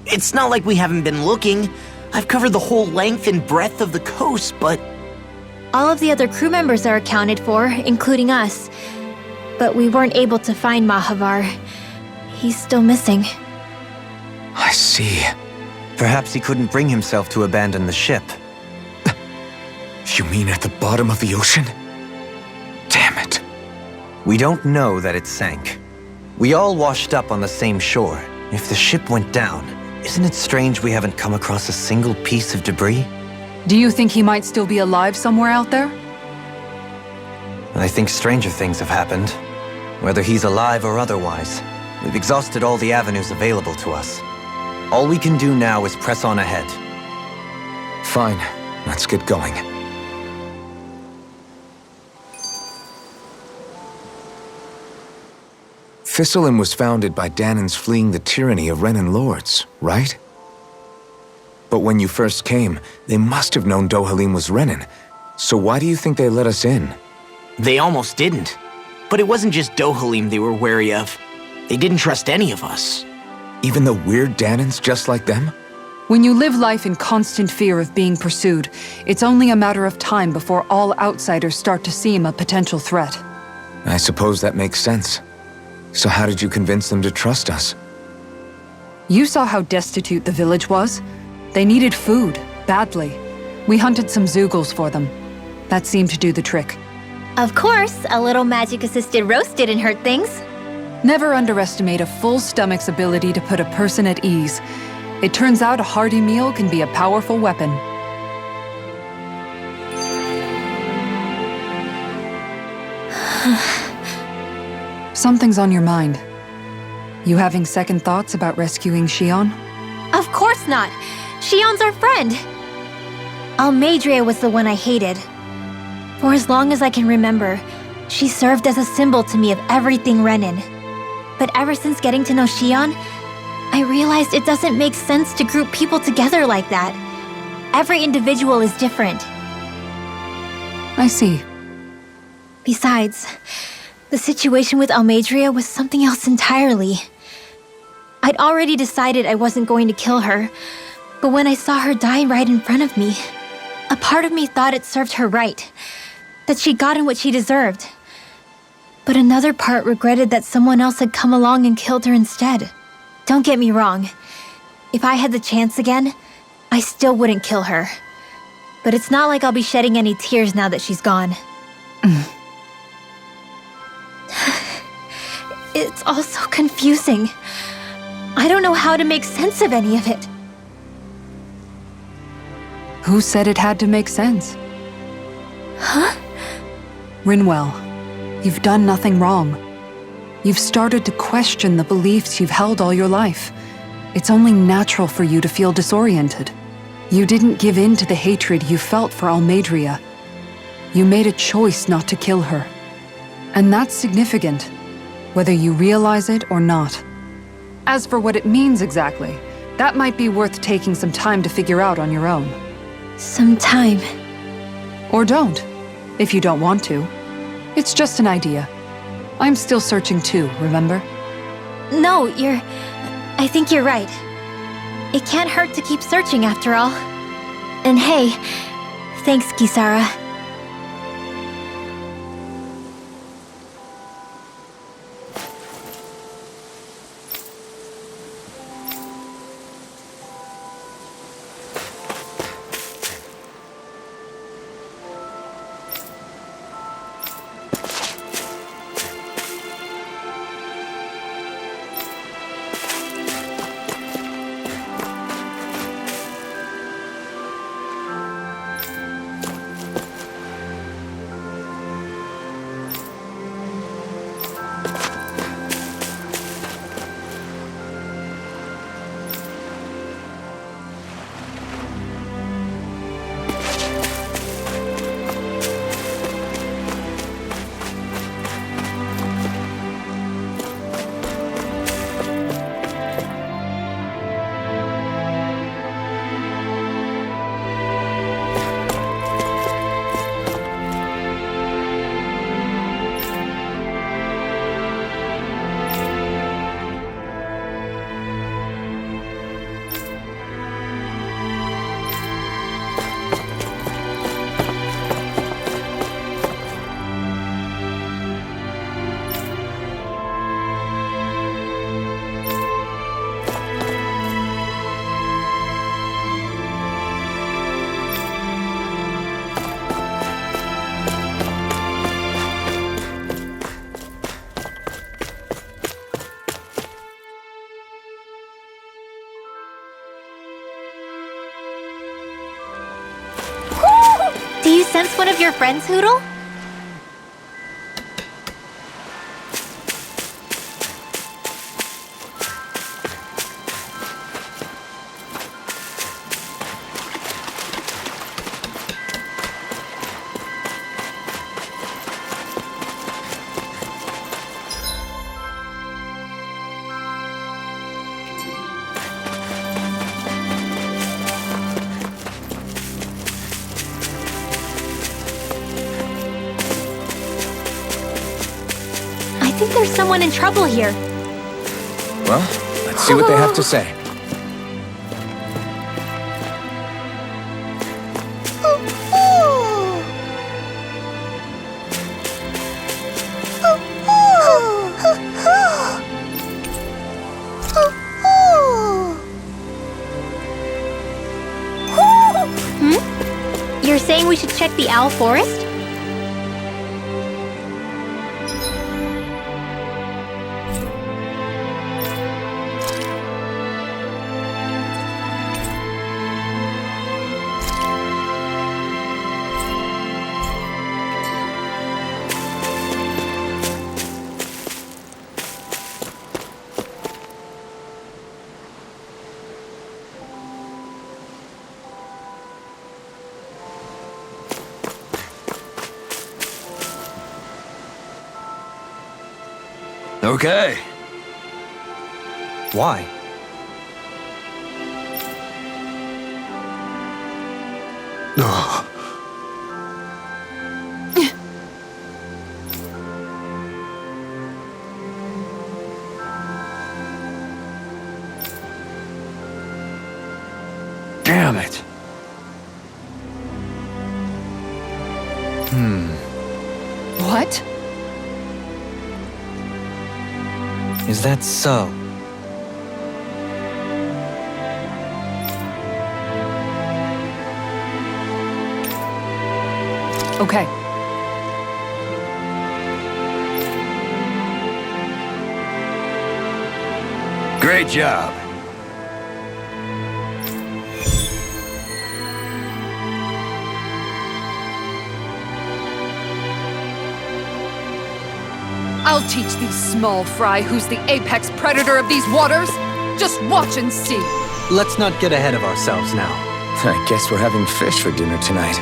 It's not like we haven't been looking. I've covered the whole length and breadth of the coast, but... All of the other crew members are accounted for, including us. But we weren't able to find Mahavar. He's still missing. I see. Perhaps he couldn't bring himself to abandon the ship. You mean at the bottom of the ocean? Damn it. We don't know that it sank. We all washed up on the same shore. If the ship went down, isn't it strange we haven't come across a single piece of debris? Do you think he might still be alive somewhere out there? I think stranger things have happened. Whether he's alive or otherwise, we've exhausted all the avenues available to us. All we can do now is press on ahead. Fine, let's get going. Thistleum was founded by Danans fleeing the tyranny of Renan lords, right? But when you first came, they must have known Dohalim was Renan. So why do you think they let us in? They almost didn't. But it wasn't just Dohalim they were wary of. They didn't trust any of us. Even the weird Danans just like them? When you live life in constant fear of being pursued, it's only a matter of time before all outsiders start to seem a potential threat. I suppose that makes sense. So how did you convince them to trust us? You saw how destitute the village was. They needed food, badly. We hunted some Zeugles for them. That seemed to do the trick. Of course, a little magic-assisted roast didn't hurt things. Never underestimate a full stomach's ability to put a person at ease. It turns out a hearty meal can be a powerful weapon. Something's on your mind. You having second thoughts about rescuing Shion? Of course not! Shion's our friend! Almeidrea was the one I hated. For as long as I can remember, she served as a symbol to me of everything Renan. But ever since getting to know Shion, I realized it doesn't make sense to group people together like that. Every individual is different. I see. Besides, the situation with Almeidrea was something else entirely. I'd already decided I wasn't going to kill her, but when I saw her die right in front of me, a part of me thought it served her right, that she'd gotten what she deserved. But another part regretted that someone else had come along and killed her instead. Don't get me wrong. If I had the chance again, I still wouldn't kill her. But it's not like I'll be shedding any tears now that she's gone. It's all so confusing. I don't know how to make sense of any of it. Who said it had to make sense? Huh? Rinwell, you've done nothing wrong. You've started to question the beliefs you've held all your life. It's only natural for you to feel disoriented. You didn't give in to the hatred you felt for Almeidrea. You made a choice not to kill her. And that's significant, whether you realize it or not. As for what it means exactly, that might be worth taking some time to figure out on your own. Some time. Or don't, if you don't want to. It's just an idea. I'm still searching too, remember? No, I think you're right. It can't hurt to keep searching after all. And hey, thanks, Kisara. sense one of your friends, Hoodle? I think there's someone in trouble here. Well, let's see what they have to say. You're saying we should check the Owl Forest? Okay. Why? Damn it. What? Is that so? Okay. Great job. I'll teach these small fry who's the apex predator of these waters. Just watch and see. Let's not get ahead of ourselves now. I guess we're having fish for dinner tonight.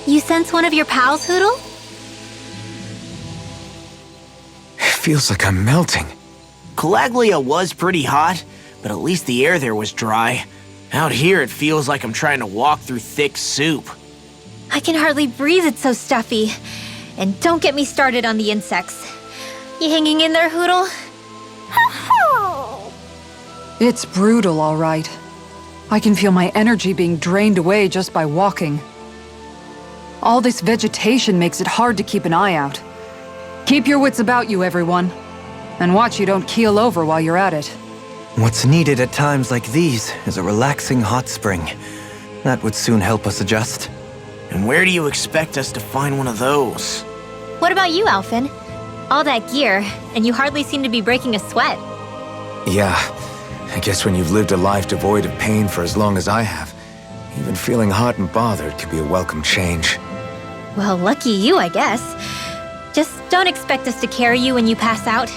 You sense one of your pals, Hoodle? Feels like I'm melting. Calaglia was pretty hot, but at least the air there was dry. Out here, it feels like I'm trying to walk through thick soup. I can hardly breathe, it's so stuffy. And don't get me started on the insects. You hanging in there, Hoodle? It's brutal, all right. I can feel my energy being drained away just by walking. All this vegetation makes it hard to keep an eye out. Keep your wits about you, everyone. And watch you don't keel over while you're at it. What's needed at times like these is a relaxing hot spring. That would soon help us adjust. And where do you expect us to find one of those? What about you, Alphen? All that gear, and you hardly seem to be breaking a sweat. Yeah, I guess when you've lived a life devoid of pain for as long as I have, even feeling hot and bothered could be a welcome change. Well, lucky you, I guess. Just don't expect us to carry you when you pass out.